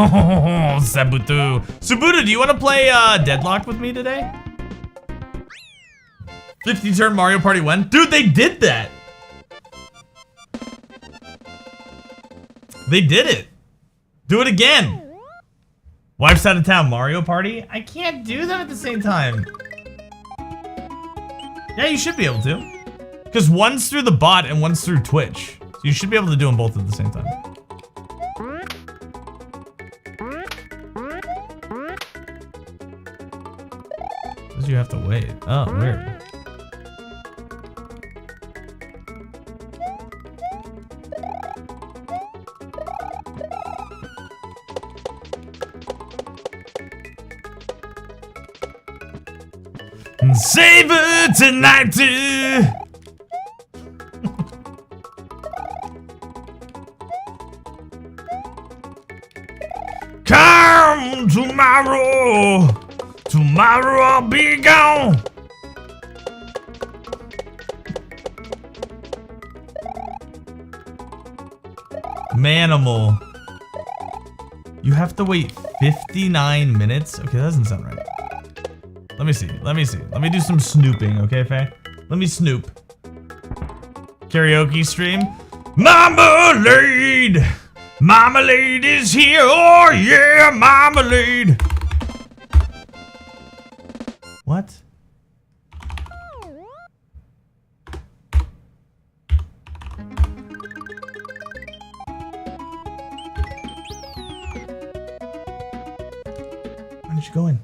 Speaker 1: Oh, Sabutu. Subutu, do you want to play Deadlock with me today? 50 turn Mario Party when? Dude, they did that. They did it. Do it again. Wife's out of town, Mario Party? I can't do them at the same time. Yeah, you should be able to. Because one's through the bot and one's through Twitch. So you should be able to do them both at the same time. Because you have to wait. Oh, weird. Save it tonight, too. Come tomorrow. Tomorrow I'll be gone. Manimal. You have to wait 59 minutes? Okay, that doesn't sound right. Let me see. Let me do some snooping, okay, Faye? Let me snoop. Karaoke stream. Marmalade! Marmalade is here! Oh yeah, marmalade! What? Why did you go in?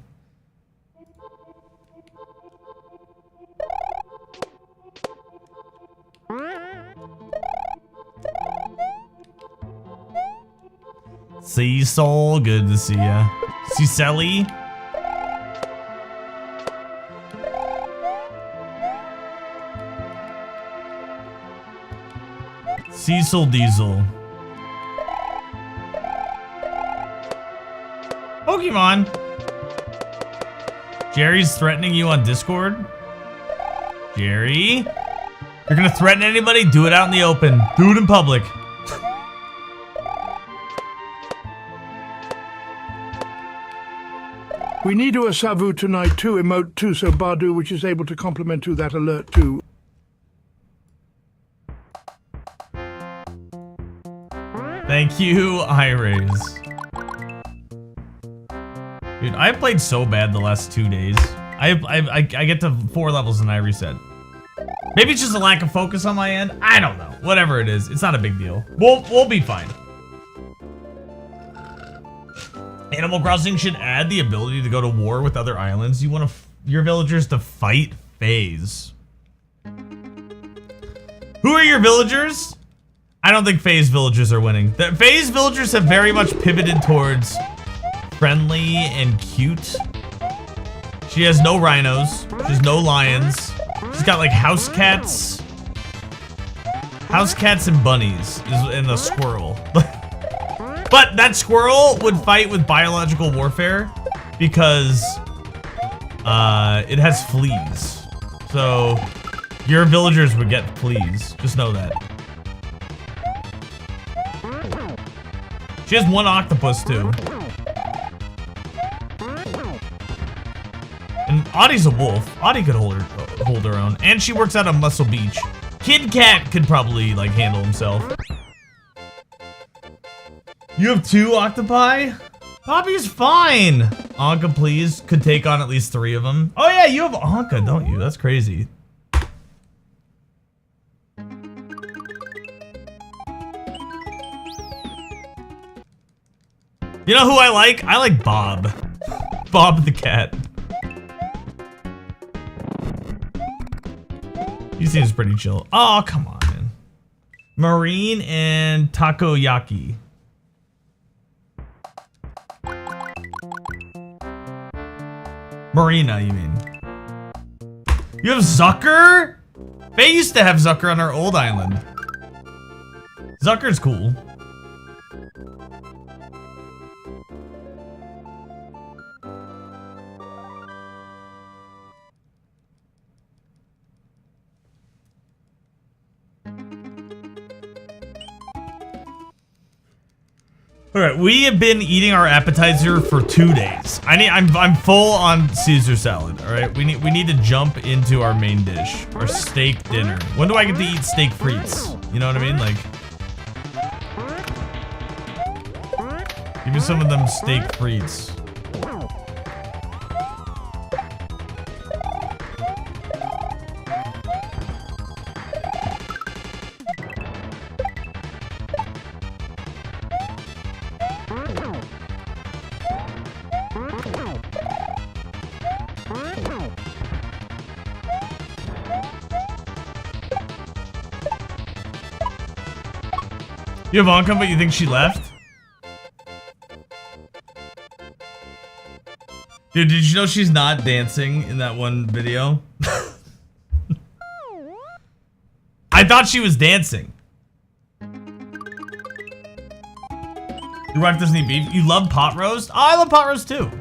Speaker 1: Cecil, good to see ya. Cecily. Cecil Diesel. Pokemon. Jerry's threatening you on Discord. Jerry, you're gonna threaten anybody? Do it out in the open. Do it in public.
Speaker 2: We need to a Savu tonight too, emote too, so Badu, which is able to complement to that alert too.
Speaker 1: Thank you, Iris. Dude, I played so bad the last 2 days. I get to 4 levels and I reset. Maybe it's just a lack of focus on my end. I don't know. Whatever it is, it's not a big deal. We'll be fine. Animal Crossing should add the ability to go to war with other islands. You want your villagers to fight FaZe. Who are your villagers? I don't think FaZe villagers are winning. The FaZe villagers have very much pivoted towards friendly and cute. She has no rhinos. She has no lions. She's got like house cats. House cats and bunnies and a squirrel. But that squirrel would fight with biological warfare because it has fleas. So your villagers would get fleas. Just know that. She has 1 octopus too. And Audie's a wolf. Audie could hold her own. And she works out on Muscle Beach. Kid Cat could probably like handle himself. You have 2 octopi? Poppy's fine. Anka, please, could take on at least 3 of them. Oh yeah, you have Anka, don't you? That's crazy. You know who I like? I like Bob. Bob the cat. He seems pretty chill. Oh, come on, man. Marine and Takoyaki. Marina, you mean? You have Zucker? They used to have Zucker on our old island. Zucker's cool. All right, we have been eating our appetizer for 2 days. I'm full on Caesar salad. All right, we need to jump into our main dish, our steak dinner. When do I get to eat steak frites? You know what I mean? Like, give me some of them steak frites. You have Anka, but you think she left? Dude, did you know she's not dancing in that one video? I thought she was dancing. Your wife doesn't eat beef. You love pot roast? Oh, I love pot roast too.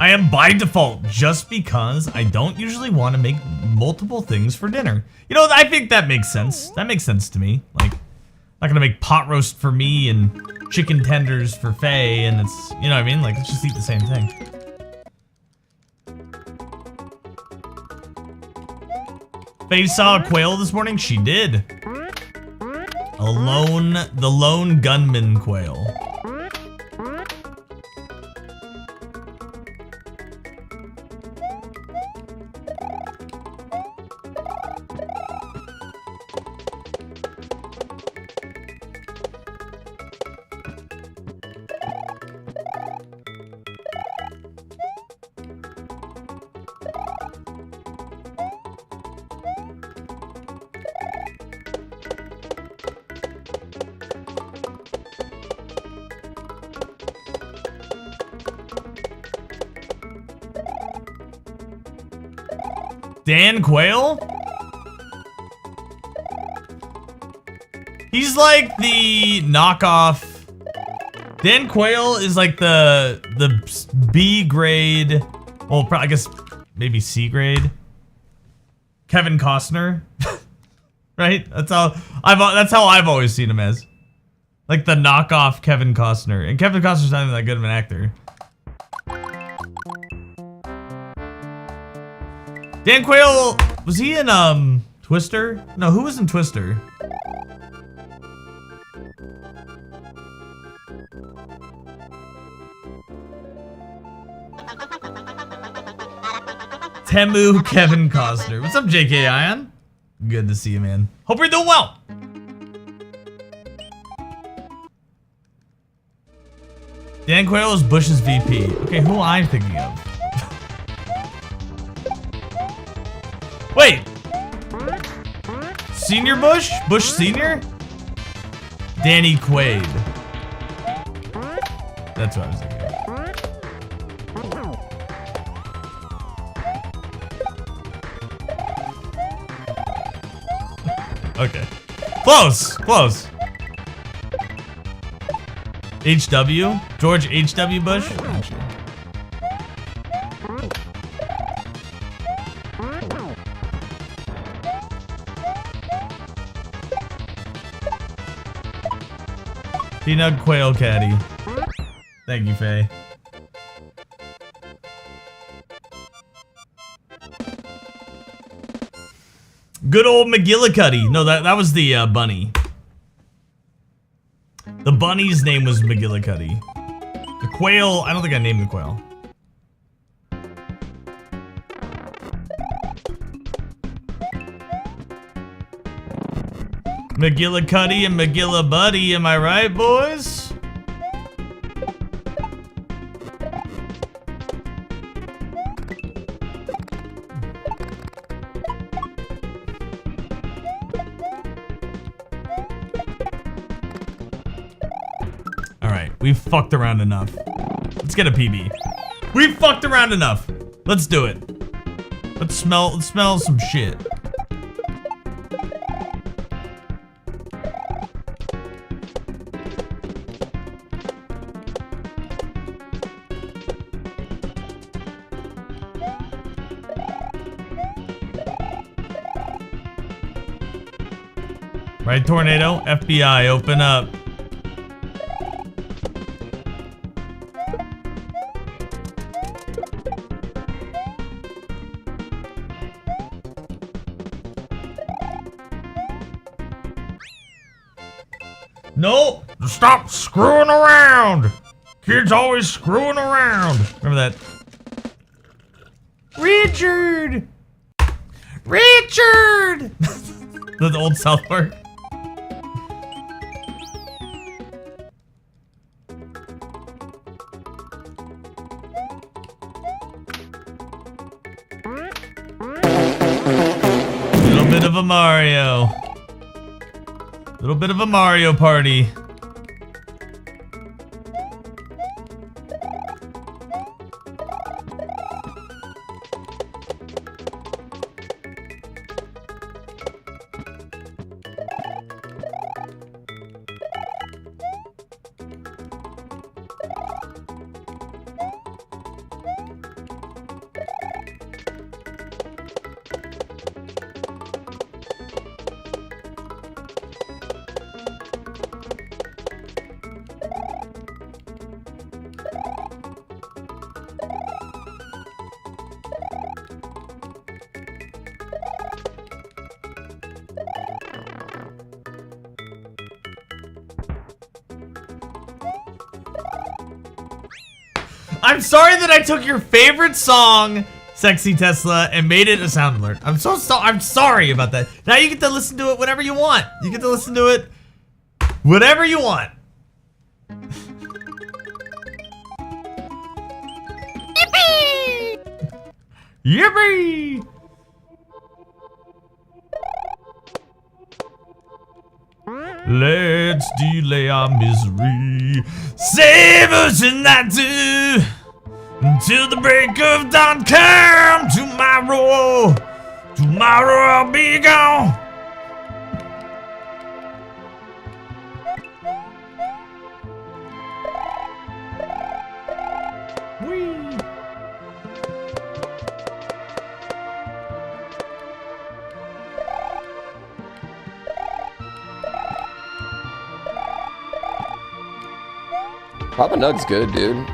Speaker 1: I am by default, just because I don't usually want to make multiple things for dinner. You know, I think that makes sense. That makes sense to me. Like, I'm not gonna make pot roast for me and chicken tenders for Faye, and it's, you know what I mean? Like, let's just eat the same thing. Faye saw a quail this morning? She did. The lone gunman quail. Dan Quayle? He's like the knockoff. Dan Quayle is like the B grade, well, I guess maybe C grade. Kevin Costner, right? That's how I've always seen him as, like the knockoff Kevin Costner. And Kevin Costner's not even that good of an actor. Dan Quayle, was he in Twister? No, who was in Twister? Temu Kevin Costner. What's up, JK Ion? Good to see you, man. Hope you're doing well. Dan Quayle is Bush's VP. Okay, who am I thinking of? Wait! Senior Bush? Bush Senior? Danny Quaid. That's what I was thinking of. Okay. Close! Close. HW? George H.W. Bush? Peanut Quail Caddy. Thank you, Faye. Good old McGillicuddy. No, that was the bunny. The bunny's name was McGillicuddy. The quail, I don't think I named the quail. McGillicuddy and McGillibuddy, am I right, boys? Alright, we've fucked around enough. Let's get a PB. We've fucked around enough. Let's do it. Let's smell some shit. Right, Tornado? FBI, open up. No! Stop screwing around! Kids always screwing around! Remember that? Richard! Richard! The old South Park. Little bit of a Mario. Little bit of a Mario party. I'm sorry that I took your favorite song, Sexy Tesla, and made it a sound alert. I'm sorry about that. Now you get to listen to it whenever you want. You get to listen to it whatever you want. Yippee! Yippee! Let's delay our misery. Save us tonight too. Until the break of dawn come. Tomorrow I'll be gone. Whee.
Speaker 17: Papa Nug's good, dude.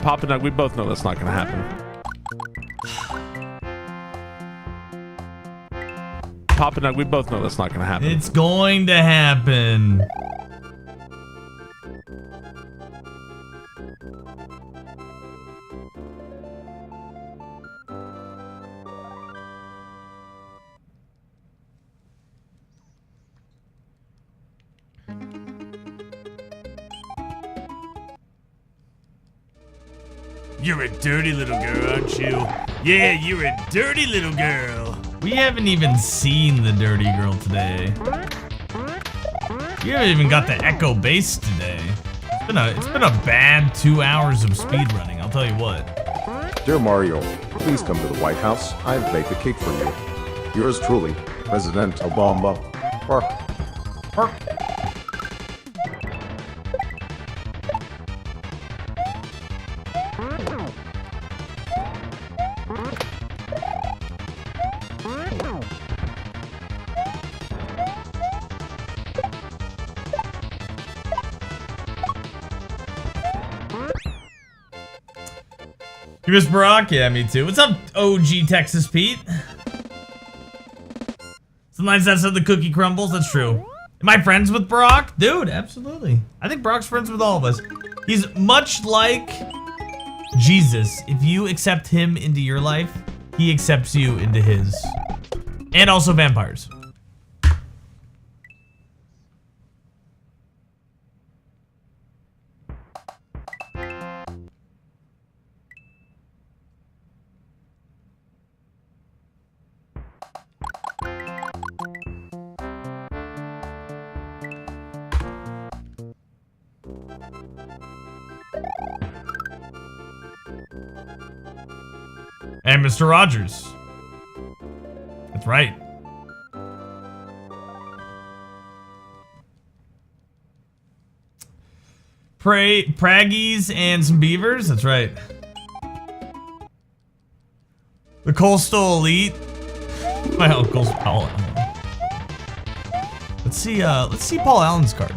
Speaker 5: Papa Nug, we both know that's not gonna happen. Papa Nug, we both know that's not gonna happen.
Speaker 1: It's going to happen.
Speaker 6: You're a dirty little girl, aren't you? Yeah, you're a dirty little girl.
Speaker 1: We haven't even seen the dirty girl today. You haven't even got the echo bass today. It's been a bad 2 hours of speed running, I'll tell you what.
Speaker 18: Dear Mario, please come to the White House. I've baked a cake for you. Yours truly, President Obama. Bark.
Speaker 1: Bark. You miss Barack? Yeah, me too. What's up, OG Texas Pete? Sometimes that's how the cookie crumbles. That's true. Am I friends with Barack? Dude, absolutely. I think Barack's friends with all of us. He's much like Jesus. If you accept him into your life, he accepts you into his. And also vampires. And Mr. Rogers. That's right. Praggies and some beavers. That's right. The Coastal Elite. My uncle's Paul Allen. Let's see Paul Allen's card.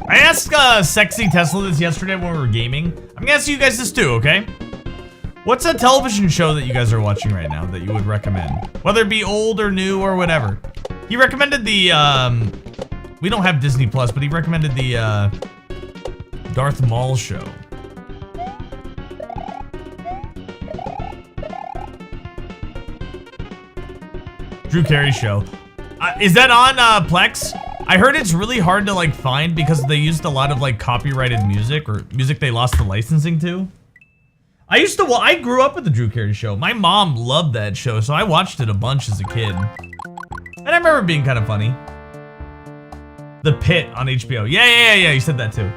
Speaker 1: I asked Sexy Tesla this yesterday when we were gaming. I'm gonna ask you guys this too, okay? What's a television show that you guys are watching right now that you would recommend? Whether it be old or new or whatever. He recommended the, we don't have Disney Plus, but he recommended the, Darth Maul show. Drew Carey show. Is that on, Plex? I heard it's really hard to, like, find because they used a lot of, like, copyrighted music or music they lost the licensing to. I grew up with the Drew Carey show. My mom loved that show, so I watched it a bunch as a kid. And I remember it being kind of funny. The Pit on HBO. Yeah, you said that too.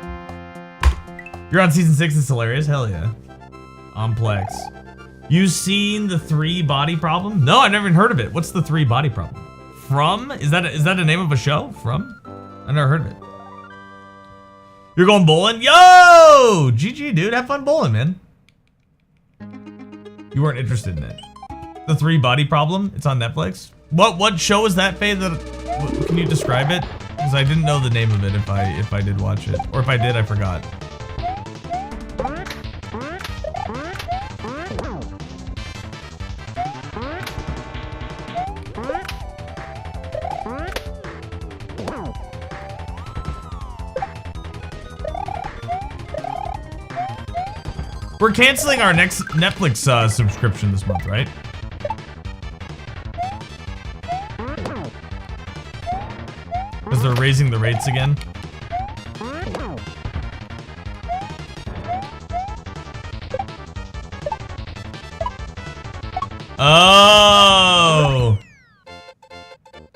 Speaker 1: You're on season 6, it's hilarious. Hell yeah. On Plex. You seen the 3 Body Problem? No, I've never even heard of it. What's the 3 Body Problem? From? Is that a name of a show? From? I never heard of it. You're going bowling? Yo! GG, dude. Have fun bowling, man. You weren't interested in it. The 3 Body Problem? It's on Netflix. What show is that, Faye? Can you describe it? Because I didn't know the name of it if I did watch it. Or if I did, I forgot. We're canceling our next Netflix subscription this month, right? Because they're raising the rates again. Oh!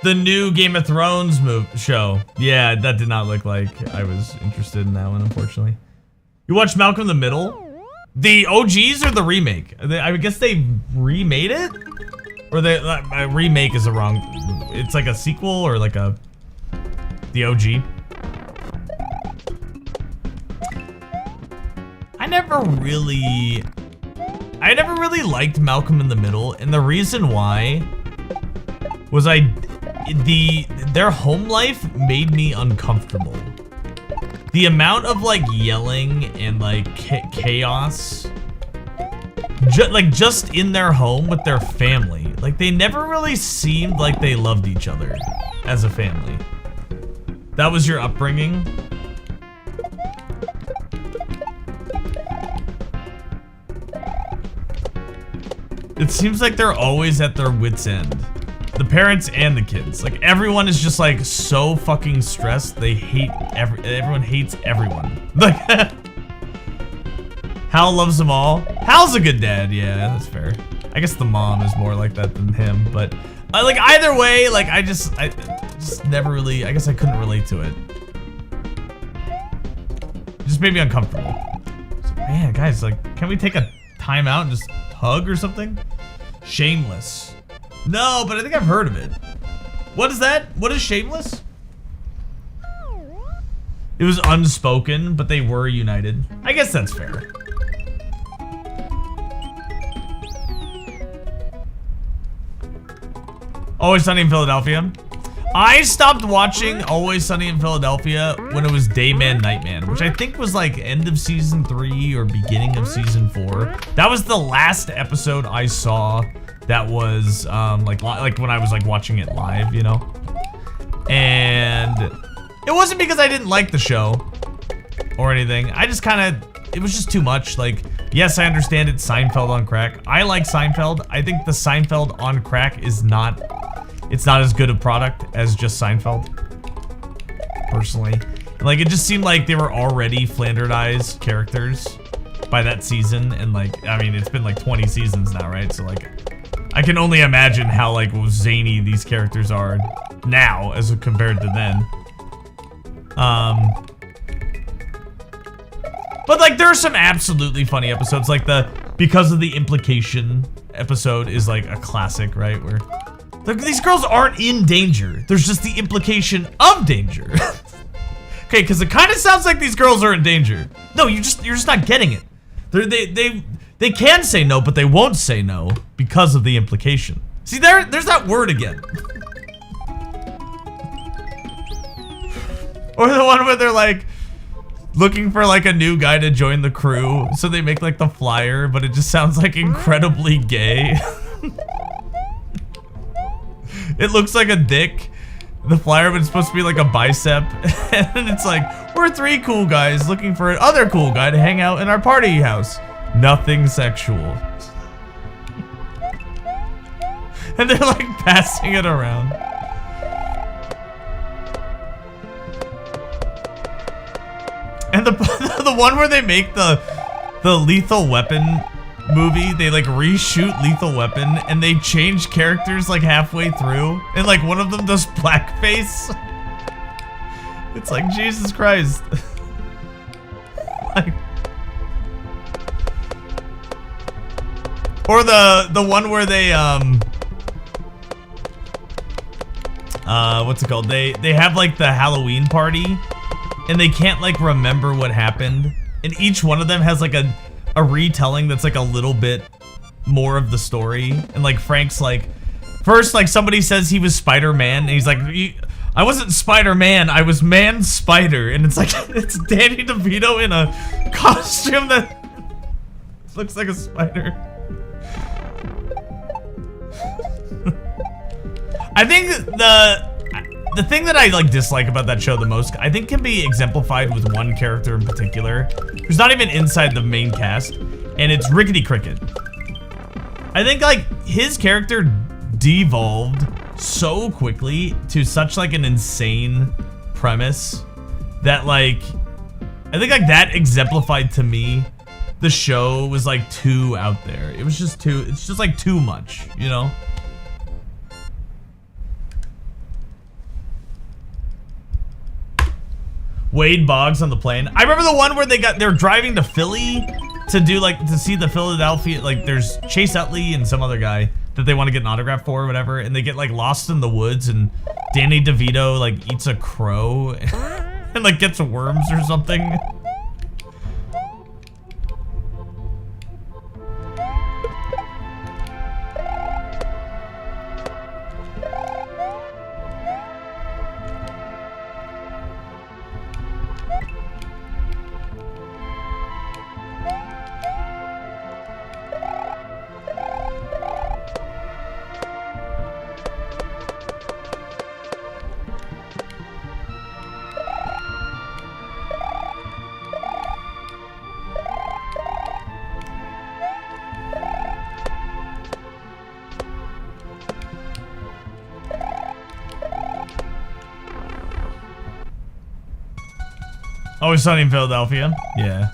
Speaker 1: The new Game of Thrones show. Yeah, that did not look like I was interested in that one, unfortunately. You watched Malcolm in the Middle? The OGs or the remake? I guess they remade it? Or remake is the wrong... It's like a sequel or like the OG? I never really liked Malcolm in the Middle, and the reason why was their home life made me uncomfortable. The amount of like yelling and like chaos, just in their home with their family, like they never really seemed like they loved each other as a family. That was your upbringing? It seems like they're always at their wits' end. The parents and the kids. Like, everyone is just, like, so fucking stressed. They hate everyone hates everyone. Like, Hal loves them all. Hal's a good dad. Yeah, that's fair. I guess the mom is more like that than him. But, like, either way, like, I just never really... I guess I couldn't relate to it. It just made me uncomfortable. So, man, guys, like, can we take a time out and just hug or something? Shameless. No, but I think I've heard of it. What is that? What is Shameless? It was unspoken, but they were united. I guess that's fair. Always Sunny in Philadelphia. I stopped watching Always Sunny in Philadelphia when it was Dayman Nightman, which I think was like end of season 3 or beginning of season 4. That was the last episode I saw that was like when I was like watching it live, you know? And it wasn't because I didn't like the show or anything. I just it was just too much. Like, yes, I understand it's Seinfeld on crack. I like Seinfeld. I think the Seinfeld on crack is not as good a product as just Seinfeld, personally. Like, it just seemed like they were already Flanderized characters by that season, and like, I mean, it's been like 20 seasons now, right? So like, I can only imagine how like zany these characters are now as compared to then. But like, there are some absolutely funny episodes, like the Because of the Implication episode is like a classic, right? Where these girls aren't in danger. There's just the implication of danger. Okay, because it kind of sounds like these girls are in danger. No, you're just not getting it. They can say no, but they won't say no because of the implication. See, there's that word again. Or the one where they're like, looking for like a new guy to join the crew. So they make like the flyer, but it just sounds like incredibly gay. It looks like a dick. The flyer, but it's supposed to be like a bicep. And it's like, we're 3 cool guys looking for another cool guy to hang out in our party house. Nothing sexual. And they're like passing it around. And the one where they make the Lethal Weapon movie, they like reshoot Lethal Weapon and they change characters like halfway through, and like one of them does blackface. It's like, Jesus Christ. Like, or the one where they what's it called? They have like the Halloween party and they can't like remember what happened, and each one of them has like a retelling that's like a little bit more of the story. And like Frank's like, first like somebody says he was Spider-Man and he's like, I wasn't Spider-Man, I was Man-Spider. And it's like, it's Danny DeVito in a costume that looks like a spider. I think the thing that I like dislike about that show the most, I think, can be exemplified with one character in particular who's not even inside the main cast, and it's Rickety Cricket. I think like his character devolved so quickly to such like an insane premise that like, I think like that exemplified to me the show was like too out there. It was just too, it's just like too much, you know? Wade Boggs on the plane. I remember the one where they're driving to Philly to do like, to see the Philadelphia, like there's Chase Utley and some other guy that they want to get an autograph for or whatever, and they get like lost in the woods, and Danny DeVito like eats a crow and like gets worms or something. Always Sunny in Philadelphia. Yeah.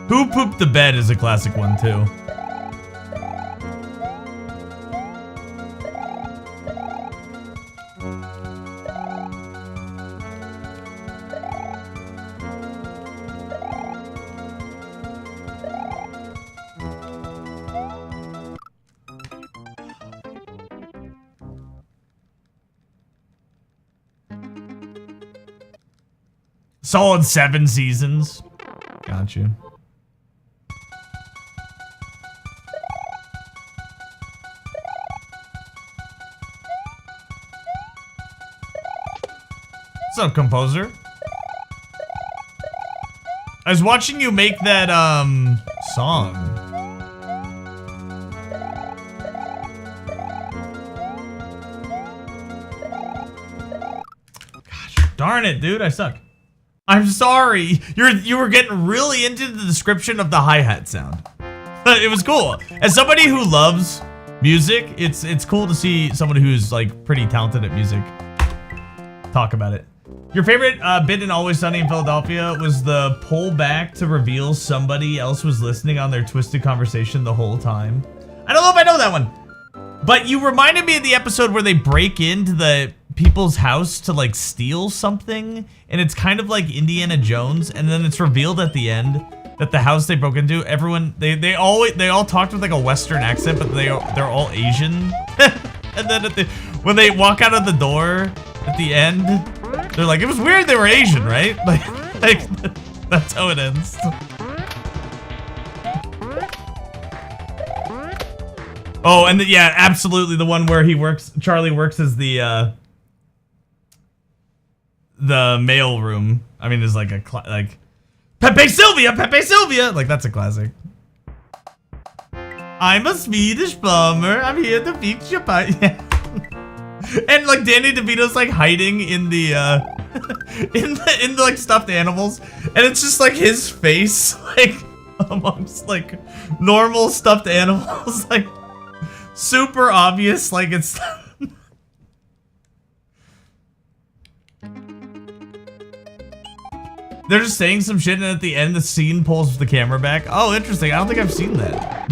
Speaker 1: Who Pooped the Bed is a classic one too. Solid 7 seasons. Got you. What's up, composer? I was watching you make that song. Gosh, darn it, dude, I suck. I'm sorry. You were getting really into the description of the hi-hat sound. It was cool. As somebody who loves music, it's cool to see someone who's like pretty talented at music talk about it. Your favorite bit in Always Sunny in Philadelphia was the pull back to reveal somebody else was listening on their twisted conversation the whole time. I don't know if I know that one, but you reminded me of the episode where they break into the people's house to like steal something, and it's kind of like Indiana Jones, and then it's revealed at the end that the house they broke into, everyone they all talked with like a Western accent, but they're all Asian. And then when they walk out of the door at the end, they're like, it was weird they were Asian, right? Like that's how it ends. Oh, and yeah, absolutely the one where Charlie works as the mail room. I mean, there's like like Pepe Sylvia. Like that's a classic. I'm a Swedish plumber. I'm here to fix your pipe. Yeah. And like Danny DeVito's like hiding in the in the like stuffed animals, and it's just like his face like amongst like normal stuffed animals, like super obvious, like it's they're just saying some shit, and at the end the scene pulls the camera back. Oh, interesting. I don't think I've seen that.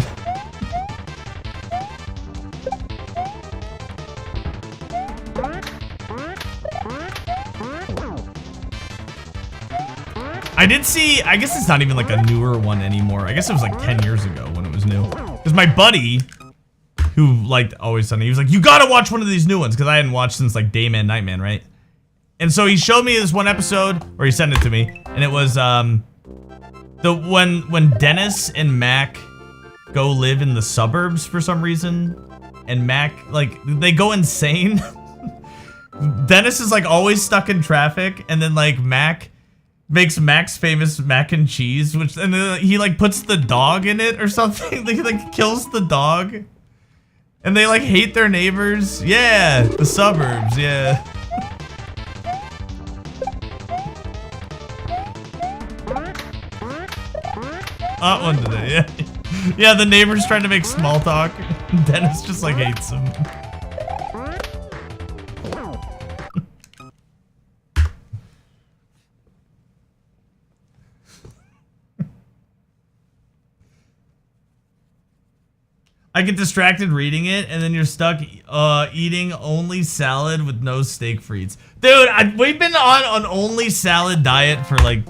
Speaker 1: I did see, I guess it's not even like a newer one anymore. I guess it was like 10 years ago when it was new. Because my buddy, who liked Always Sunny, he was like, you gotta watch one of these new ones. Because I hadn't watched since like Dayman, Nightman, right? And so he showed me this one episode, or he sent it to me. And it was when Dennis and Mac go live in the suburbs for some reason. And Mac, like, they go insane. Dennis is like always stuck in traffic. And then like Mac makes Mac's famous mac and cheese, and then he like puts the dog in it or something. He like kills the dog, and they like hate their neighbors. Yeah, the suburbs. Yeah. That one today. Yeah. Yeah, the neighbor's trying to make small talk. Dennis just like hates him. I get distracted reading it, and then you're stuck eating only salad with no steak frites. Dude, we've been on an only salad diet for like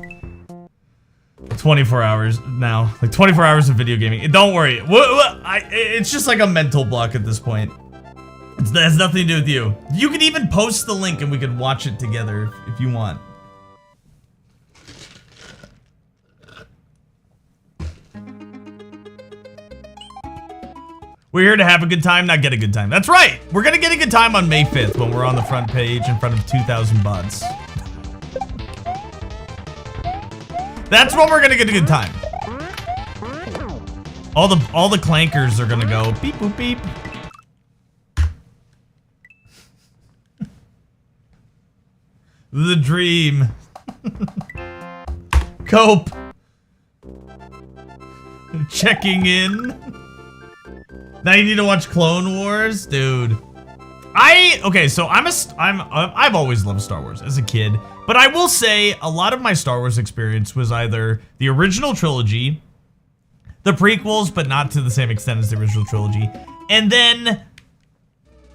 Speaker 1: 24 hours now. Like 24 hours of video gaming. Don't worry. It's just like a mental block at this point. It has nothing to do with you. You can even post the link and we can watch it together if you want. We're here to have a good time, not get a good time. That's right! We're gonna get a good time on May 5th when we're on the front page in front of 2,000 bots. That's when we're gonna get a good time. All the clankers are gonna go beep boop beep. The dream. Cope. Checking in. Now you need to watch Clone Wars, dude. Okay, so I've always loved Star Wars as a kid, but I will say a lot of my Star Wars experience was either the original trilogy, the prequels, but not to the same extent as the original trilogy, and then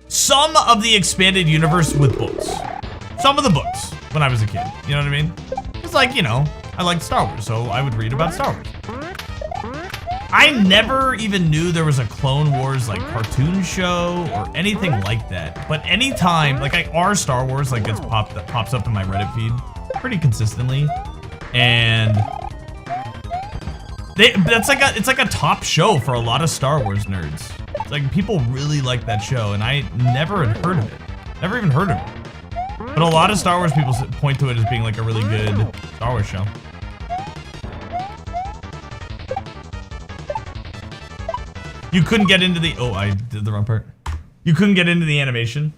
Speaker 1: some of the expanded universe with books. Some of the books when I was a kid, you know what I mean? It's like, you know, I liked Star Wars, so I would read about Star Wars. I never even knew there was a Clone Wars like cartoon show or anything like that. But anytime, like our Star Wars like pops up in my Reddit feed pretty consistently, and it's like a top show for a lot of Star Wars nerds. It's like people really like that show, and I never had heard of it. Never even heard of it. But a lot of Star Wars people point to it as being like a really good Star Wars show. You couldn't get into the... Oh, I did the wrong part. You couldn't get into the animation.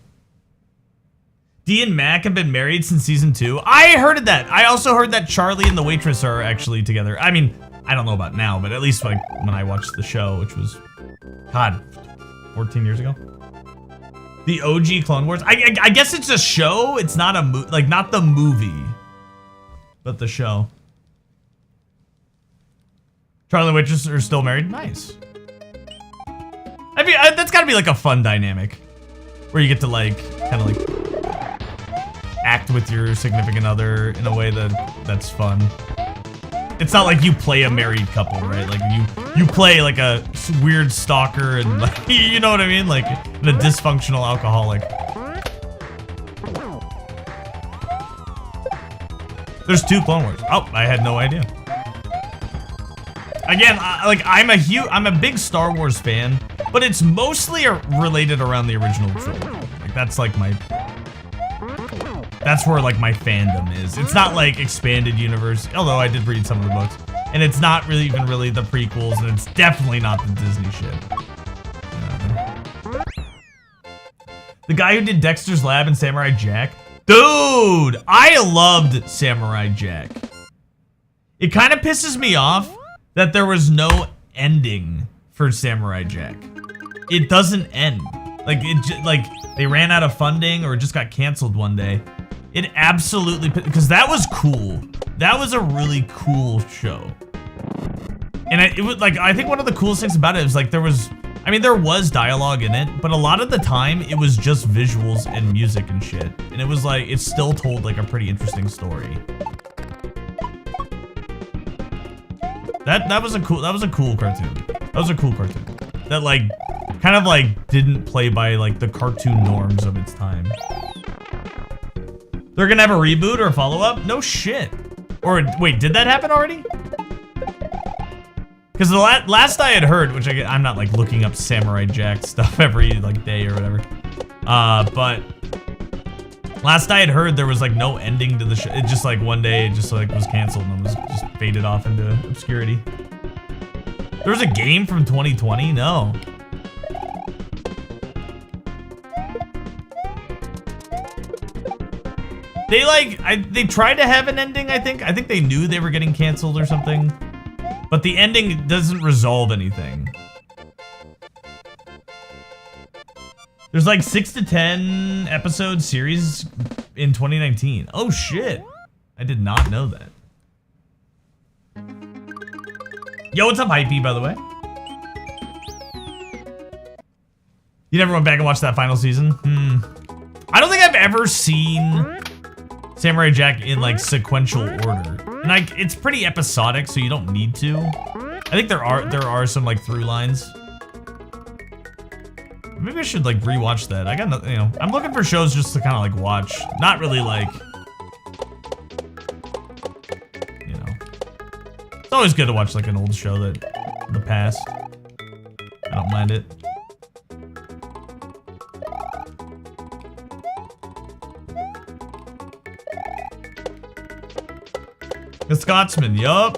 Speaker 1: Dee and Mac have been married since season 2. I heard of that. I also heard that Charlie and the waitress are actually together. I mean, I don't know about now, but at least like when I watched the show, which was, God, 14 years ago. The OG Clone Wars. I guess it's a show. It's not a not the movie, but the show. Charlie and the waitress are still married. Nice. I mean, that's gotta be like a fun dynamic where you get to like kind of like act with your significant other in a way that's fun. It's not like you play a married couple, right? Like you play like a weird stalker and like, you know what I mean? Like a dysfunctional alcoholic. There's 2 Clone Wars. Oh, I had no idea. Again, I'm a big Star Wars fan, but it's mostly related around the original trilogy. Like that's like that's where like my fandom is. It's not like expanded universe, although I did read some of the books, and it's not really even really the prequels, and it's definitely not the Disney shit. The guy who did Dexter's Lab and Samurai Jack, dude, I loved Samurai Jack. It kind of pisses me off that there was no ending for Samurai Jack. It doesn't end. Like they ran out of funding or it just got canceled one day. It absolutely, because that was cool. That was a really cool show. And it was like, I think one of the coolest things about it was like there was dialogue in it, but a lot of the time it was just visuals and music and shit. And it was like, it still told like a pretty interesting story. That was a cool cartoon. That was a cool cartoon. That like, kind of like didn't play by like the cartoon norms of its time. They're gonna have a reboot or a follow-up? No shit. Or wait, did that happen already? Because the last I had heard, which I'm not like looking up Samurai Jack stuff every like day or whatever, but last I had heard there was like no ending to the show. It just like one day it just like was canceled and was just faded off into obscurity. There was a game from 2020? No. They tried to have an ending, I think. I think they knew they were getting canceled or something. But the ending doesn't resolve anything. There's like 6 to 10 episode series in 2019. Oh shit. I did not know that. Yo, what's up, Hypey, by the way? You never went back and watched that final season? I don't think I've ever seen Samurai Jack in like sequential order. And like it's pretty episodic, so you don't need to. I think there are some like through lines. Maybe I should like rewatch that. I got nothing, you know. I'm looking for shows just to kind of like watch. Not really like, you know. It's always good to watch like an old show that in the past. I don't mind it. The Scotsman, yup.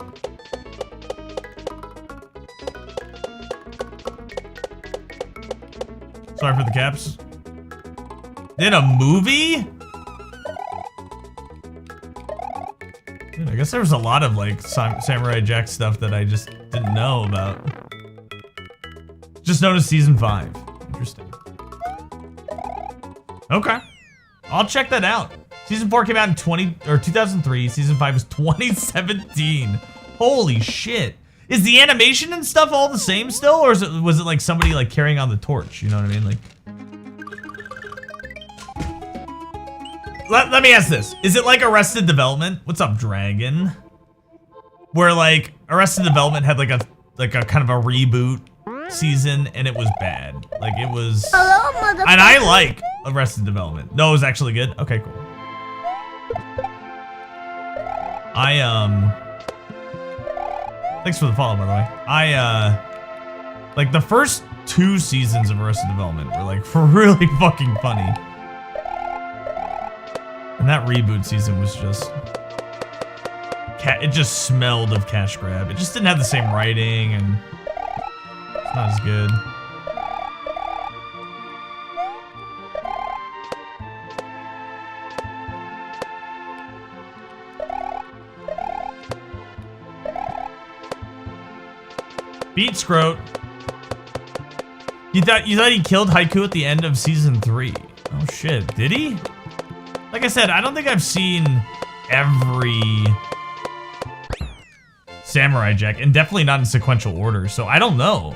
Speaker 1: Sorry for the caps. Did a movie? Dude, I guess there was a lot of like Samurai Jack stuff that I just didn't know about. Just noticed season 5. Interesting. Okay. I'll check that out. Season 4 came out in 2003. Season 5 is 2017. Holy shit. Is the animation and stuff all the same still? Or was it like somebody like carrying on the torch? You know what I mean? Like, let me ask this. Is it like Arrested Development? What's up, Dragon? Where like Arrested Development had like a kind of a reboot season and it was bad. Like it was.
Speaker 3: Hello, motherfucker.
Speaker 1: And I like Arrested Development. No, it was actually good. Okay, cool. Thanks for the follow, by the way. Like the first 2 seasons of Arrested Development were like really fucking funny. And that reboot season was just, it just smelled of cash grab. It just didn't have the same writing and it's not as good. Beat Scroat. You thought he killed Haiku at the end of season 3. Oh shit, did he? Like I said, I don't think I've seen every Samurai Jack, and definitely not in sequential order, so I don't know.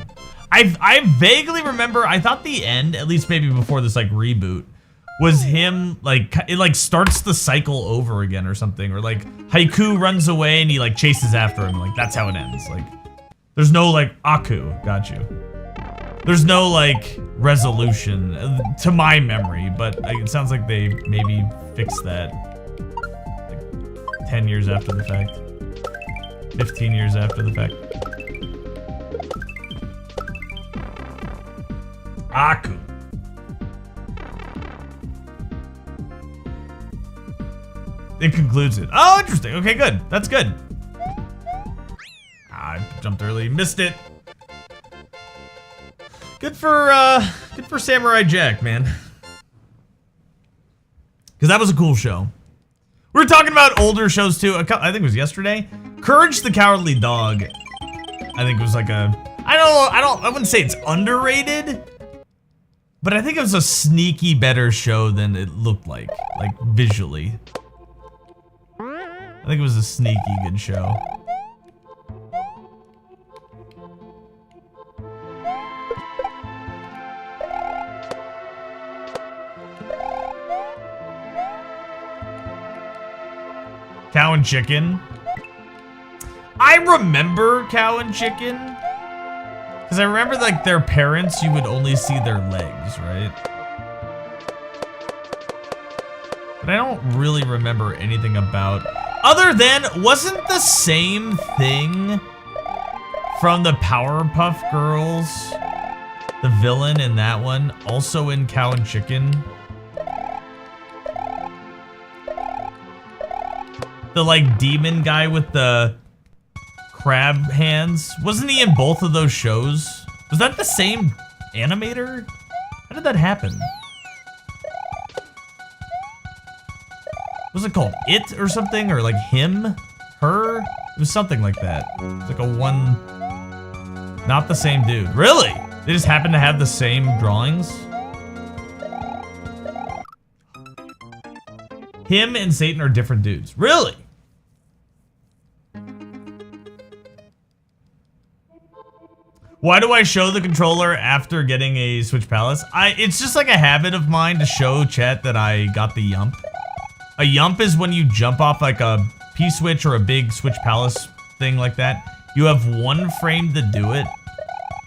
Speaker 1: I vaguely remember, I thought the end, at least maybe before this like reboot, was him like, it like starts the cycle over again or something, or like Haiku runs away and he like chases after him, like that's how it ends. Like there's no like Aku, got you. There's no like resolution to my memory, but it sounds like they maybe fixed that like 10 years after the fact, 15 years after the fact. Aku. It concludes it. Oh, interesting. Okay, good. That's good. I jumped early, missed it. Good for Samurai Jack, man. Because that was a cool show. We were talking about older shows too. I think it was yesterday. Courage the Cowardly Dog. I think it was like a. I wouldn't say it's underrated, but I think it was a sneaky better show than it looked like visually. I think it was a sneaky good show. Cow and Chicken. I remember Cow and Chicken. Because I remember, like, their parents, you would only see their legs, right? But I don't really remember anything about... Other than, wasn't the same thing from the Powerpuff Girls, the villain in that one, also in Cow and Chicken? The, like, demon guy with the crab hands. Wasn't he in both of those shows? Was that the same animator? How did that happen? Was it called It or something? Or like Him? Her? It was something like that. It was like a one... Not the same dude. Really? They just happen to have the same drawings? Him and Satan are different dudes. Really? Why do I show the controller after getting a Switch Palace? It's just like a habit of mine to show chat that I got the Yump. A Yump is when you jump off like a P-Switch or a big Switch Palace thing like that. You have 1 frame to do it,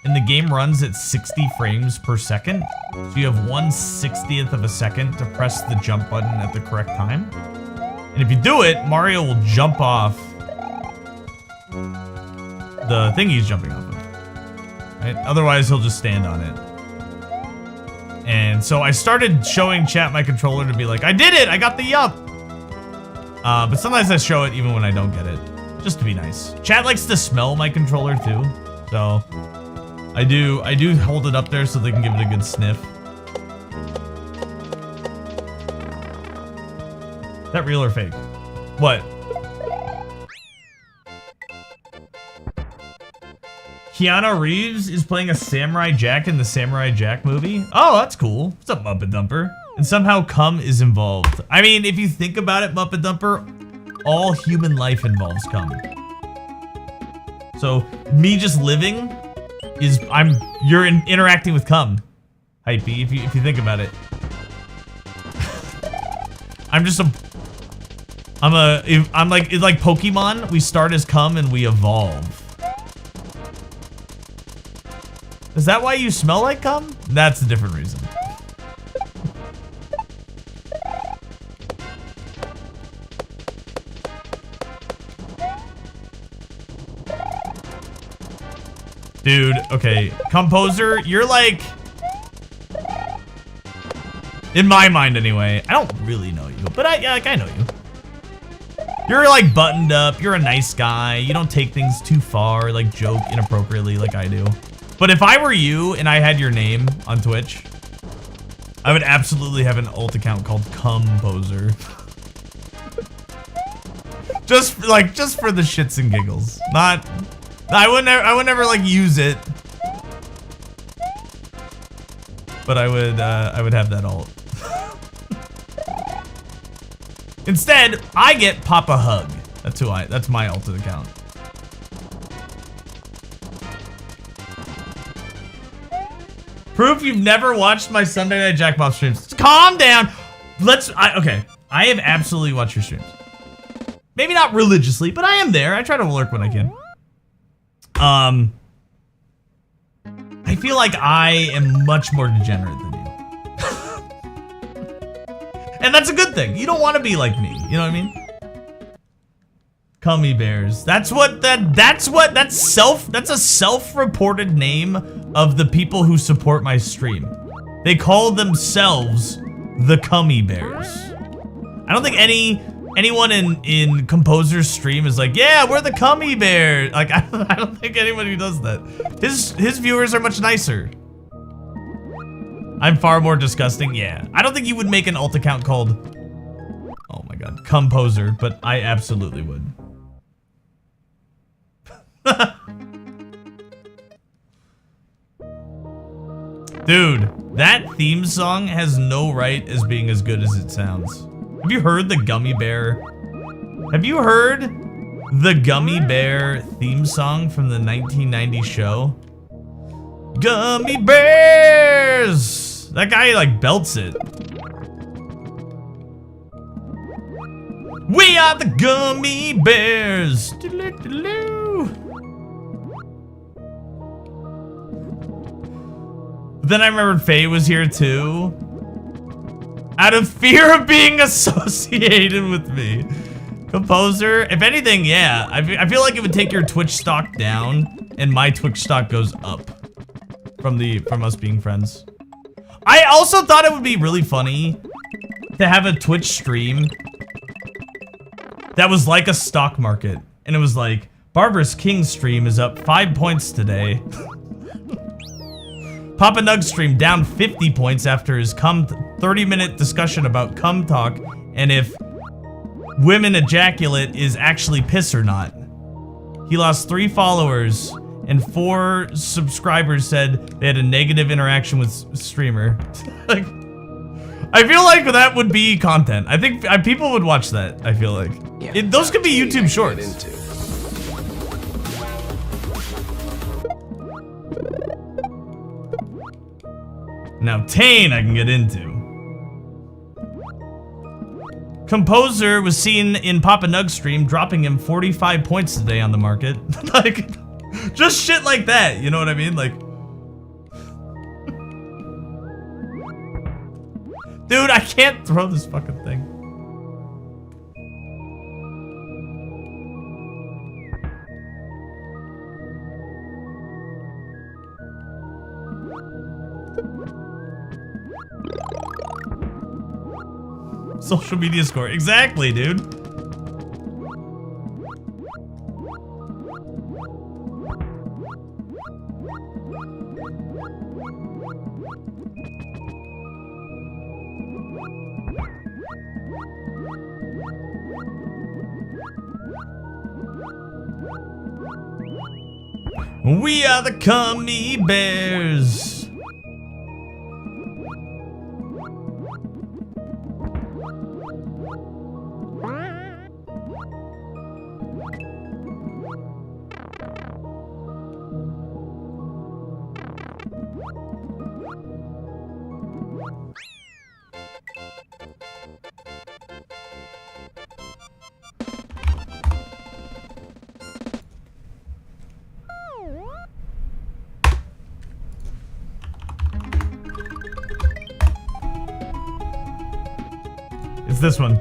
Speaker 1: and the game runs at 60 frames per second. So you have 1/60th of a second to press the jump button at the correct time. And if you do it, Mario will jump off the thing he's jumping off of. Right? Otherwise, he'll just stand on it. And so I started showing chat my controller to be like, I did it! I got the Yup! But sometimes I show it even when I don't get it. Just to be nice. Chat likes to smell my controller too. So I do hold it up there so they can give it a good sniff. Is that real or fake? What? Keanu Reeves is playing a Samurai Jack in the Samurai Jack movie? Oh, that's cool. What's up, Muppet Dumper? And somehow cum is involved. I mean, if you think about it, Muppet Dumper, all human life involves cum. So, me just living is, you're interacting with cum. Hypey, if you think about it. I'm like Pokemon, we start as cum and we evolve. Is that why you smell like cum? That's a different reason. Dude, okay. Composer, you're like... In my mind anyway. I don't really know you, but I know you. You're like buttoned up, you're a nice guy, you don't take things too far, like joke inappropriately like I do. But if I were you and I had your name on Twitch, I would absolutely have an alt account called Composer. just for the shits and giggles. Not, I would never like use it. But I would have that alt. Instead, I get Papa Hug. That's my alted account. Proof you've never watched my Sunday Night Jackpot streams. Calm down. Okay. I have absolutely watched your streams. Maybe not religiously, but I am there. I try to lurk when I can. I feel like I am much more degenerate than you. And that's a good thing. You don't want to be like me. You know what I mean? Cummy Bears. That's a self-reported name of the people who support my stream. They call themselves the Gummy Bears. I don't think anyone in Composer's stream is like, yeah, we're the Gummy Bear. Like, I don't think anybody does that. His viewers are much nicer. I'm far more disgusting, yeah. I don't think you would make an alt account called, oh my god, Composer, but I absolutely would. Dude, that theme song has no right as being as good as it sounds. Have you heard the Gummy Bear? Have you heard the Gummy Bear theme song from the 1990 show? Gummy Bears! That guy like belts it. We are the Gummy Bears! Then I remembered Faye was here too. Out of fear of being associated with me. Composer, if anything, yeah. I feel like it would take your Twitch stock down and my Twitch stock goes up from us being friends. I also thought it would be really funny to have a Twitch stream that was like a stock market. And it was like, Barbarous King's stream is up 5 points today. Papa Nug's stream down 50 points after his 30-minute discussion about cum talk and if women ejaculate is actually piss or not. He lost 3 followers and 4 subscribers said they had a negative interaction with streamer. Like, I feel like that would be content. I think people would watch that, I feel like. Yeah, those could be YouTube shorts. Now, Tane I can get into. Composer was seen in Papa Nug's stream, dropping him 45 points today on the market. Like, just shit like that, you know what I mean? Like, dude, I can't throw this fucking thing. Social media score. Exactly, dude. We are the Gummy Bears. It's this one.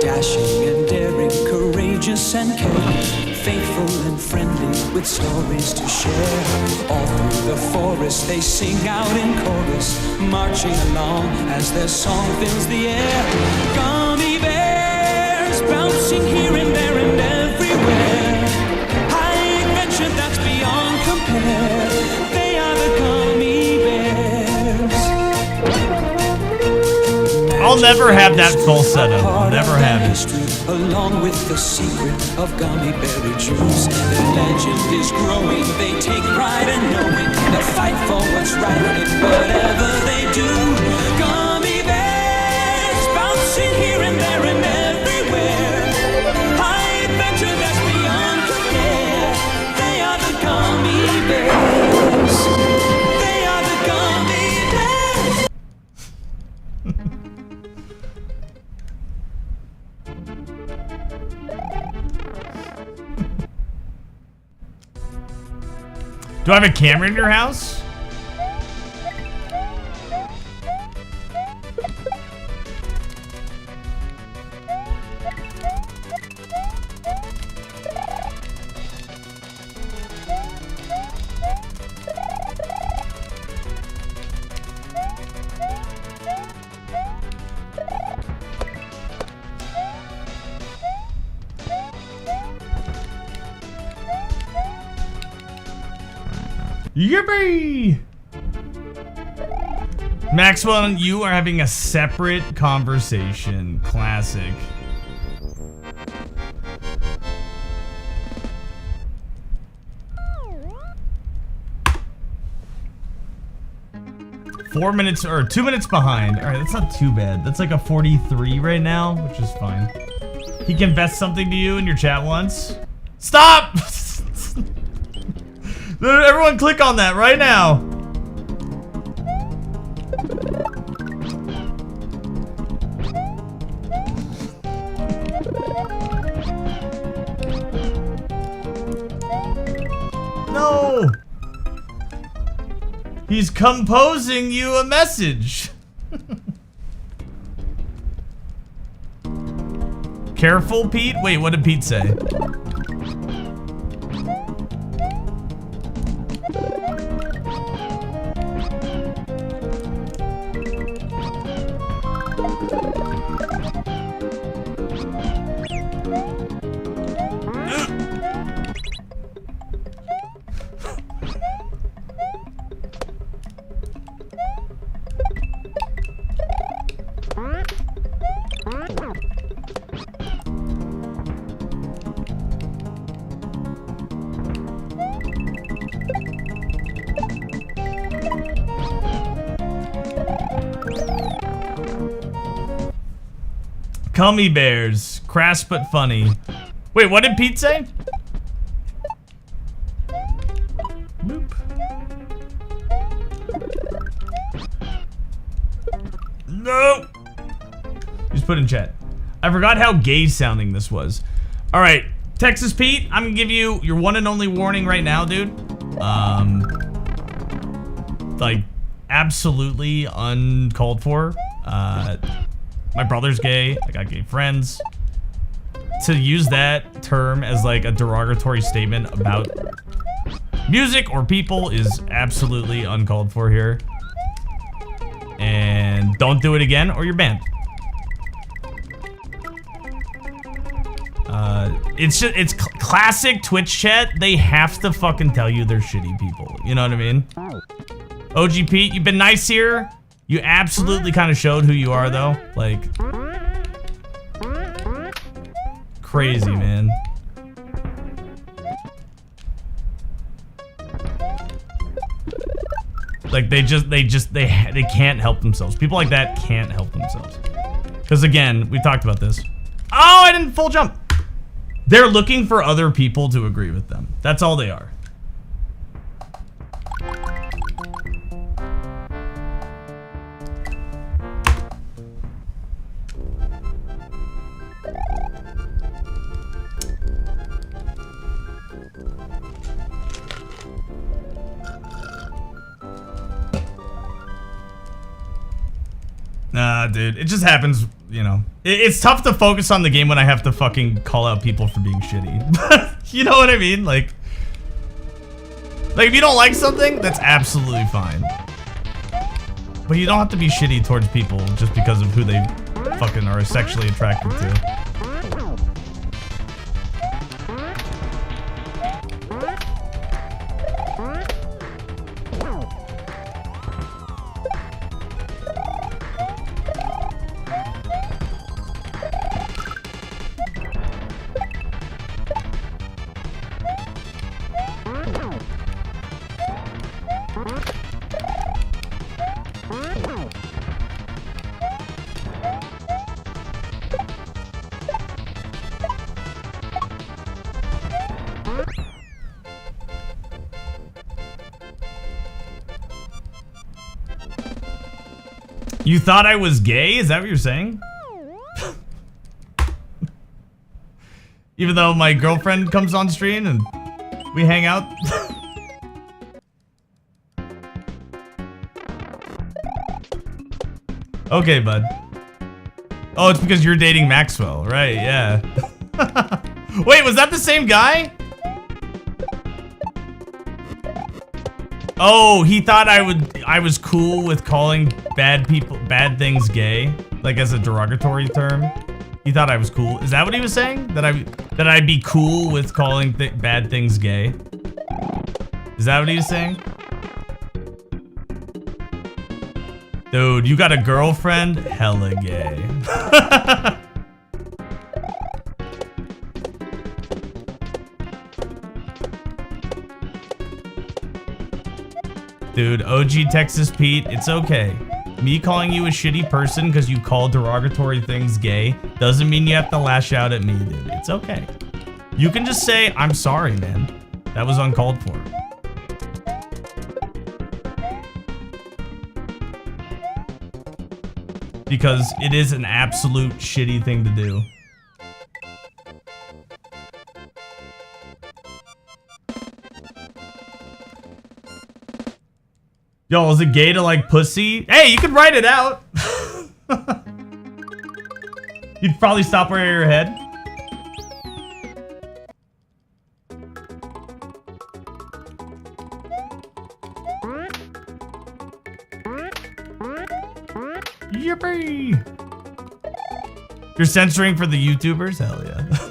Speaker 2: Dashing and daring, courageous and caring, faithful and friendly with stories to share. All through the forest they sing out in chorus, marching along as their song fills the air. Gummy bears bouncing here and there and everywhere. High adventure that's beyond compare. They are the Gummy Bears.
Speaker 1: I'll never have that falsetto. I'll never have it.
Speaker 2: Along with the secret of gummy berry juice, the legend is growing. They take pride in knowing they'll fight for what's right in whatever they do. Gummy bears bouncing here and there and everywhere. High adventure that's beyond compare. They are the Gummy Bears. They are the Gummy Bears.
Speaker 1: Do I have a camera in your house? Yippee! Maxwell and you are having a separate conversation. Classic. Four minutes or 2 minutes behind. All right, that's not too bad. That's like a 43 right now, which is fine. He confessed something to you in your chat once. Stop! Everyone click on that right now. No! He's composing you a message. Careful, Pete? Wait, what did Pete say? Gummy bears. Crass but funny. Wait, what did Pete say? Boop. No! Just put in chat. I forgot how gay sounding this was. Alright, Texas Pete, I'm gonna give you your one and only warning right now, dude. Like, absolutely uncalled for. My brother's gay, I got gay friends. To use that term as like a derogatory statement about music or people is absolutely uncalled for here. And don't do it again or you're banned. It's classic Twitch chat. They have to fucking tell you they're shitty people. You know what I mean? OG Pete, you've been nice here. You absolutely kind of showed who you are, though. Like, crazy, man. Like, they can't help themselves. People like that can't help themselves. Because again, we talked about this. Oh, I didn't full jump. They're looking for other people to agree with them. That's all they are. Nah, dude, it just happens, you know. It's tough to focus on the game when I have to fucking call out people for being shitty. You know what I mean? Like, if you don't like something, that's absolutely fine. But you don't have to be shitty towards people just because of who they fucking are sexually attracted to. You thought I was gay? Is that what you're saying? Even though my girlfriend comes on stream and we hang out? Okay, bud. Oh, it's because you're dating Maxwell, right? Yeah. Wait, was that the same guy? Oh, he thought I was cool with calling bad things gay, like as a derogatory term. He thought I was cool. Is that what he was saying? That I'd be cool with calling bad things gay? Is that what he was saying? Dude, you got a girlfriend? Hella gay. Dude, OG Texas Pete, it's okay. Me calling you a shitty person because you call derogatory things gay doesn't mean you have to lash out at me, dude. It's okay. You can just say, I'm sorry, man. That was uncalled for. Because it is an absolute shitty thing to do. Yo, is it gay to like pussy? Hey, you can write it out. You'd probably stop right at your head. Yippee! You're censoring for the YouTubers? Hell yeah.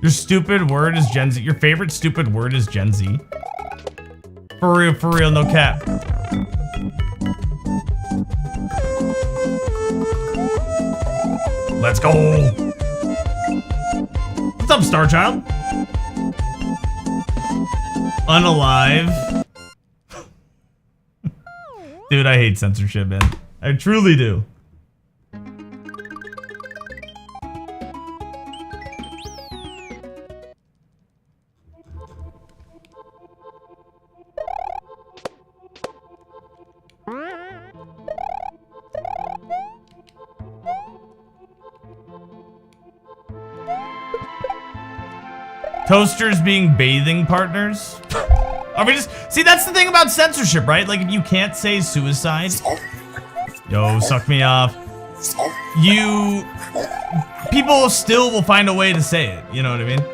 Speaker 1: Your stupid word is Gen Z. Your favorite stupid word is Gen Z. For real, no cap. Let's go. What's up, Starchild? Unalive. Dude, I hate censorship, man. I truly do. Toasters being bathing partners? Are we just... See, that's the thing about censorship, right? Like, if you can't say suicide... Yo, suck me off. You... People still will find a way to say it. You know what I mean?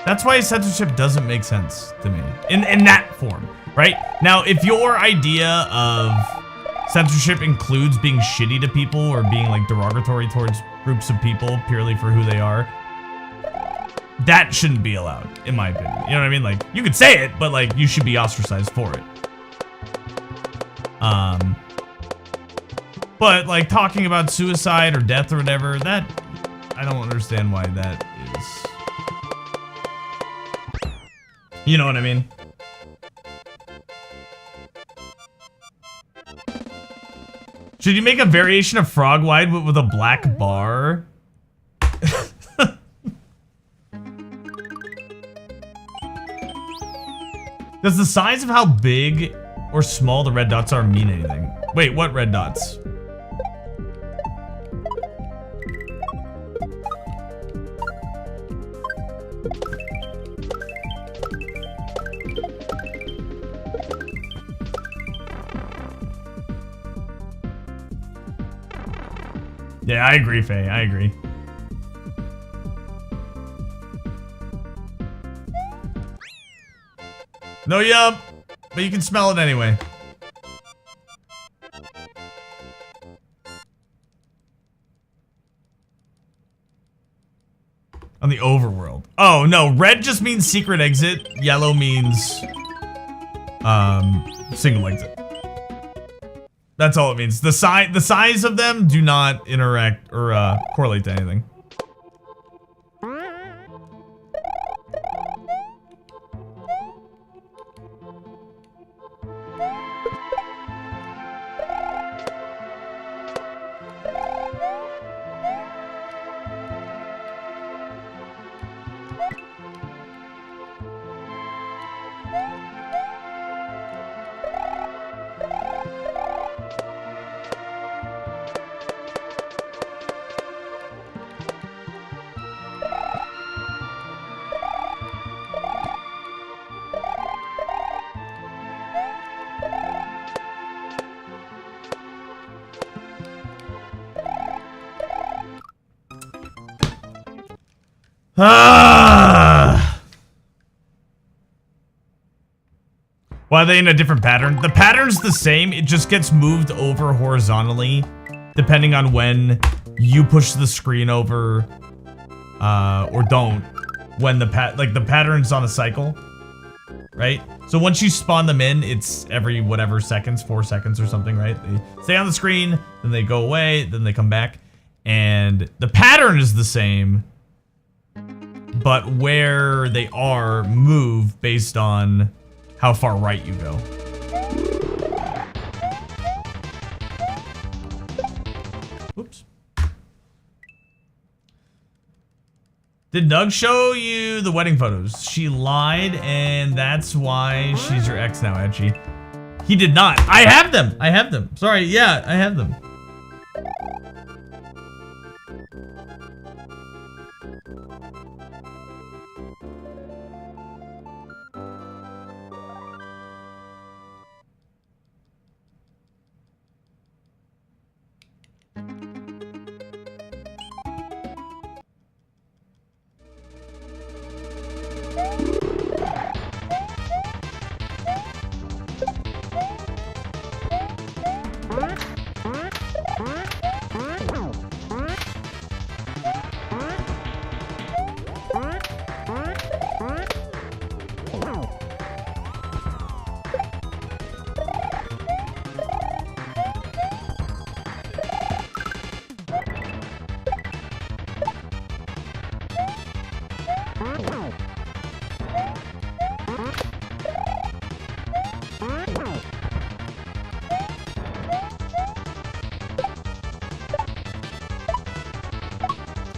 Speaker 1: That's why censorship doesn't make sense to me. In that form, right? Now, if your idea of censorship includes being shitty to people or being, like, derogatory towards groups of people purely for who they are... That shouldn't be allowed, in my opinion. You know what I mean? Like, you could say it, but like, you should be ostracized for it. But like, talking about suicide or death or whatever, that, I don't understand why that is. You know what I mean? Should you make a variation of Frog Wide with a black bar? Does the size of how big or small the red dots are mean anything? Wait, what red dots? Yeah, I agree, Faye. I agree. No yum, but you can smell it anyway. On the overworld. Oh, no, red just means secret exit. Yellow means single exit. That's all it means. The size of them do not interact or correlate to anything. Why are they in a different pattern? The pattern's the same. It just gets moved over horizontally depending on when you push the screen over or don't. When the pattern's on a cycle, right? So once you spawn them in, it's every whatever seconds, 4 seconds or something, right? They stay on the screen, then they go away, then they come back. And the pattern is the same, but where they are move based on how far right you go. Whoops. Did Nug show you the wedding photos? She lied, and that's why she's your ex now, Edgy. He did not. I have them. I have them. Sorry. Yeah, I have them.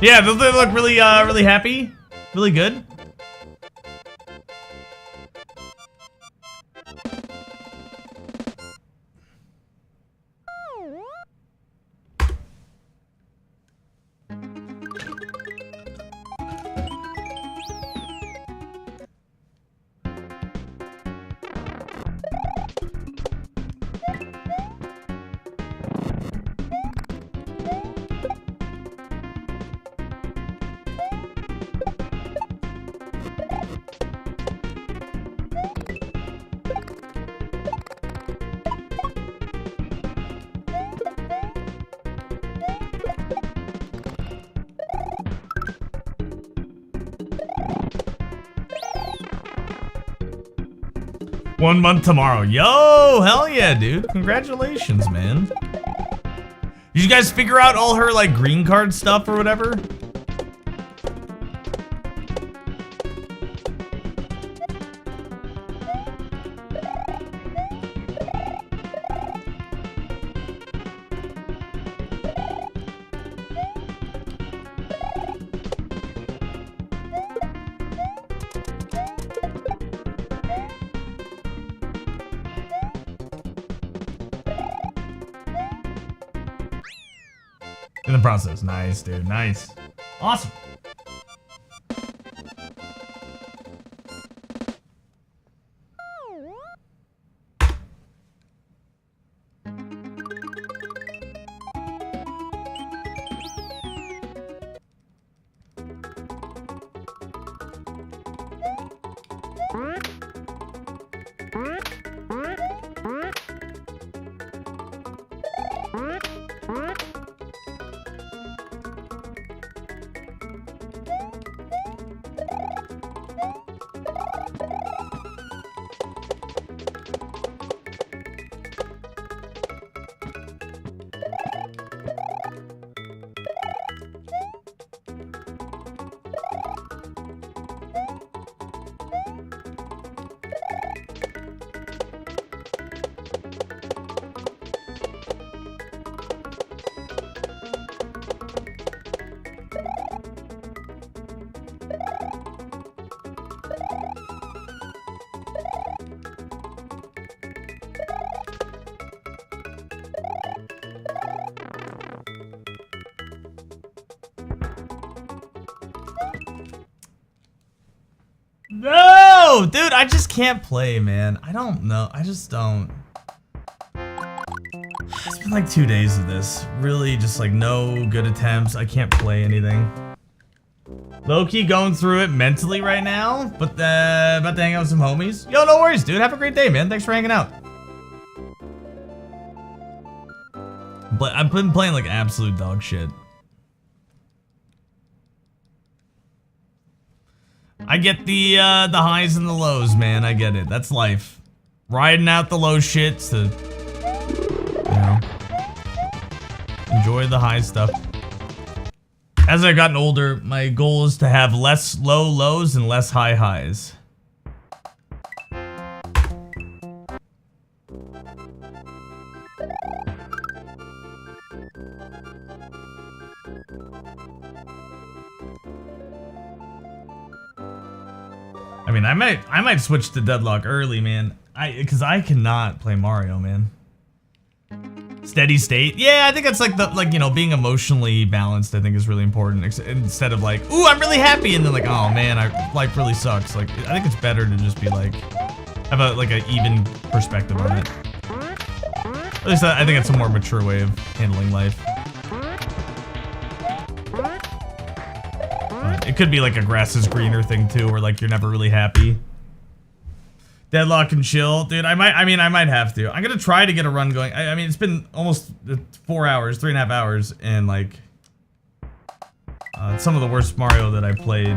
Speaker 1: Yeah, don't they look really, really happy? Really good? One month tomorrow. Yo, hell yeah, dude. Congratulations, man. Did you guys figure out all her, like, green card stuff or whatever? In the process. Nice, dude. Nice. Awesome. No, dude, I just can't play, man. I don't know. I just don't. It's been like 2 days of this. Really, just like no good attempts. I can't play anything. Low-key going through it mentally right now, but about to hang out with some homies. Yo, no worries, dude. Have a great day, man. Thanks for hanging out. But I've been playing like absolute dog shit. I get the highs and the lows, man. I get it. That's life. Riding out the low shits to, you know, enjoy the high stuff. As I've gotten older, my goal is to have less low lows and less high highs. I mean, I might switch to Deadlock early, man. Because I cannot play Mario, man. Steady state. Yeah, I think that's like you know, being emotionally balanced, I think is really important. Instead of like, ooh, I'm really happy, and then like, oh man, life really sucks. Like, I think it's better to just be like, have a like an even perspective on it. At least I think it's a more mature way of handling life. It could be like a grass is greener thing too, where like you're never really happy. Deadlock and chill, dude. I might have to. I'm gonna try to get a run going. I mean, it's been almost 4 hours, 3.5 hours, and like some of the worst Mario that I played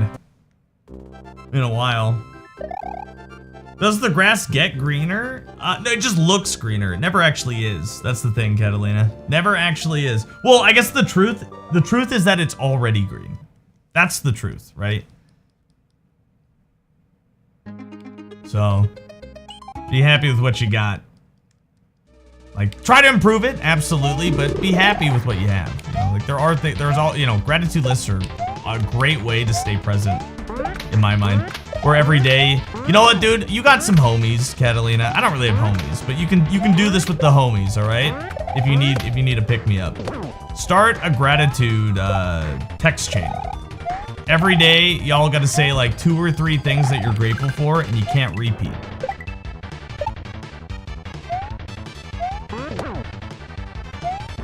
Speaker 1: in a while. Does the grass get greener? No, it just looks greener. It never actually is. That's the thing, Catalina. Never actually is. Well, I guess the truth is that it's already green. That's the truth, right? So, be happy with what you got. Like, try to improve it, absolutely, but be happy with what you have. You know, like there's all, you know, gratitude lists are a great way to stay present, in my mind. Where every day, you know what, dude? You got some homies, Catalina. I don't really have homies, but you can do this with the homies, all right? If you need a pick me up, start a gratitude text chain. Every day, y'all gotta say like 2 or 3 things that you're grateful for, and you can't repeat.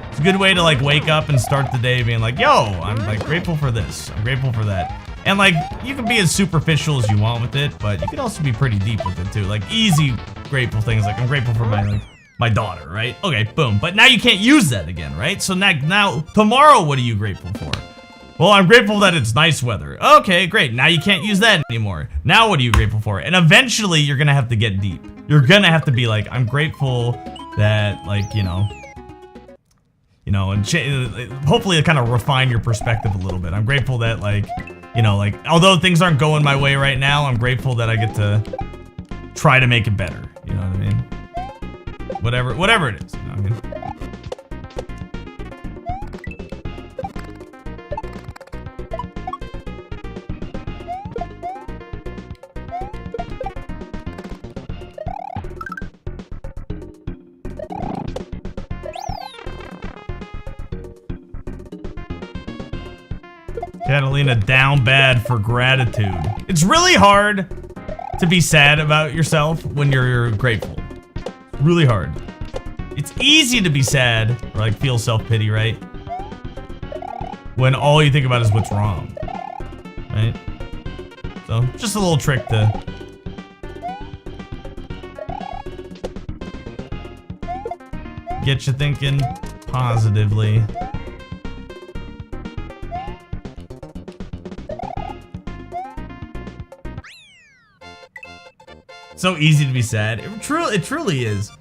Speaker 1: It's a good way to like wake up and start the day being like, yo, I'm like grateful for this, I'm grateful for that. And like, you can be as superficial as you want with it, but you can also be pretty deep with it too. Like easy grateful things, like I'm grateful for my daughter, right? Okay, boom. But now you can't use that again, right? So now tomorrow, what are you grateful for? Well, I'm grateful that it's nice weather. Okay, great. Now you can't use that anymore. Now what are you grateful for? And eventually you're gonna have to get deep. You're gonna have to be like, I'm grateful that, like, you know, and hopefully kind of refine your perspective a little bit. I'm grateful that, like, you know, like, although things aren't going my way right now, I'm grateful that I get to try to make it better. You know what I mean? Whatever it is, you know what I mean? Catalina down bad for gratitude. It's really hard to be sad about yourself when you're grateful. It's really hard. It's easy to be sad or like feel self-pity, right? When all you think about is what's wrong, right? So just a little trick to get you thinking positively. So easy to be sad. It truly is.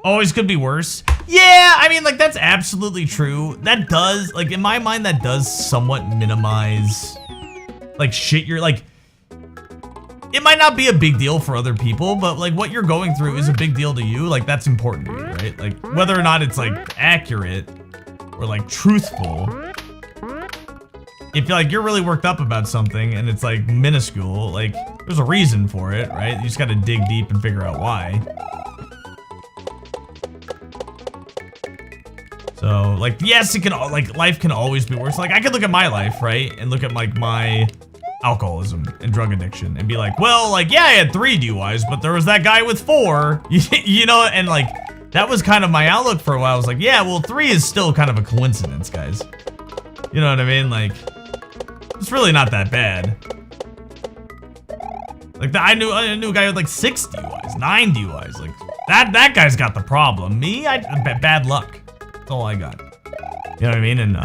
Speaker 1: Always could be worse. Yeah, I mean, like, that's absolutely true. That does, like, in my mind, that does somewhat minimize, like, shit you're, like, it might not be a big deal for other people, but, like, what you're going through is a big deal to you. Like, that's important to you, right? Like, whether or not it's, like, accurate or, like, truthful. If like you're really worked up about something and it's like minuscule, like there's a reason for it, right? You just gotta dig deep and figure out why. So like, yes, it can, like, life can always be worse. Like I could look at my life, right? And look at like my alcoholism and drug addiction and be like, well, like, yeah, I had 3 DUIs, but there was that guy with 4, you know, and like, that was kind of my outlook for a while. I was like, yeah, well, 3 is still kind of a coincidence, guys. You know what I mean? Like, it's really not that bad. Like, I knew a guy with like 6 DUIs, 9 DUIs. Like, that guy's got the problem. Me, bad luck. That's all I got. You know what I mean? And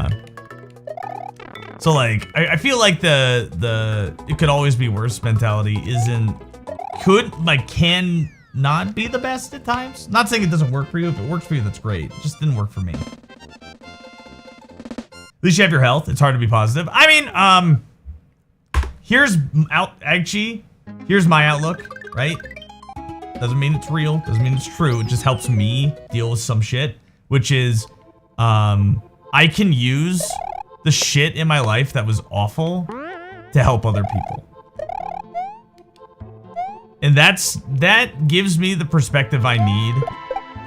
Speaker 1: so like, I feel like the it could always be worse mentality can not be the best at times. Not saying it doesn't work for you. If it works for you, that's great. It just didn't work for me. At least you have your health. It's hard to be positive. I mean, here's my outlook, right? Doesn't mean it's real. Doesn't mean it's true. It just helps me deal with some shit, which is, I can use the shit in my life that was awful to help other people. And that gives me the perspective I need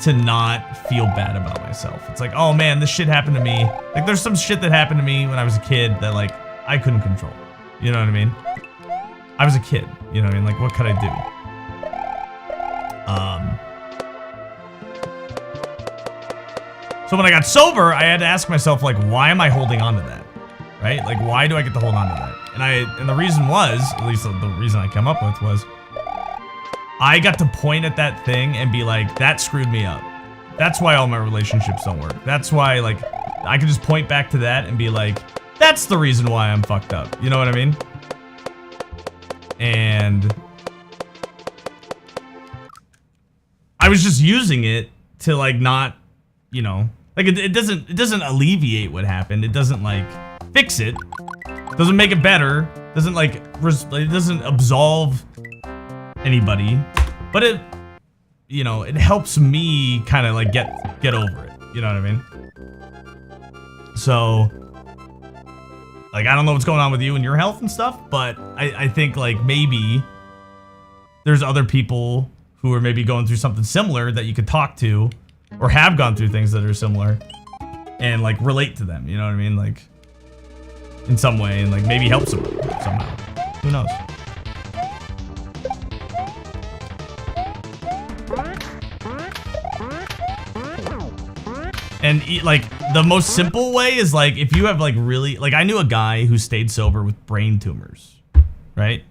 Speaker 1: to not feel bad about myself. It's like, oh man, this shit happened to me. Like, there's some shit that happened to me when I was a kid that, like, I couldn't control. You know what I mean? I was a kid. You know what I mean? Like, what could I do? So when I got sober, I had to ask myself, like, why am I holding on to that? Right? Like, why do I get to hold on to that? And the reason was, at least the reason I came up with was, I got to point at that thing and be like, that screwed me up. That's why all my relationships don't work. That's why, like, I can just point back to that and be like, that's the reason why I'm fucked up. You know what I mean? And I was just using it to, like, not, you know, like, it doesn't alleviate what happened. It doesn't, like, fix it. Doesn't make it better. Doesn't, like, it doesn't absolve anybody, but it, you know, it helps me kind of like get over it. You know what I mean? So, like, I don't know what's going on with you and your health and stuff, but I think, like, maybe there's other people who are maybe going through something similar that you could talk to, or have gone through things that are similar, and, like, relate to them. You know what I mean? Like, in some way, and, like, maybe help someone somehow. Who knows? And, like, the most simple way is, like, if you have, like, really, like, I knew a guy who stayed sober with brain tumors, right?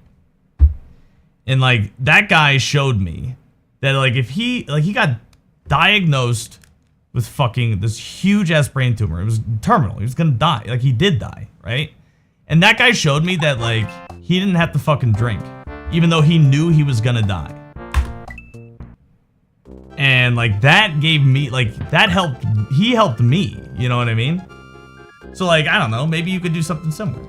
Speaker 1: And, like, that guy showed me that, like, if he got diagnosed with fucking this huge ass brain tumor, it was terminal, he was gonna die, like, he did die, right? And that guy showed me that, like, he didn't have to fucking drink, even though he knew he was gonna die. And, like, that gave me, like, he helped me, you know what I mean? So, like, I don't know, maybe you could do something similar.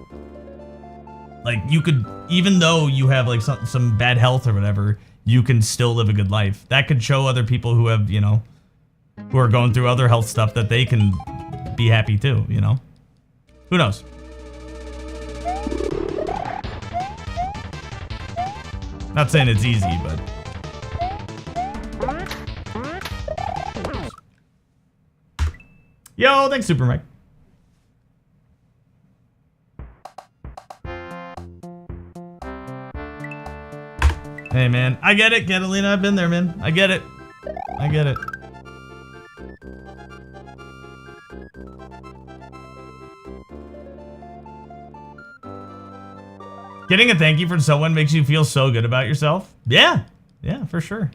Speaker 1: Like, you could, even though you have, like, some bad health or whatever, you can still live a good life. That could show other people who have, you know, who are going through other health stuff that they can be happy too, you know? Who knows? Not saying it's easy, but... Yo, thanks, Super Mike. Hey, man. I get it, Catalina. I've been there, man. I get it. I get it. Getting a thank you from someone makes you feel so good about yourself. Yeah. Yeah, for sure.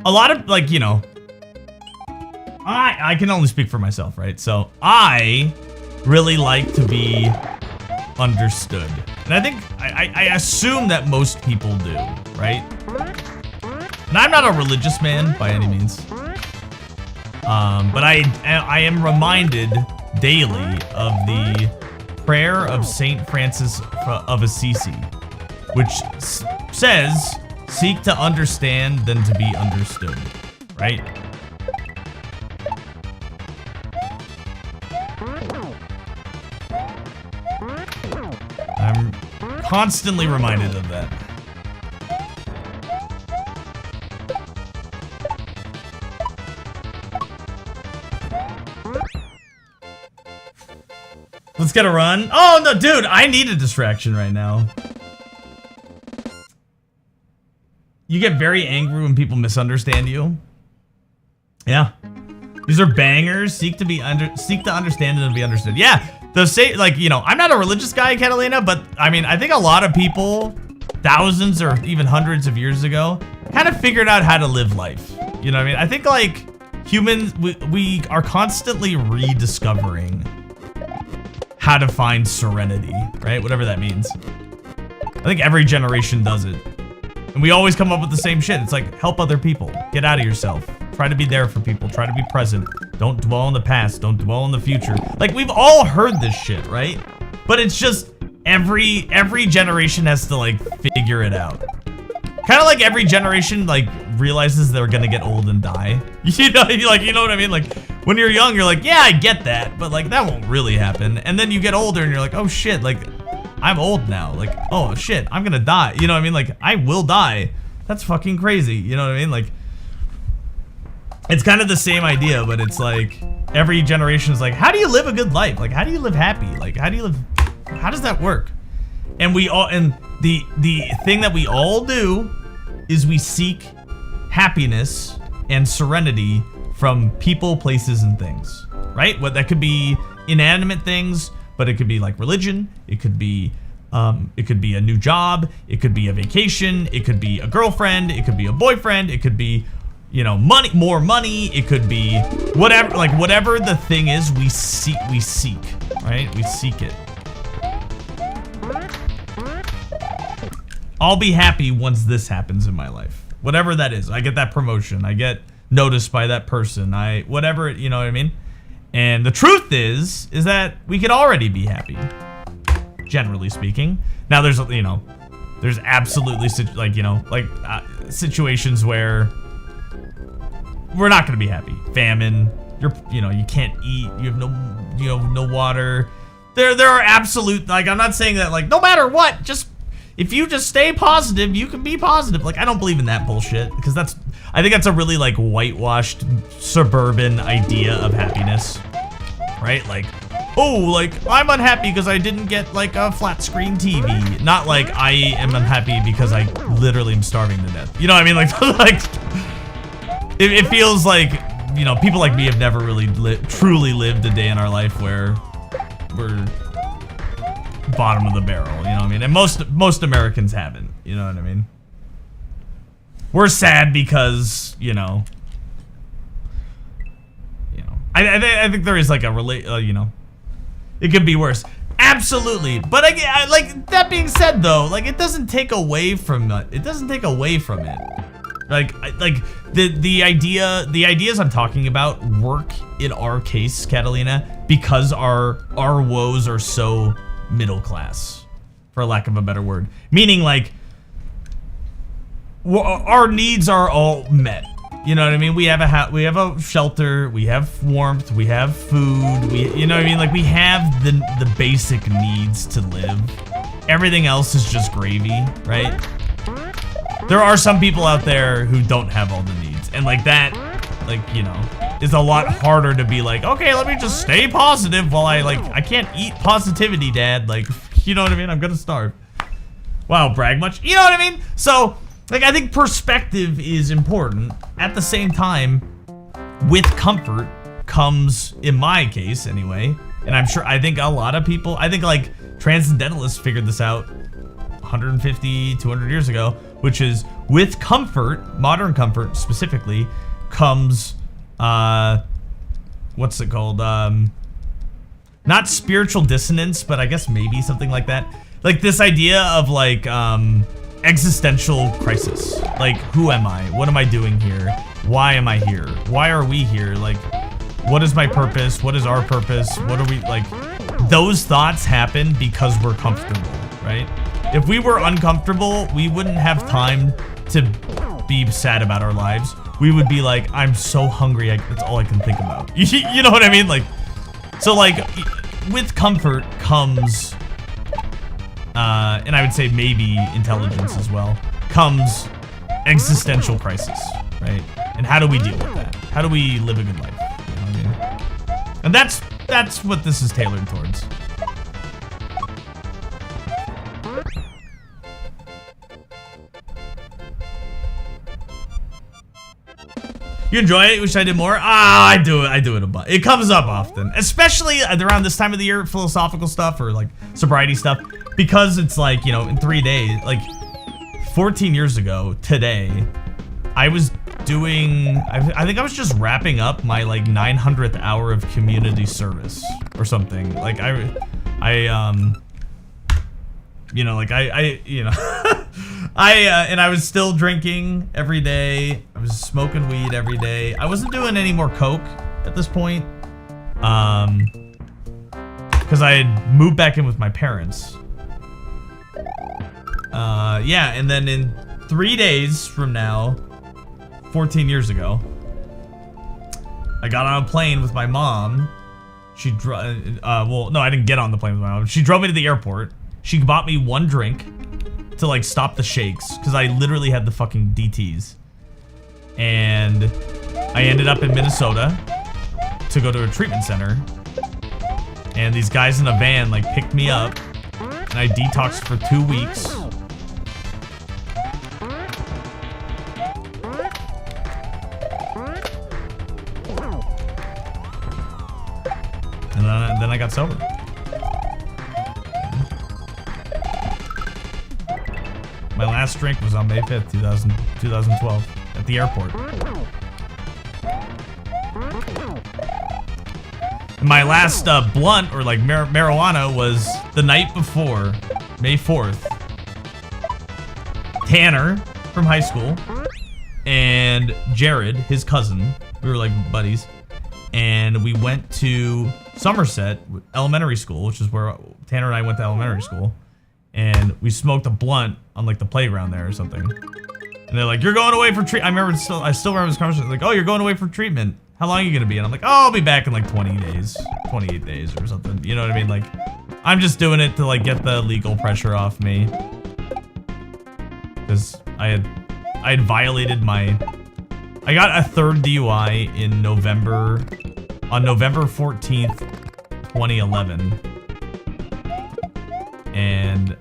Speaker 1: A lot of, like, you know... I can only speak for myself, right? So I really like to be understood. And I think, I assume that most people do, right? And I'm not a religious man by any means. But I am reminded daily of the prayer of Saint Francis of Assisi, which says, seek to understand than to be understood, right? I'm constantly reminded of that. Let's get a run. Oh, no, dude, I need a distraction right now. You get very angry when people misunderstand you. Yeah. These are bangers. Seek to understand and to be understood. Yeah. Like, you know, I'm not a religious guy, Catalina, but I mean, I think a lot of people, thousands or even hundreds of years ago, kind of figured out how to live life. You know what I mean? I think like humans, we are constantly rediscovering how to find serenity, right? Whatever that means. I think every generation does it. And we always come up with the same shit. It's like, help other people. Get out of yourself. Try to be there for people. Try to be present. Don't dwell in the past. Don't dwell in the future. Like, we've all heard this shit, right? But it's just every generation has to, like, figure it out. Kind of like every generation, like, realizes they're gonna get old and die. You know what I mean? Like, when you're young, you're like, yeah, I get that. But, like, that won't really happen. And then you get older and you're like, oh, shit, like, I'm old now. Like, oh, shit, I'm gonna die. You know what I mean? Like, I will die. That's fucking crazy. You know what I mean? Like, it's kind of the same idea, but it's like every generation is like, how do you live a good life? Like, how do you live happy? Like, how does that work? And the thing that we all do is we seek happiness and serenity from people, places, and things, right? What that could be inanimate things, but it could be like religion. It could be a new job. It could be a vacation. It could be a girlfriend. It could be a boyfriend. It could be, you know, more money. It could be whatever, like whatever the thing is, we seek, right? We seek it. I'll be happy once this happens in my life. Whatever that is. I get that promotion. I get noticed by that person. Whatever, you know what I mean? And the truth is that we could already be happy, generally speaking. Now there's absolutely situations where we're not going to be happy. Famine, you can't eat, you have no water. There are absolute, like, I'm not saying that, like, no matter what, if you just stay positive, you can be positive. Like, I don't believe in that bullshit, because I think that's a really, like, whitewashed suburban idea of happiness, right? Like, oh, like, I'm unhappy because I didn't get, like, a flat screen TV. Not like I am unhappy because I literally am starving to death. You know what I mean? Like, it feels like, you know, people like me have never really truly lived a day in our life where we're bottom of the barrel, you know what I mean? And most Americans haven't, you know what I mean? We're sad because, I think there is like a it could be worse. Absolutely. But I like that being said though, like it doesn't take away from it. It doesn't take away from it. Like the ideas I'm talking about work in our case, Catalina, because our woes are so middle class, for lack of a better word. Meaning like our needs are all met. You know what I mean? We have a shelter, we have warmth, we have food, you know what I mean? Like we have the basic needs to live. Everything else is just gravy, right? There are some people out there who don't have all the needs, and like that, like, you know, is a lot harder to be like, okay, let me just stay positive while I can't eat positivity, Dad. Like, you know what I mean? I'm gonna starve. Wow, brag much? You know what I mean? So, like, I think perspective is important. At the same time, with comfort comes, in my case anyway, and I think a lot of people, I think like transcendentalists figured this out 150, 200 years ago, which is with comfort, modern comfort specifically, comes, what's it called? Not spiritual dissonance, but I guess maybe something like that. Like this idea of like, existential crisis. Like, who am I? What am I doing here? Why am I here? Why are we here? Like, what is my purpose? What is our purpose? What are we, like, those thoughts happen because we're comfortable, right? If we were uncomfortable, we wouldn't have time to be sad about our lives. We would be like, I'm so hungry, that's all I can think about. You know what I mean? Like, so like, with comfort comes, and I would say maybe intelligence as well, comes existential crisis, right? And how do we deal with that? How do we live a good life? You know what I mean? And that's what this is tailored towards. You enjoy it? Wish I did more? I do it a bunch. It comes up often, especially around this time of the year, philosophical stuff or like sobriety stuff, because it's like, you know, in 3 days, like 14 years ago today, I was doing, I think I was just wrapping up my like 900th hour of community service or something. Like you know, like you know, and I was still drinking every day. I was smoking weed every day. I wasn't doing any more coke at this point, because I had moved back in with my parents. Yeah, and then in 3 days from now, 14 years ago, I got on a plane with my mom. She well, no, I didn't get on the plane with my mom. She drove me to the airport. She bought me one drink to like stop the shakes, because I literally had the fucking DTs. And I ended up in Minnesota to go to a treatment center. And these guys in a van like picked me up, and I detoxed for 2 weeks. And then I got sober. My last drink was on May 5th, 2012, at the airport. And my last blunt, or like marijuana, was the night before, May 4th. Tanner from high school and Jared, his cousin, we were like buddies, and we went to Somerset Elementary School, which is where Tanner and I went to elementary school. And we smoked a blunt on like the playground there or something. And they're like, "You're going away for treatment." I still remember this conversation. Like, "Oh, you're going away for treatment. How long are you gonna be?" And I'm like, "Oh, I'll be back in like 20 days, 28 days or something." You know what I mean? Like, I'm just doing it to like get the legal pressure off me, because I had violated my. I got a third DUI in November, on November 14th, 2011. And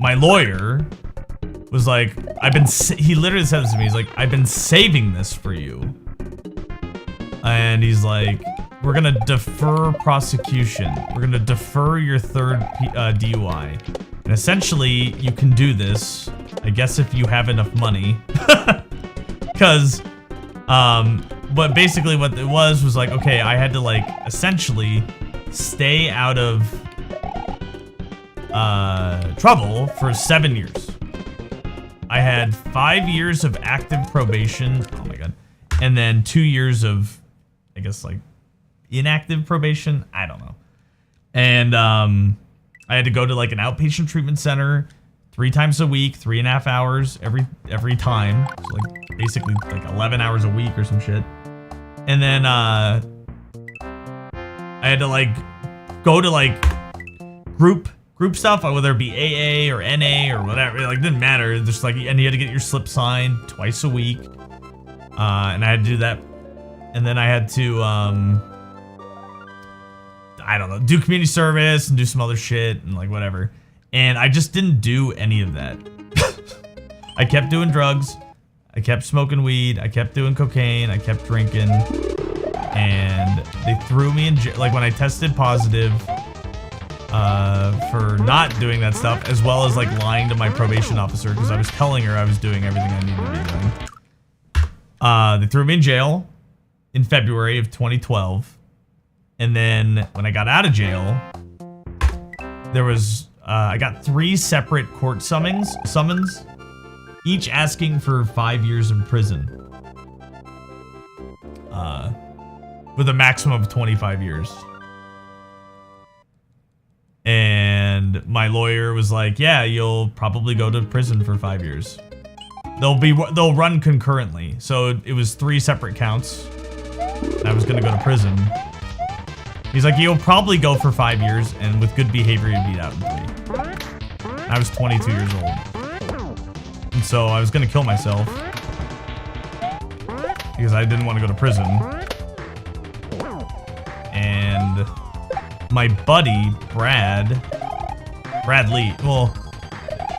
Speaker 1: my lawyer was like, he literally said this to me. He's like, "I've been saving this for you." And he's like, "We're gonna defer prosecution. We're gonna defer your third DUI. And essentially, you can do this, I guess, if you have enough money." Because, but basically what it was like, okay, I had to like, essentially stay out of trouble for 7 years. I had 5 years of active probation. Oh my god. And then 2 years of, I guess, like inactive probation. I don't know. And I had to go to like an outpatient treatment center 3 times a week, 3.5 hours every time. So like basically like 11 hours a week or some shit. And then I had to like go to like group stuff, whether it be AA or NA or whatever. Like, it didn't matter. Just like, and you had to get your slip signed twice a week. And I had to do that. And then I had to I don't know, do community service and do some other shit and like whatever. And I just didn't do any of that. I kept doing drugs. I kept smoking weed. I kept doing cocaine. I kept drinking. And they threw me in jail. Like, when I tested positive for not doing that stuff, as well as like lying to my probation officer, because I was telling her I was doing everything I needed to be doing. They threw me in jail in February of 2012. And then when I got out of jail, there was, I got 3 separate court summons, each asking for 5 years in prison. With a maximum of 25 years. And my lawyer was like, "Yeah, you'll probably go to prison for 5 years. They'll run concurrently." So it was 3 separate counts. I was gonna go to prison. He's like, "You'll probably go for 5 years, and with good behavior, you'd be out in 3. I was 22 years old. And so I was gonna kill myself, because I didn't want to go to prison. And my buddy, Bradley, well,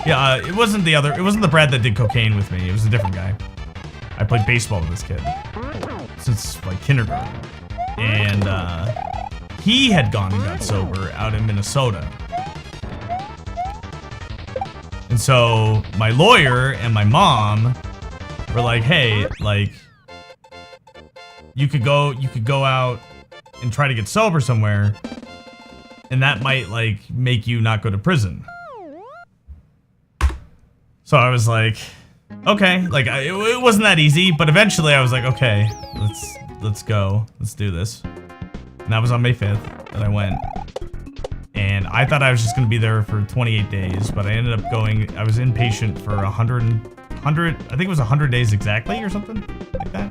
Speaker 1: yeah, it wasn't the Brad that did cocaine with me. It was a different guy. I played baseball with this kid since like kindergarten. And he had gone and got sober out in Minnesota. And so my lawyer and my mom were like, hey, like, you could go out and try to get sober somewhere, and that might like make you not go to prison. So I was like, okay, like it wasn't that easy, but eventually I was like, okay, let's go, let's do this. And that was on May 5th that I went. And I thought I was just gonna be there for 28 days, but I ended up going, I was inpatient for 100, I think it was 100 days exactly or something like that.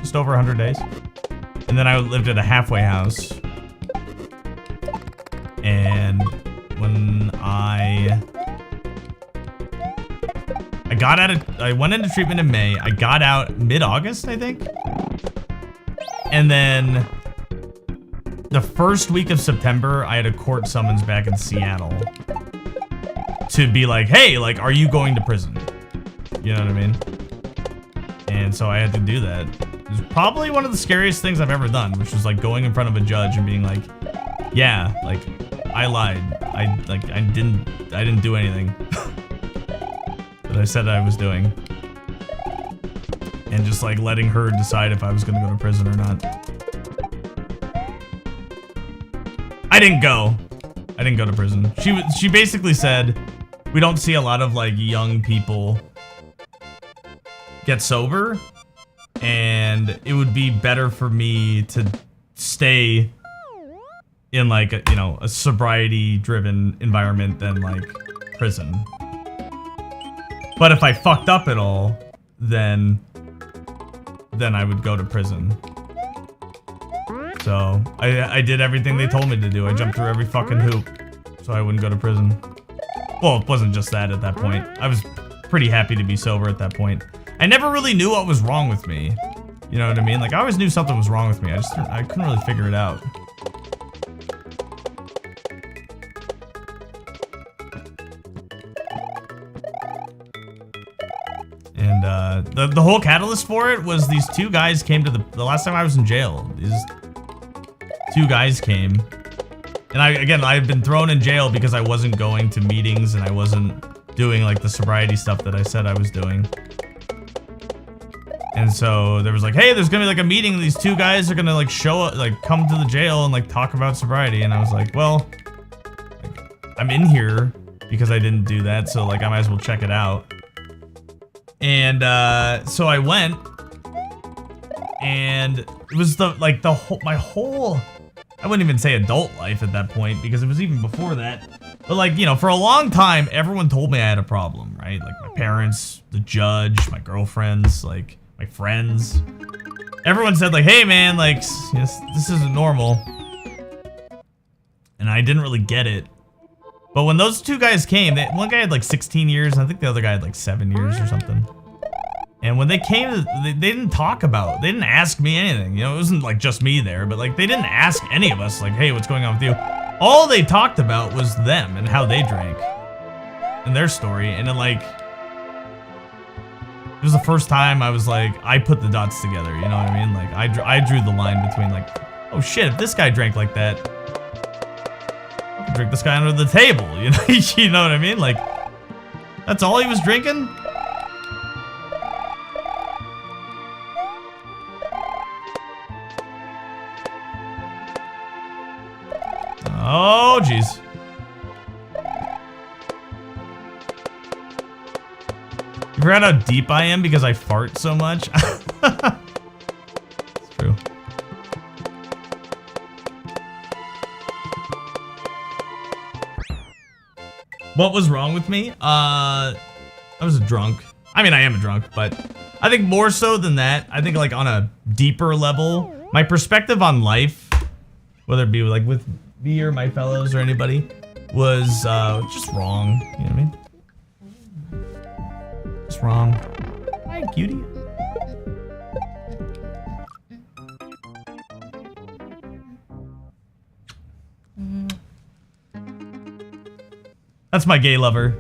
Speaker 1: Just over 100 days. And then I lived at a halfway house. And when I went into treatment in May. I got out mid-August, I think. And then the first week of September, I had a court summons back in Seattle to be like, hey, like, are you going to prison? You know what I mean? And so I had to do that. It was probably one of the scariest things I've ever done, which was like going in front of a judge and being like, yeah, like, I lied. I didn't do anything that I said I was doing. And just like letting her decide if I was gonna go to prison or not. I didn't go to prison. She basically said, we don't see a lot of like young people get sober, and it would be better for me to stay in like a, you know, a sobriety driven environment than like prison. But if I fucked up at all, then I would go to prison. So I did everything they told me to do. I jumped through every fucking hoop so I wouldn't go to prison. Well, it wasn't just that at that point. I was pretty happy to be sober at that point. I never really knew what was wrong with me. You know what I mean? Like, I always knew something was wrong with me. I couldn't really figure it out. And the whole catalyst for it was these two guys came to the last time I was in jail. These two guys came. And I had been thrown in jail because I wasn't going to meetings and I wasn't doing like the sobriety stuff that I said I was doing. And so there was like, hey, there's gonna be like a meeting. These two guys are gonna like show up, like come to the jail and like talk about sobriety. And I was like, well, like, I'm in here because I didn't do that. So like, I might as well check it out. And so I went, and it was my whole, I wouldn't even say adult life at that point because it was even before that. But like, you know, for a long time, everyone told me I had a problem, right? Like my parents, the judge, my girlfriends, like my friends. Everyone said like, hey man, like, this isn't normal. And I didn't really get it. But when those two guys came, one guy had like 16 years, and I think the other guy had like 7 years or something. And when they came, they didn't talk about, they didn't ask me anything. You know, it wasn't like just me there, but like they didn't ask any of us like, hey, what's going on with you? All they talked about was them and how they drank and their story. And then like, it was the first time I was like, I put the dots together, you know what I mean? Like I drew the line between like, oh shit, if this guy drank like that, I could drink this guy under the table, you know? You know what I mean? Like, that's all he was drinking? Oh, jeez. You forgot how deep I am because I fart so much? It's true. What was wrong with me? I was a drunk. I mean, I am a drunk, but I think more so than that, I think like on a deeper level, my perspective on life, whether it be like with me or my fellows or anybody, was just wrong. You know what I mean? Just wrong. Hi, cutie. That's my gay lover.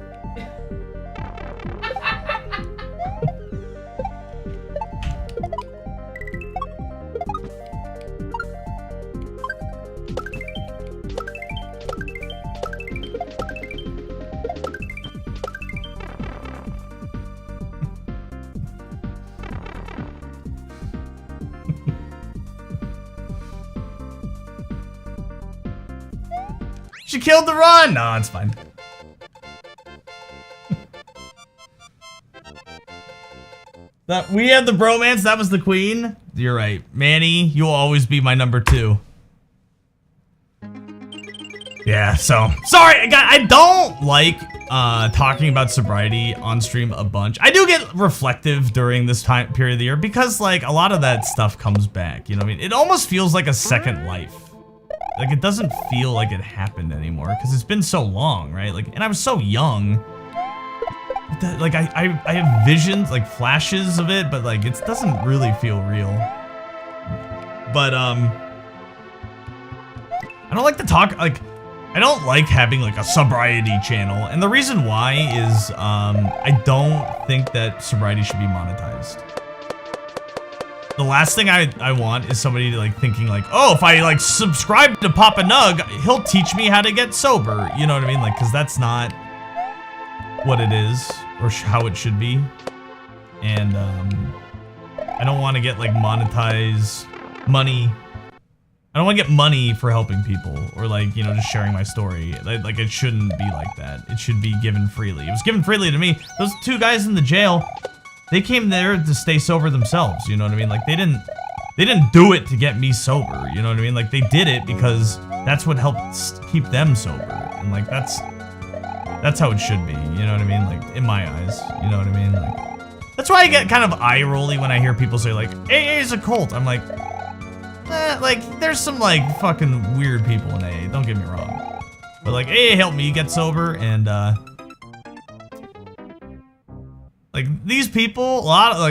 Speaker 1: She killed the run. No, it's fine. We had the bromance. That was the queen. You're right. Manny, you'll always be my number 2. Yeah, so sorry, I don't like talking about sobriety on stream a bunch. I do get reflective during this time period of the year because like a lot of that stuff comes back, you know what I mean? It almost feels like a second life. Like it doesn't feel like it happened anymore because it's been so long, right? Like, and I was so young. Like I have visions, like flashes of it, but like it doesn't really feel real. But I don't like to talk, like I don't like having like a sobriety channel, and the reason why is I don't think that sobriety should be monetized. The last thing I want is somebody like thinking like, oh, if I like subscribe to Papa Nug, he'll teach me how to get sober. You know what I mean? Like, because that's not what it is or how it should be. And I don't want to get like monetized money. I don't want to get money for helping people or like, you know, just sharing my story. Like it shouldn't be like that. It should be given freely. It was given freely to me. Those 2 guys in the jail, they came there to stay sober themselves, you know what I mean? Like they didn't do it to get me sober, you know what I mean? Like they did it because that's what helped keep them sober. And like that's how it should be, you know what I mean? Like in my eyes, you know what I mean? Like that's why I get kind of eye-rolly when I hear people say like, AA is a cult. I'm like, like there's some like fucking weird people in AA, don't get me wrong. But like AA helped me get sober, and like these people,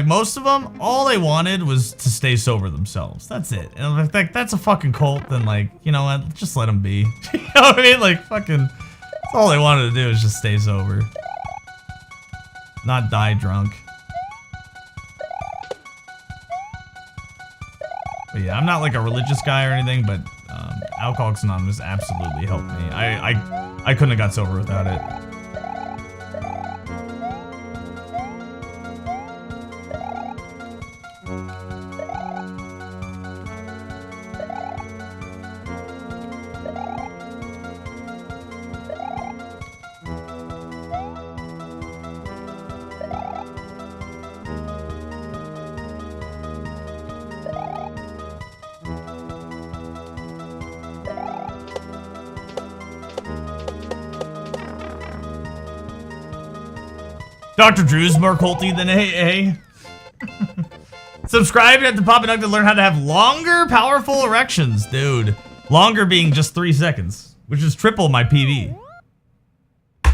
Speaker 1: most of them, all they wanted was to stay sober themselves. That's it. And if that's a fucking cult, then like, you know what, just let them be. You know what I mean? Like fucking, that's all they wanted to do is just stay sober. Not die drunk. But yeah, I'm not like a religious guy or anything, but Alcoholics Anonymous absolutely helped me. I couldn't have got sober without it. Dr. Drew's more culty than AA. Subscribe to Papa Nug to learn how to have longer, powerful erections. Dude, longer being just 3 seconds, which is triple my PV.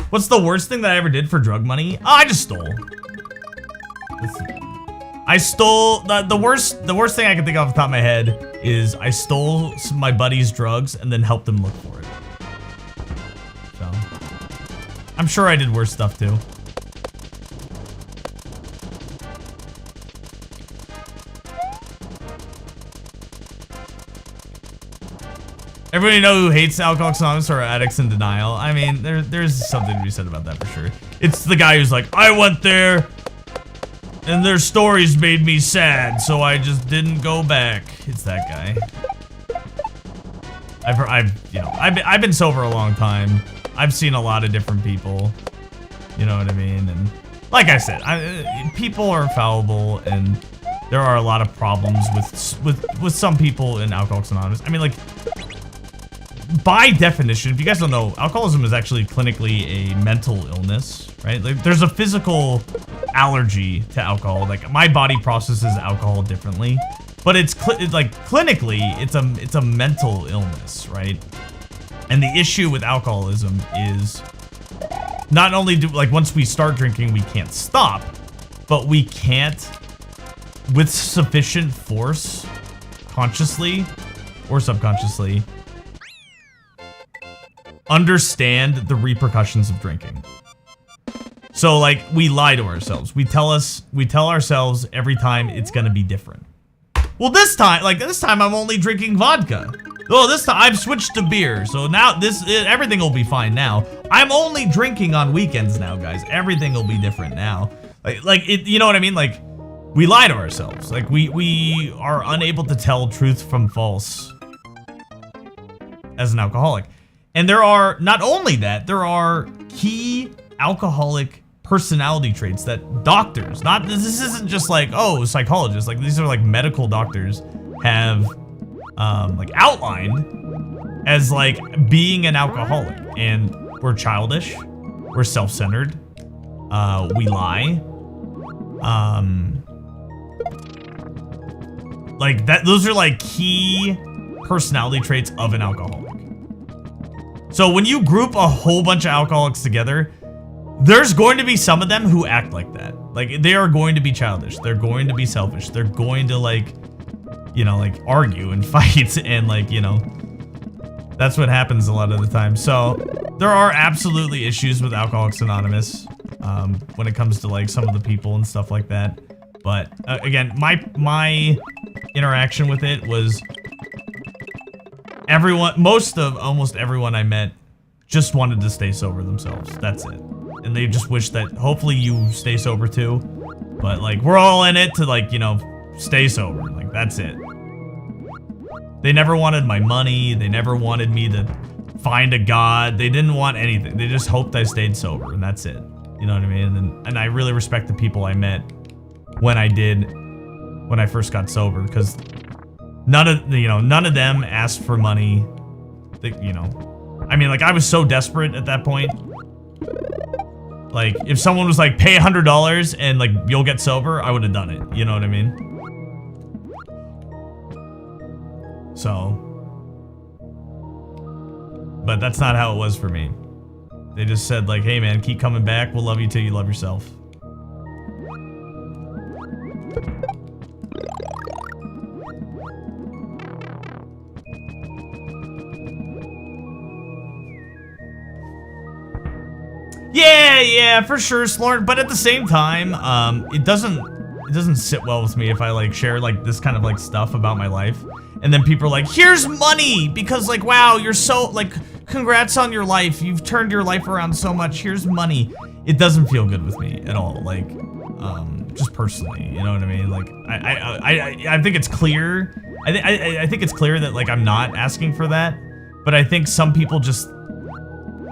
Speaker 1: What's the worst thing that I ever did for drug money? Oh, I just stole. I stole, the worst thing I can think of off the top of my head is I stole my buddy's drugs and then helped him look for it. So, I'm sure I did worse stuff too. Everybody know who hates Alcoholics Anonymous or Addicts in Denial? I mean, there's something to be said about that for sure. It's the guy who's like, I went there and their stories made me sad, so I just didn't go back. It's that guy. I've been sober a long time. I've seen a lot of different people. You know what I mean? And like I said, people are fallible, and there are a lot of problems with some people in Alcoholics Anonymous. I mean, like, by definition, if you guys don't know, alcoholism is actually clinically a mental illness, right? Like, there's a physical allergy to alcohol. Like, my body processes alcohol differently, but it's clinically, it's a mental illness, right? And the issue with alcoholism is not only do, like, once we start drinking, we can't stop, but we can't, with sufficient force, consciously or subconsciously, understand the repercussions of drinking. So like, we lie to ourselves. We tell ourselves every time it's gonna be different. Well, this time I'm only drinking vodka. Oh, this time I've switched to beer. So now everything will be fine now. I'm only drinking on weekends now, guys. Everything will be different now. You know what I mean? Like, we lie to ourselves. Like, we are unable to tell truth from false as an alcoholic. And there are, not only that, there are key alcoholic personality traits that doctors, this isn't just like, oh, psychologists, like these are like medical doctors have like outlined as like being an alcoholic. And we're childish, we're self-centered, we lie, like that, those are like key personality traits of an alcoholic. So when you group a whole bunch of alcoholics together, there's going to be some of them who act like that. Like they are going to be childish. They're going to be selfish. They're going to like, you know, like argue and fight and like, you know, that's what happens a lot of the time. So there are absolutely issues with Alcoholics Anonymous when it comes to like some of the people and stuff like that. But again, my interaction with it was almost everyone I met just wanted to stay sober themselves. That's it. And they just wish that hopefully you stay sober too. But like, we're all in it to like, you know, stay sober. Like, that's it. They never wanted my money. They never wanted me to find a God. They didn't want anything. They just hoped I stayed sober, and that's it. You know what I mean? And I really respect the people I met when I first got sober, because none of them asked for money. You know, I mean, like, I was so desperate at that point. Like, if someone was like, pay $100 and like you'll get sober, I would have done it. You know what I mean? So, but that's not how it was for me. They just said like, hey man, keep coming back. We'll love you till you love yourself. Yeah, for sure, Slorn. But at the same time, it doesn't sit well with me if I like share like this kind of like stuff about my life, and then people are like, here's money because like, wow, you're so like, congrats on your life, you've turned your life around so much, here's money. It doesn't feel good with me at all, like just personally, you know what I mean? Like I think it's clear, I think it's clear that like I'm not asking for that, but I think some people just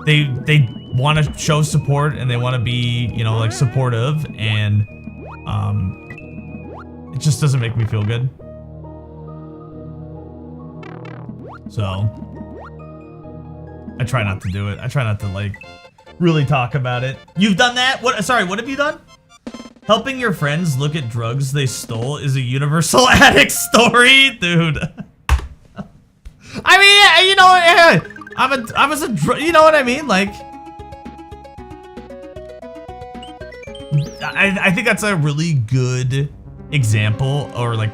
Speaker 1: they want to show support and they want to be, you know, like supportive, and it just doesn't make me feel good. So I try not to do it. I try not to like really talk about it. You've done that? What? Sorry, what have you done? Helping your friends look at drugs they stole is a universal addict story, dude. I mean, you know, I was a, you know what I mean? Like, I think that's a really good example, or like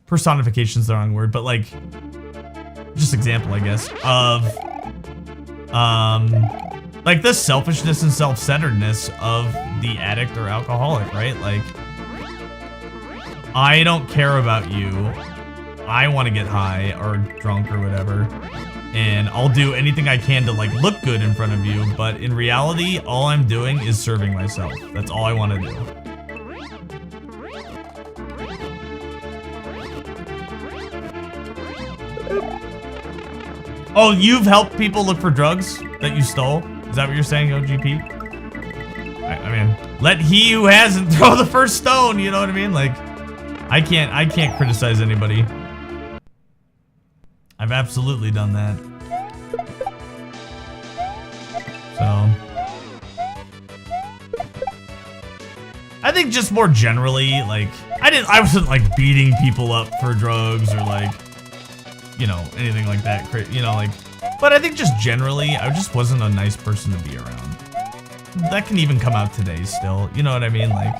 Speaker 1: personification's the wrong word, but like just example, I guess, of like the selfishness and self-centeredness of the addict or alcoholic, right? Like, I don't care about you. I want to get high or drunk or whatever, and I'll do anything I can to like look good in front of you, but in reality, all I'm doing is serving myself. That's all I want to do. Oh, you've helped people look for drugs that you stole? Is that what you're saying, OGP? I mean, let he who hasn't throw the first stone, you know what I mean? Like, I can't criticize anybody. I've absolutely done that. So I think just more generally, like, I wasn't like beating people up for drugs or like, you know, anything like that, you know, like, but I think just generally, I just wasn't a nice person to be around. That can even come out today still, you know what I mean? Like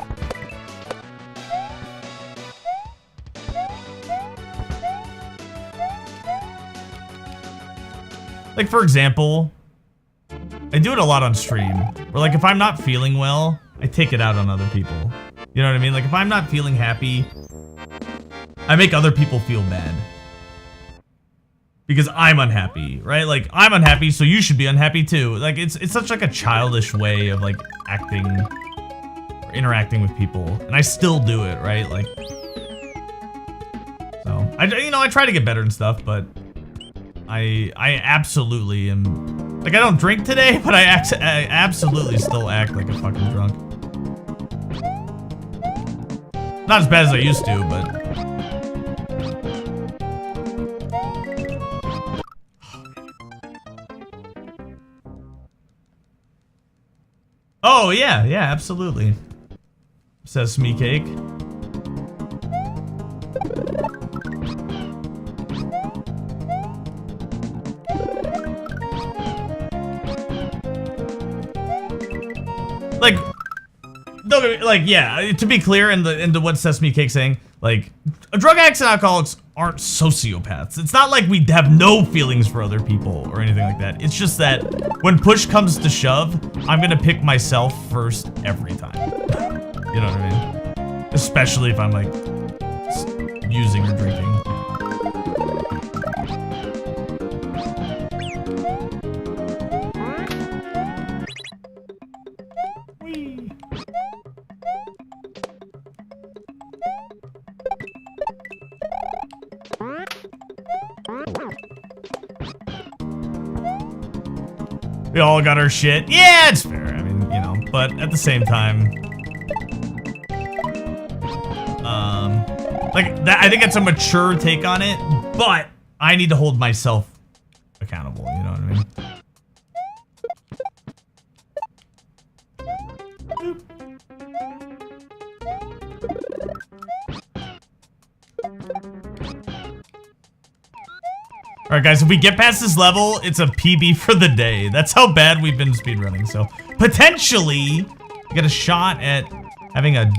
Speaker 1: for example, I do it a lot on stream, where like if I'm not feeling well, I take it out on other people. You know what I mean? Like if I'm not feeling happy, I make other people feel bad. Because I'm unhappy, right? Like, I'm unhappy, so you should be unhappy too. Like, it's such like a childish way of like acting or interacting with people, and I still do it, right? Like, so I try to get better and stuff, but I absolutely am Like, I don't drink today, but I absolutely still act like a fucking drunk. Not as bad as I used to, but... Oh, yeah, absolutely. Sesame cake. Like, don't get me, like, yeah, to be clear, into what Sesame Cake's saying, like, drug addicts and alcoholics aren't sociopaths. It's not like we have no feelings for other people or anything like that. It's just that when push comes to shove, I'm gonna pick myself first every time. You know what I mean? Especially if I'm, like, using or drinking. We all got our shit. Yeah, it's fair. I mean, you know, but at the same time, like that, I think that's a mature take on it, but I need to hold myself accountable. You know what I mean? Alright guys, if we get past this level, it's a PB for the day. That's how bad we've been speedrunning. So, potentially, we get a shot at having a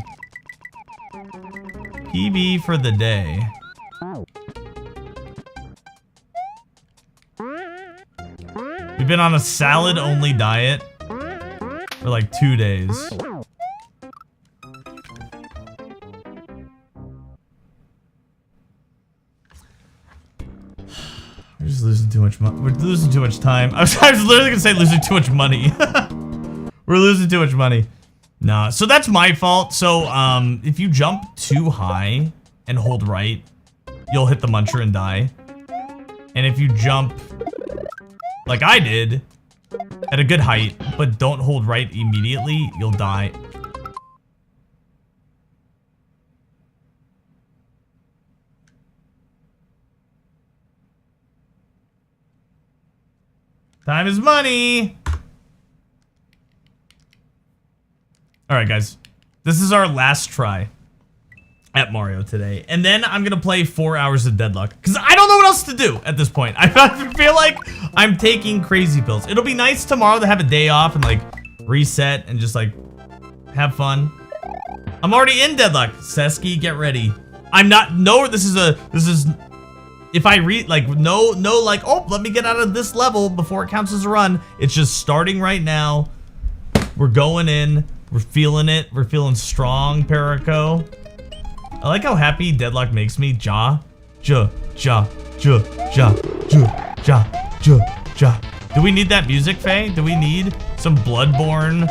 Speaker 1: PB for the day. We've been on a salad-only diet for like 2 days. We're just losing too much money. We're losing too much time. I was literally gonna say losing too much money. We're losing too much money. Nah, so that's my fault. So, if you jump too high and hold right, you'll hit the muncher and die. And if you jump, like I did, at a good height, but don't hold right immediately, you'll die. Time is money! Alright guys, this is our last try at Mario today. And then I'm gonna play 4 hours of Deadlock. Because I don't know what else to do at this point. I feel like I'm taking crazy pills. It'll be nice tomorrow to have a day off and like reset and just like have fun. I'm already in Deadlock. Sesky, get ready. I'm not, no, this is, if I read, like, no, like, oh, let me get out of this level before it counts as a run. It's just starting right now. We're going in. We're feeling it. We're feeling strong, Perico. I like how happy Deadlock makes me. Ja. Do we need that music, Faye? Do we need some Bloodborne?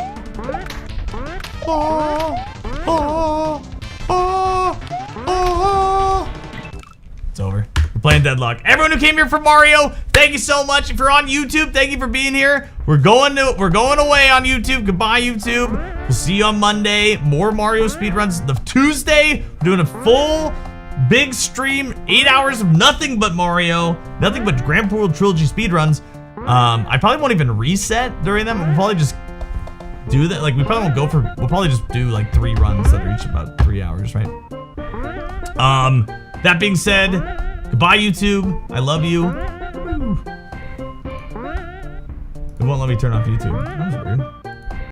Speaker 1: It's over. We're playing Deadlock. Everyone who came here for Mario, thank you so much. If you're on YouTube, thank you for being here. We're going away on YouTube. Goodbye, YouTube. We'll see you on Monday. More Mario speedruns. The Tuesday, we're doing a full big stream, 8 hours of nothing but Mario, nothing but Grand Pooh World Trilogy speedruns. I probably won't even reset during them. We'll probably just do that. Like, we probably won't go for, we'll probably just do like 3 runs that are each about 3 hours, right? That being said, goodbye, YouTube. I love you. It won't let me turn off YouTube. That was weird.